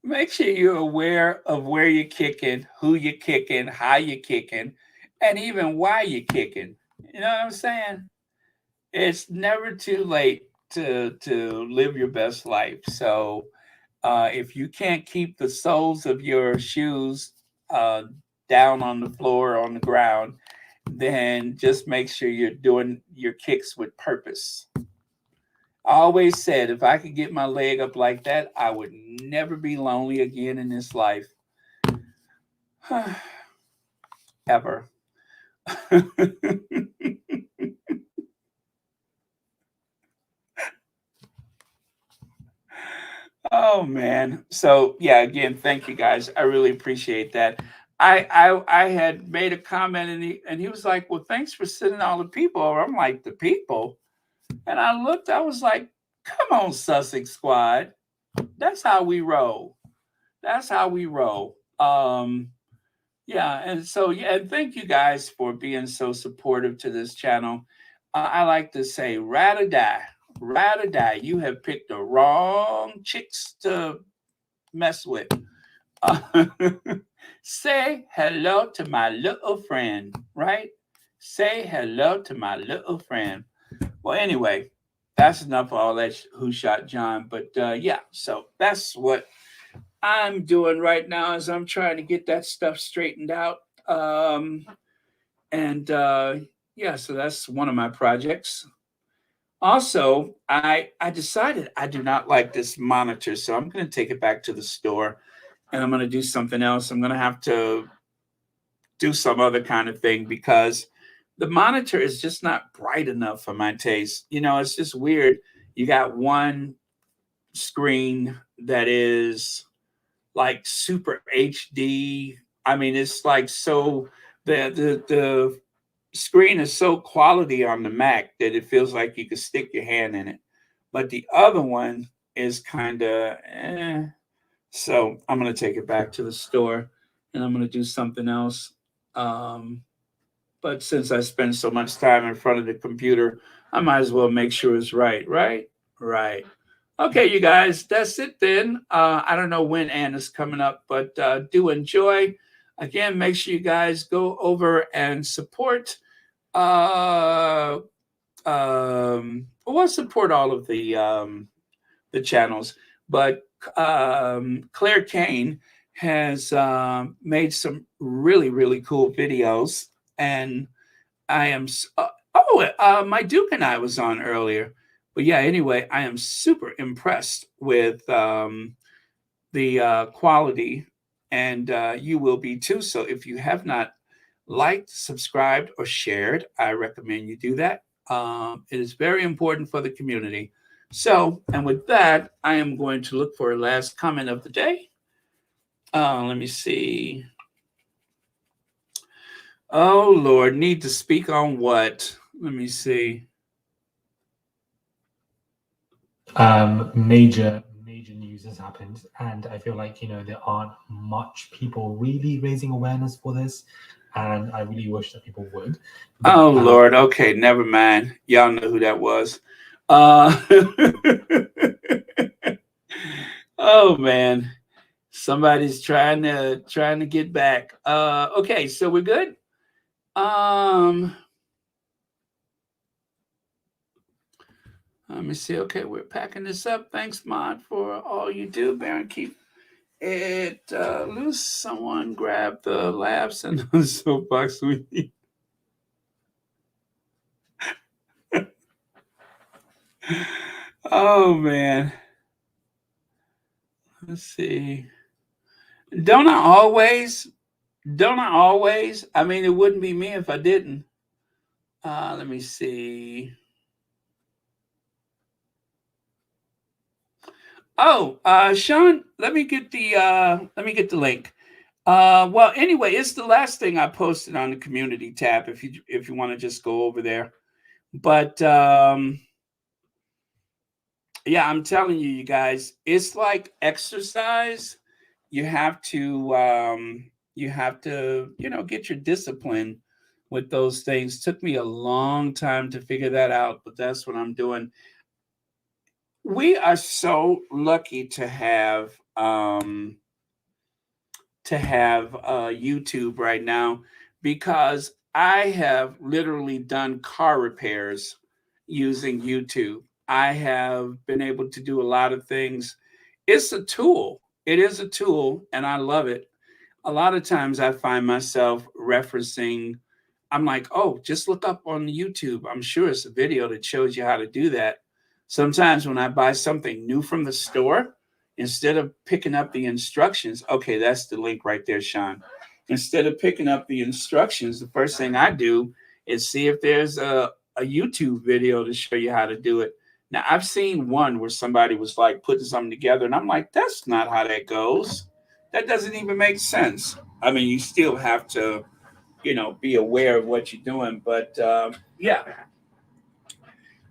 Speaker 1: make sure you're aware of where you're kicking, who you're kicking, how you're kicking, and even why you're kicking. You know what I'm saying? It's never too late to live your best life. So if you can't keep the soles of your shoes down on the floor or on the ground, then just make sure you're doing your kicks with purpose. I always said, if I could get my leg up like that, I would never be lonely again in this life. Ever. Oh, man. So, yeah, again, thank you guys. I really appreciate that. I had made a comment and he was like, well, thanks for sending all the people over. I'm like, the people? And I looked, I was like, come on, Sussex squad. That's how we roll. That's how we roll. Yeah. And so, yeah, and thank you guys for being so supportive to this channel. I like to say, ride or die. Ride or die. You have picked the wrong chicks to mess with. Say hello to my little friend, right? Say hello to my little friend. Well, anyway, that's enough of all that Who Shot John. But yeah, so that's what I'm doing right now as I'm trying to get that stuff straightened out. Yeah, so that's one of my projects. Also, I decided I do not like this monitor, so I'm going to take it back to the store and I'm going to do something else. I'm going to have to do some other kind of thing because the monitor is just not bright enough for my taste. You know, it's just weird. You got one screen that is like super HD. I mean, it's like so the screen is so quality on the Mac that it feels like you could stick your hand in it. But the other one is kind of So I'm going to take it back to the store and I'm going to do something else. But since I spend so much time in front of the computer, I might as well make sure it's right. Right. Okay, you guys, that's it then. I don't know when Anna's coming up, but do enjoy. Again, make sure you guys go over and support. Support all of the channels, but Claire Kane has made some really cool videos, and I am my Duke and I was on earlier, but yeah, anyway, I am super impressed with the quality, and you will be too. So if you have not liked, subscribed, or shared, I recommend you do that. It is very important for the community. So, and with that, I am going to look for a last comment of the day. Let me see. Oh, Lord, need to speak on what? Let me see.
Speaker 11: Major news has happened, and I feel like, there aren't much people really raising awareness for this, and I really wish that people would.
Speaker 1: Oh, Lord. Okay, never mind. Y'all know who that was. Oh, man. Somebody's trying to get back. Okay, so we're good. Let me see. Okay, we're packing this up. Thanks, Mod, for all you do. Baron, keep it loose. Someone grab the laughs and the soapbox we need. Oh, man. Let's see. Don't I always? I mean, it wouldn't be me if I didn't. Let me see. Oh, Sean, let me get the link. Well, anyway, it's the last thing I posted on the community tab if you want to just go over there. But yeah, I'm telling you, you guys, it's like exercise. You have to get your discipline with those things. Took me a long time to figure that out, but that's what I'm doing. We are so lucky to have YouTube right now, because I have literally done car repairs using YouTube. I have been able to do a lot of things. It's a tool. It is a tool, and I love it. A lot of times I find myself referencing, I'm like, oh, just look up on YouTube. I'm sure it's a video that shows you how to do that. Sometimes when I buy something new from the store, instead of picking up the instructions, okay, that's the link right there, Sean. Instead of picking up the instructions, the first thing I do is see if there's a YouTube video to show you how to do it. Now, I've seen one where somebody was like putting something together, and I'm like, that's not how that goes. That doesn't even make sense. I mean, you still have to, be aware of what you're doing. But yeah.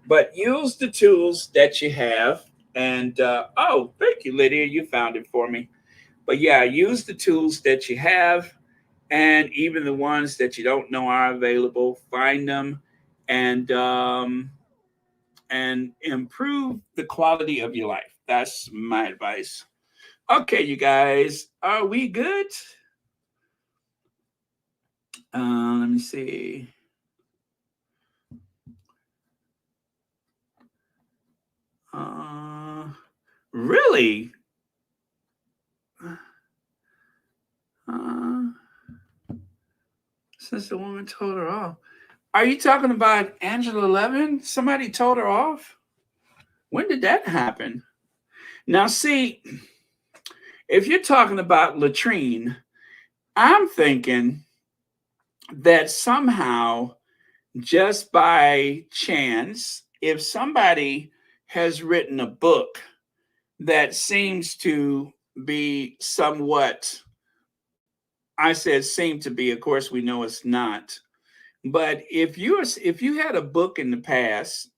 Speaker 1: But use the tools that you have. And oh, thank you, Lydia. You found it for me. But yeah, use the tools that you have, and even the ones that you don't know are available. Find them and improve the quality of your life. That's my advice. Okay, you guys, are we good? Let me see. Really? Since the woman told her off. Are you talking about Angela Levin? Somebody told her off? When did that happen? Now, see, if you're talking about latrine, I'm thinking that somehow, just by chance, if somebody has written a book that seems to be somewhat, I said seem to be, of course we know it's not. But if you had a book in the past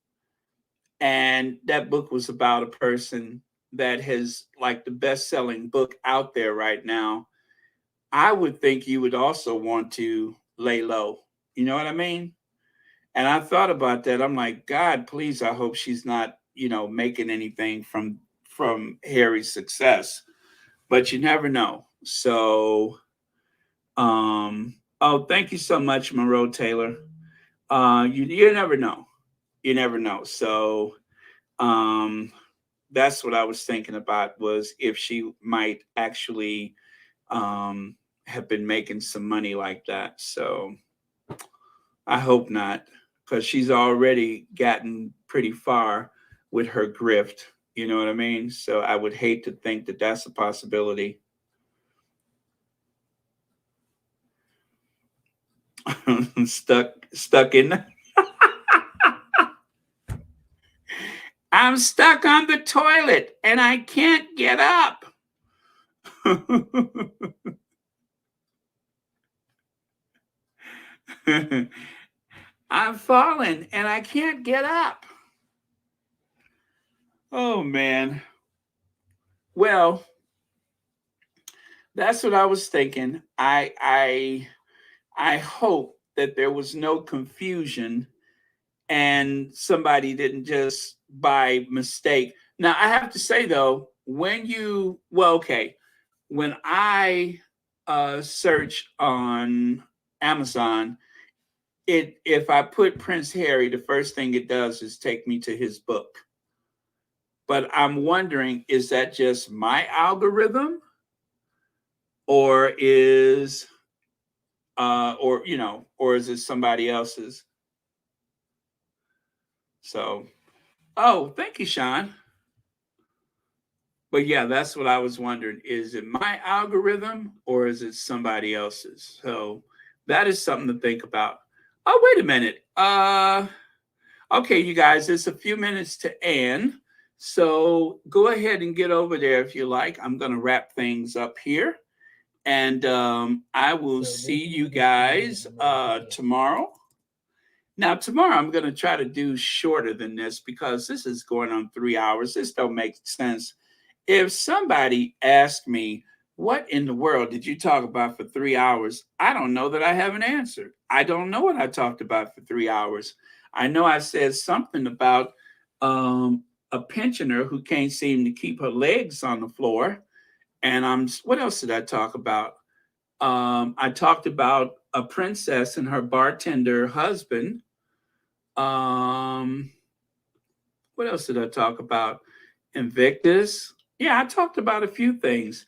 Speaker 1: and that book was about a person that has like the best-selling book out there right now, I would think you would also want to lay low. You know what I mean? And I thought about that. I'm like, God, please, I hope she's not, making anything from Harry's success. But you never know. So, oh, thank you so much, Monroe Taylor. You never know. You never know. So, that's what I was thinking about, was if she might actually have been making some money like that. So I hope not, because she's already gotten pretty far with her grift. You know what I mean? So I would hate to think that that's a possibility. stuck in. I'm stuck on the toilet and I can't get up. I'm falling and I can't get up. Oh man. Well, that's what I was thinking. I hope that there was no confusion and somebody didn't just by mistake. Now I have to say though, when I search on Amazon, if I put Prince Harry, the first thing it does is take me to his book. But I'm wondering, is that just my algorithm, or is or is it somebody else's? So, oh, thank you, Sean. But yeah, that's what I was wondering. Is it my algorithm or is it somebody else's? So that is something to think about. Oh, wait a minute. Okay, you guys, it's a few minutes to end. So go ahead and get over there if you like. I'm going to wrap things up here. And I will see you guys tomorrow. Now, tomorrow I'm going to try to do shorter than this because this is going on 3 hours. This don't make sense. If somebody asked me, what in the world did you talk about for 3 hours? I don't know that I have an answer. I don't know what I talked about for 3 hours. I know I said something about a pensioner who can't seem to keep her legs on the floor. And what else did I talk about? I talked about a princess and her bartender husband. What else did I talk about? Invictus. Yeah, I talked about a few things.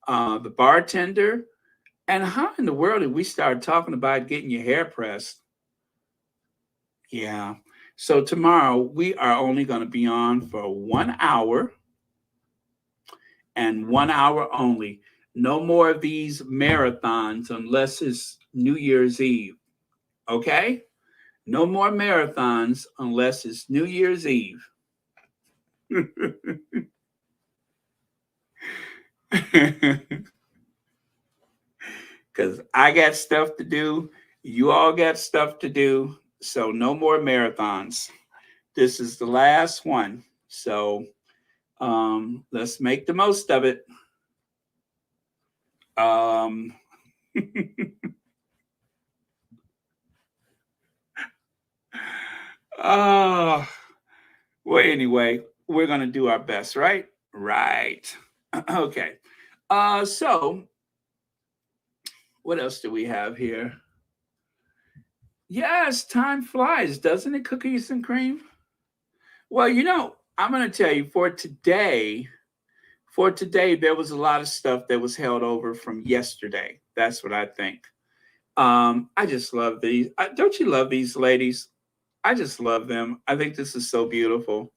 Speaker 1: The bartender. And how in the world did we start talking about getting your hair pressed? Yeah. So tomorrow we are only going to be on for 1 hour and 1 hour only. No more of these marathons unless it's New Year's Eve. Okay? No more marathons unless it's New Year's Eve. Because I got stuff to do. You all got stuff to do. So no more marathons. This is the last one. So let's make the most of it. Well, anyway, we're going to do our best, right? Right. Okay. So what else do we have here? Yes, time flies, doesn't it? Cookies and cream. Well, I'm going to tell you for today, there was a lot of stuff that was held over from yesterday. That's what I think. I just love these. Don't you love these ladies? I just love them. I think this is so beautiful.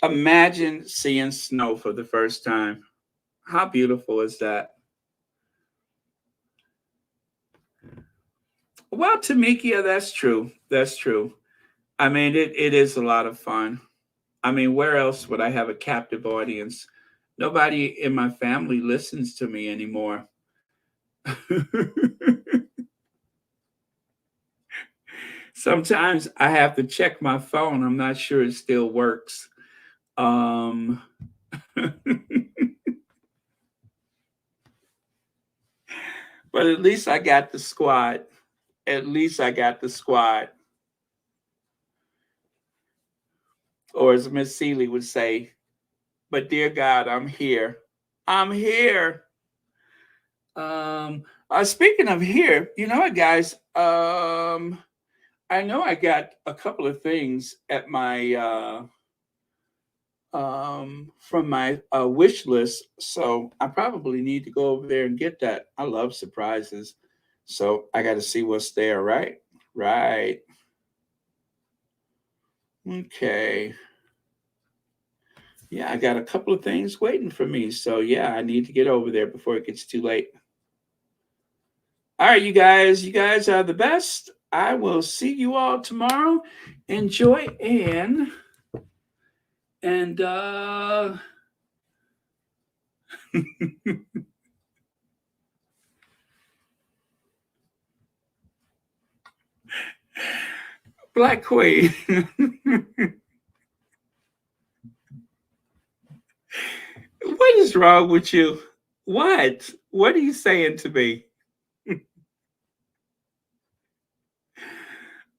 Speaker 1: Imagine seeing snow for the first time. How beautiful is that? Well, Tamikia, that's true. That's true. I mean, it is a lot of fun. I mean, where else would I have a captive audience? Nobody in my family listens to me anymore. Sometimes I have to check my phone. I'm not sure it still works. But at least I got the squad. At least I got the squad. Or as Miss Seeley would say, but dear God, I'm here. I'm here. Speaking of here, you know what, guys? I know I got a couple of things at my from my wish list, so I probably need to go over there and get that. I love surprises, so I got to see what's there. Right, right. Okay. Yeah, I got a couple of things waiting for me, so yeah, I need to get over there before it gets too late. All right, you guys are the best. I will see you all tomorrow. Enjoy and Black Queen. What is wrong with you? What? What are you saying to me?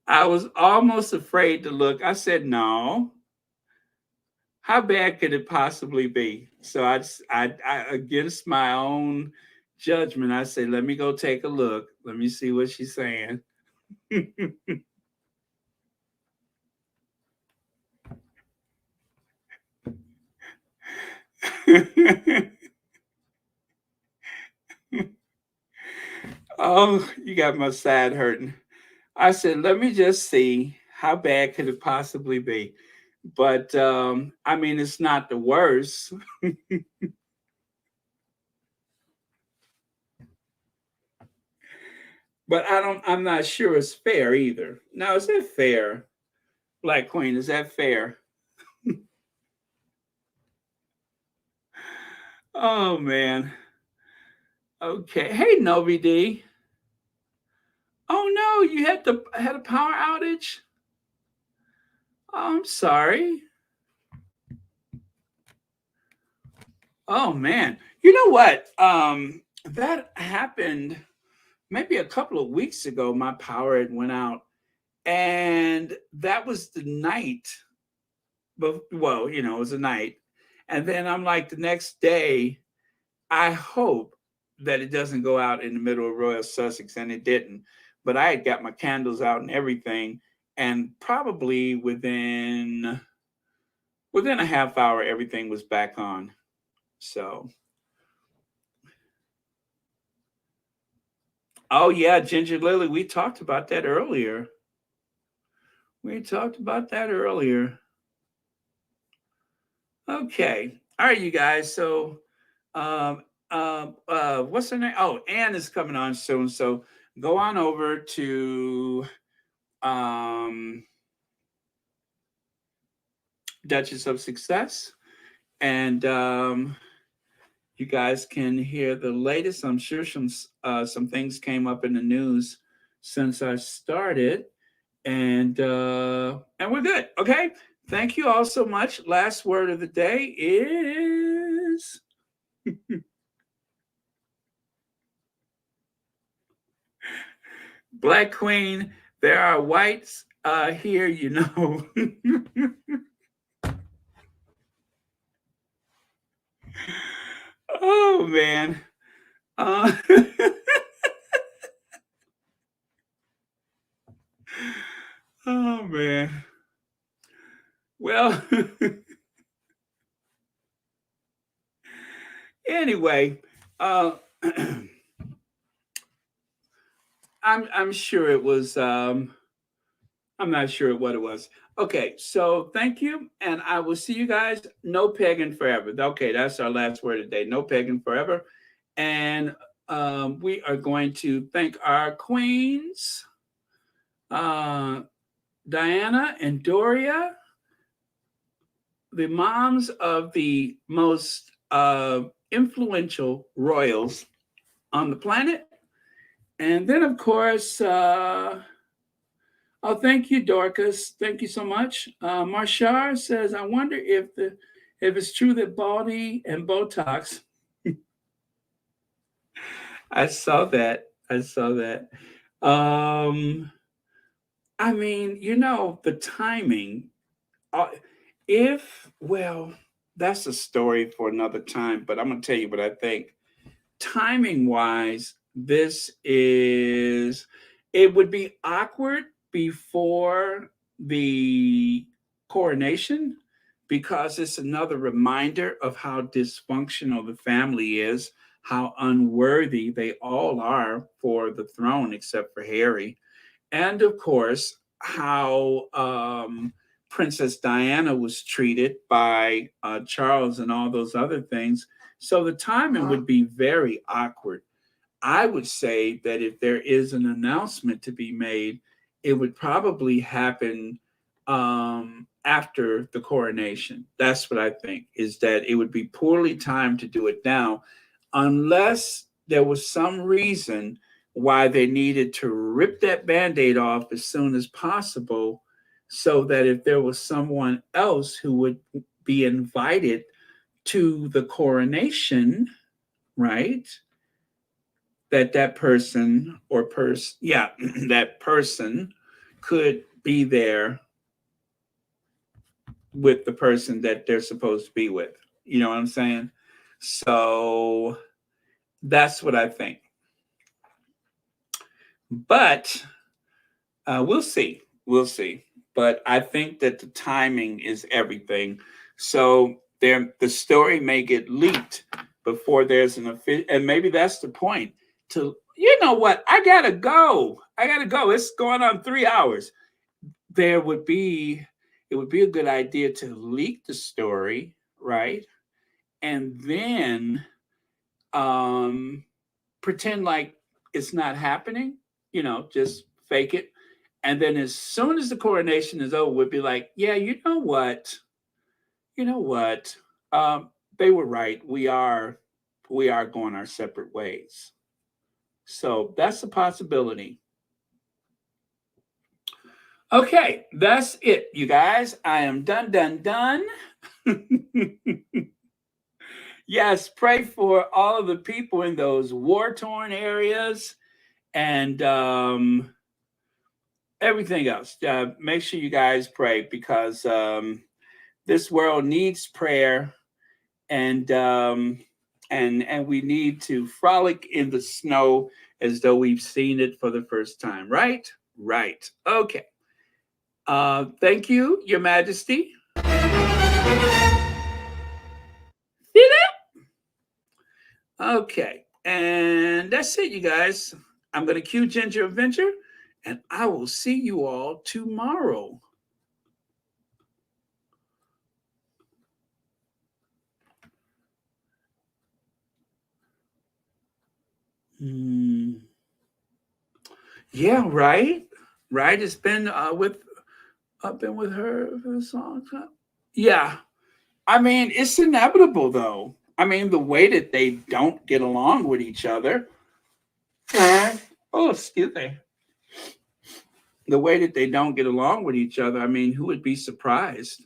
Speaker 1: I was almost afraid to look. I said, no. How bad could it possibly be? So I against my own judgment, I said, let me go take a look. Let me see what she's saying. Oh, you got my side hurting. I said, let me just see how bad could it possibly be. But I mean, it's not the worst. But I'm not sure it's fair either. Now, is that fair? Black Queen, is that fair? Oh man. Okay. Hey, Novi D. Oh no, you had a power outage? Oh, I'm sorry. Oh man. You know what? That happened maybe a couple of weeks ago. My power had went out. And that was the night. But well, you know, it was a night. And then I'm like the next day, I hope that it doesn't go out in the middle of Royal Sussex, and it didn't. But I had got my candles out and everything, and probably within a half hour, everything was back on. So, oh yeah, Ginger Lily, we talked about that earlier. Okay, all right, you guys. So, what's her name? Oh, Anne is coming on soon. So go on over to Duchess of Success, and you guys can hear the latest. I'm sure some things came up in the news since I started, and we're good. Okay, thank you all so much. Last word of the day is. Black Queen, there are whites here, you know. Oh, man. Oh, man. Well, anyway, I'm sure it was I'm not sure what it was. Okay, so thank you, and I will see you guys. No pegging forever. Okay, that's our last word today. No pegging forever, and we are going to thank our queens, Diana and Doria. the moms of the most influential royals on the planet. And then, of course, oh, thank you, Dorcas. Thank you so much. Marshar says, I wonder if it's true that Baldy and Botox. I saw that. I mean, you know, the timing. Well, that's a story for another time, but I'm going to tell you what I think. Timing wise, it would be awkward before the coronation because it's another reminder of how dysfunctional the family is, how unworthy they all are for the throne, except for Harry. And of course, how Princess Diana was treated by Charles and all those other things. So the timing would be very awkward. I would say that if there is an announcement to be made, it would probably happen after the coronation. That's what I think, is that it would be poorly timed to do it now, unless there was some reason why they needed to rip that Band-Aid off as soon as possible, so that if there was someone else who would be invited to the coronation, right, that person that person could be there with the person that they're supposed to be with. You know what I'm saying? So that's what I think. But we'll see. But I think that the timing is everything. So the story may get leaked before there's an official, and maybe that's the point. You know what? I gotta go. It's going on 3 hours. It would be a good idea to leak the story, right? And then pretend like it's not happening, just fake it. And then as soon as the coronation is over, we'd be like, yeah, you know what? They were right. We are going our separate ways. So that's a possibility. Okay, that's it, you guys. I am done. Yes, pray for all of the people in those war-torn areas and everything else. Make sure you guys pray, because this world needs prayer, and we need to frolic in the snow as though we've seen it for the first time. Right. Okay. Thank you, Your Majesty. See that? Okay, and that's it, you guys. I'm going to cue Ginger Adventure, and I will see you all tomorrow. Yeah, right. It's been I've been with her for a long time. Yeah, I mean, it's inevitable, though. I mean, the way that they don't get along with each other. Oh, excuse me. The way that they don't get along with each other. I mean, who would be surprised?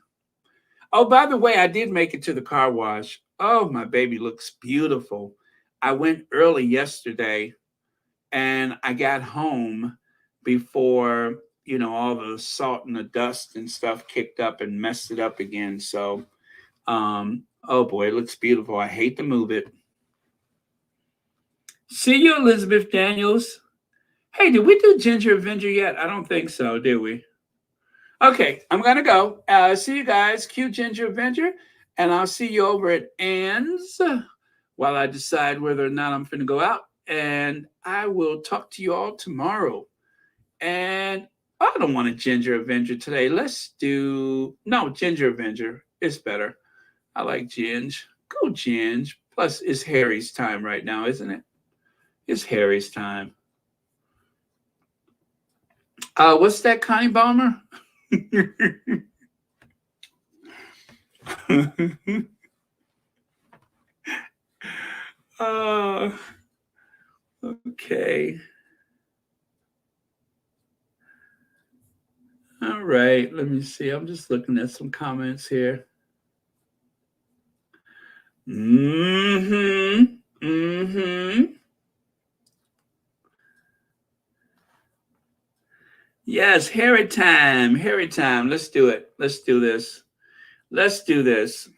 Speaker 1: Oh, by the way, I did make it to the car wash. Oh, my baby looks beautiful. I went early yesterday, and I got home before, all the salt and the dust and stuff kicked up and messed it up again. So, oh boy, it looks beautiful. I hate to move it. See you, Elizabeth Daniels. Hey, did we do Ginger Avenger yet? I don't think so, did we? Okay, I'm going to go. See you guys. Cue Ginger Avenger. And I'll see you over at Ann's while I decide whether or not I'm going to go out. And I will talk to you all tomorrow. And I don't want a Ginger Avenger today. No, Ginger Avenger is better. I like Ginge. Go Ginge. Plus, it's Harry's time right now, isn't it? It's Harry's time. What's that, Connie Balmer? Okay. All right, let me see. I'm just looking at some comments here. Yes, Harry time. Harry time. Let's do it. Let's do this. Let's do this.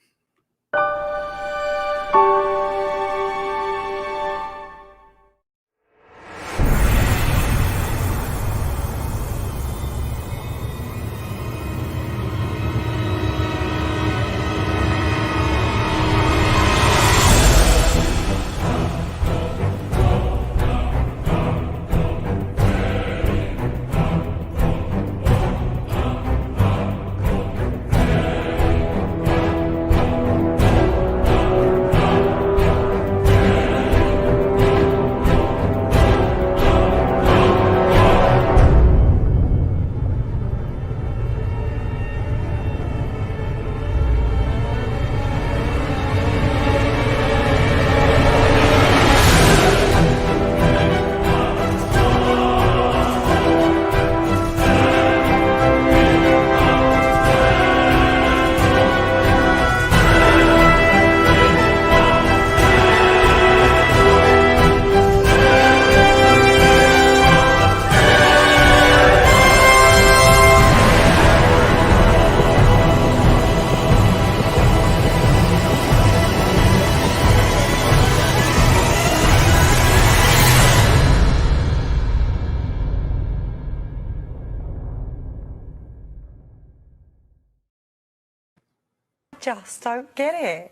Speaker 12: Just don't get it.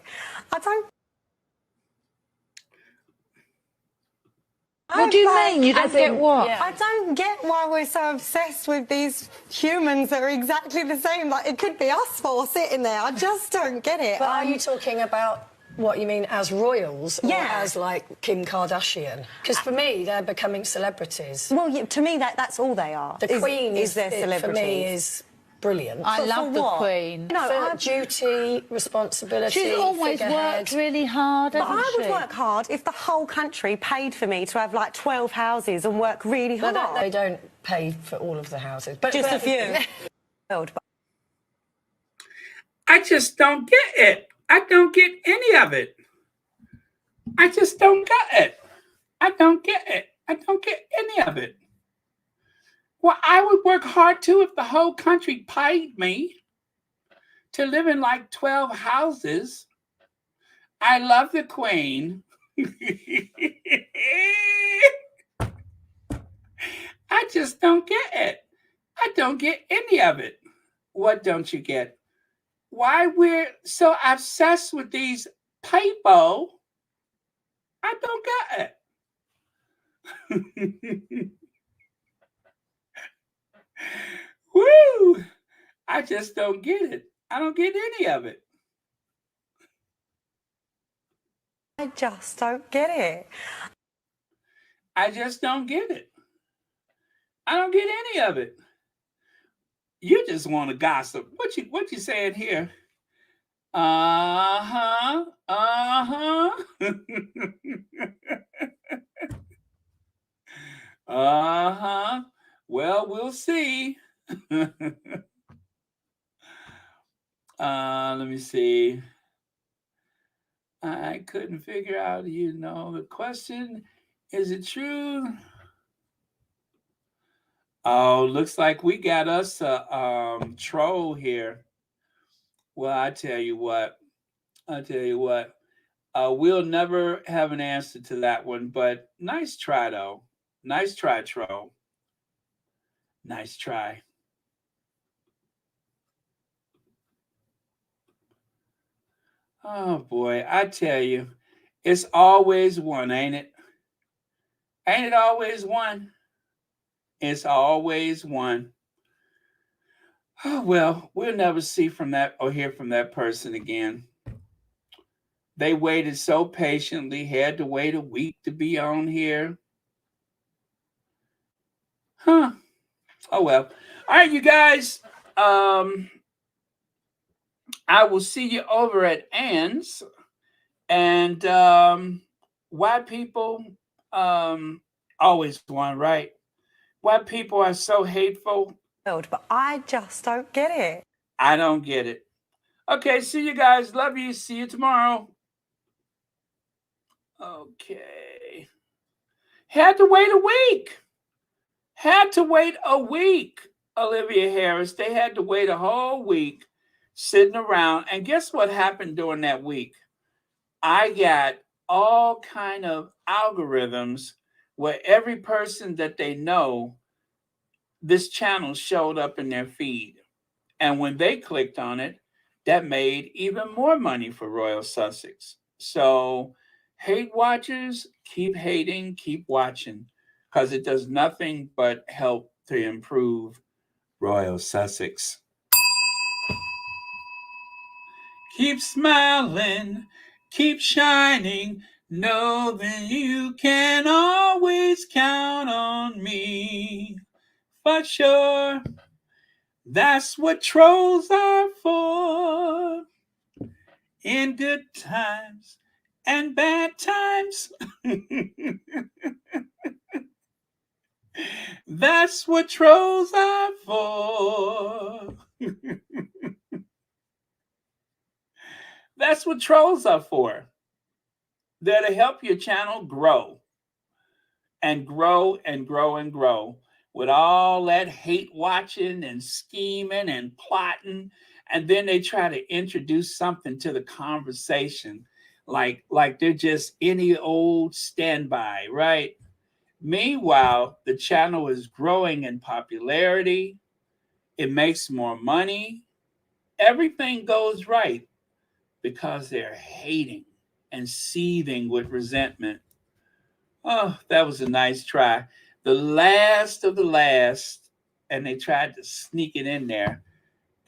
Speaker 12: I don't.
Speaker 13: What do you mean? You don't get what?
Speaker 12: I don't get why we're so obsessed with these humans that are exactly the same. Like, it could be us four sitting there. I just don't get it.
Speaker 8: But are you talking about what you mean as royals or as like Kim Kardashian? Because for me, they're becoming celebrities.
Speaker 12: Well, yeah, to me, that's all they are.
Speaker 8: The Queen
Speaker 12: is their celebrity.
Speaker 8: For me, is brilliant.
Speaker 13: I love the Queen.
Speaker 8: No, for duty, responsibility.
Speaker 13: She's always worked really hard, hasn't
Speaker 12: I would
Speaker 13: she?
Speaker 12: work hard if the whole country paid for me to have like 12 houses and work really hard.
Speaker 8: But they don't pay for all of the houses. But
Speaker 12: just a few.
Speaker 1: I just don't get it. I don't get any of it. I just don't get it. I don't get it. I don't get any of it. Well, I would work hard too if the whole country paid me to live in like 12 houses. I love the Queen. I just don't get it. I don't get any of it. What don't you get? Why we're so obsessed with these people? I don't get it. Woo! I just don't get it. I don't get any of it.
Speaker 12: I just don't get it.
Speaker 1: I just don't get it. I don't get any of it. You just want to gossip. What you saying here? Uh-huh. Uh-huh. Uh-huh. Well, we'll see. Let me see. I couldn't figure out, the question. Is it true? Oh, looks like we got us a troll here. Well, I tell you what. We'll never have an answer to that one, but nice try, though. Nice try, troll. Nice try. Oh, boy, I tell you, it's always one, ain't it? Ain't it always one? It's always one. Oh, well, we'll never see from that or hear from that person again. They waited so patiently, had to wait a week to be on here. Huh. Oh, well. All right, you guys. I will see you over at Ann's. And white people always won, right? White people are so hateful.
Speaker 12: But I just don't get it.
Speaker 1: I don't get it. Okay, see you guys. Love you. See you tomorrow. Okay. Had to wait a week. Olivia Harris. They had to wait a whole week sitting around. And guess what happened during that week? I got all kind of algorithms where every person that they know, this channel showed up in their feed. And when they clicked on it, that made even more money for Royal Sussex. So hate watchers, keep hating, keep watching, because it does nothing but help to improve Royal Sussex. Keep smiling, keep shining, know that you can always count on me. For sure, that's what trolls are for. In good times and bad times. That's what trolls are for. That's what trolls are for. They're to help your channel grow and grow and grow and grow with all that hate watching and scheming and plotting. And then they try to introduce something to the conversation like they're just any old standby, right? Meanwhile, the channel is growing in popularity. It makes more money. Everything goes right because they're hating and seething with resentment. Oh, that was a nice try. The last of the last, and they tried to sneak it in there.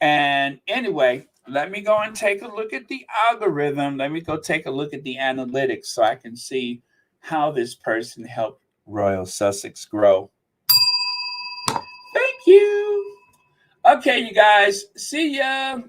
Speaker 1: And anyway, let me go and take a look at the algorithm. Let me go take a look at the analytics so I can see how this person helped Royal Sussex grow. Thank you. Okay, you guys, see ya.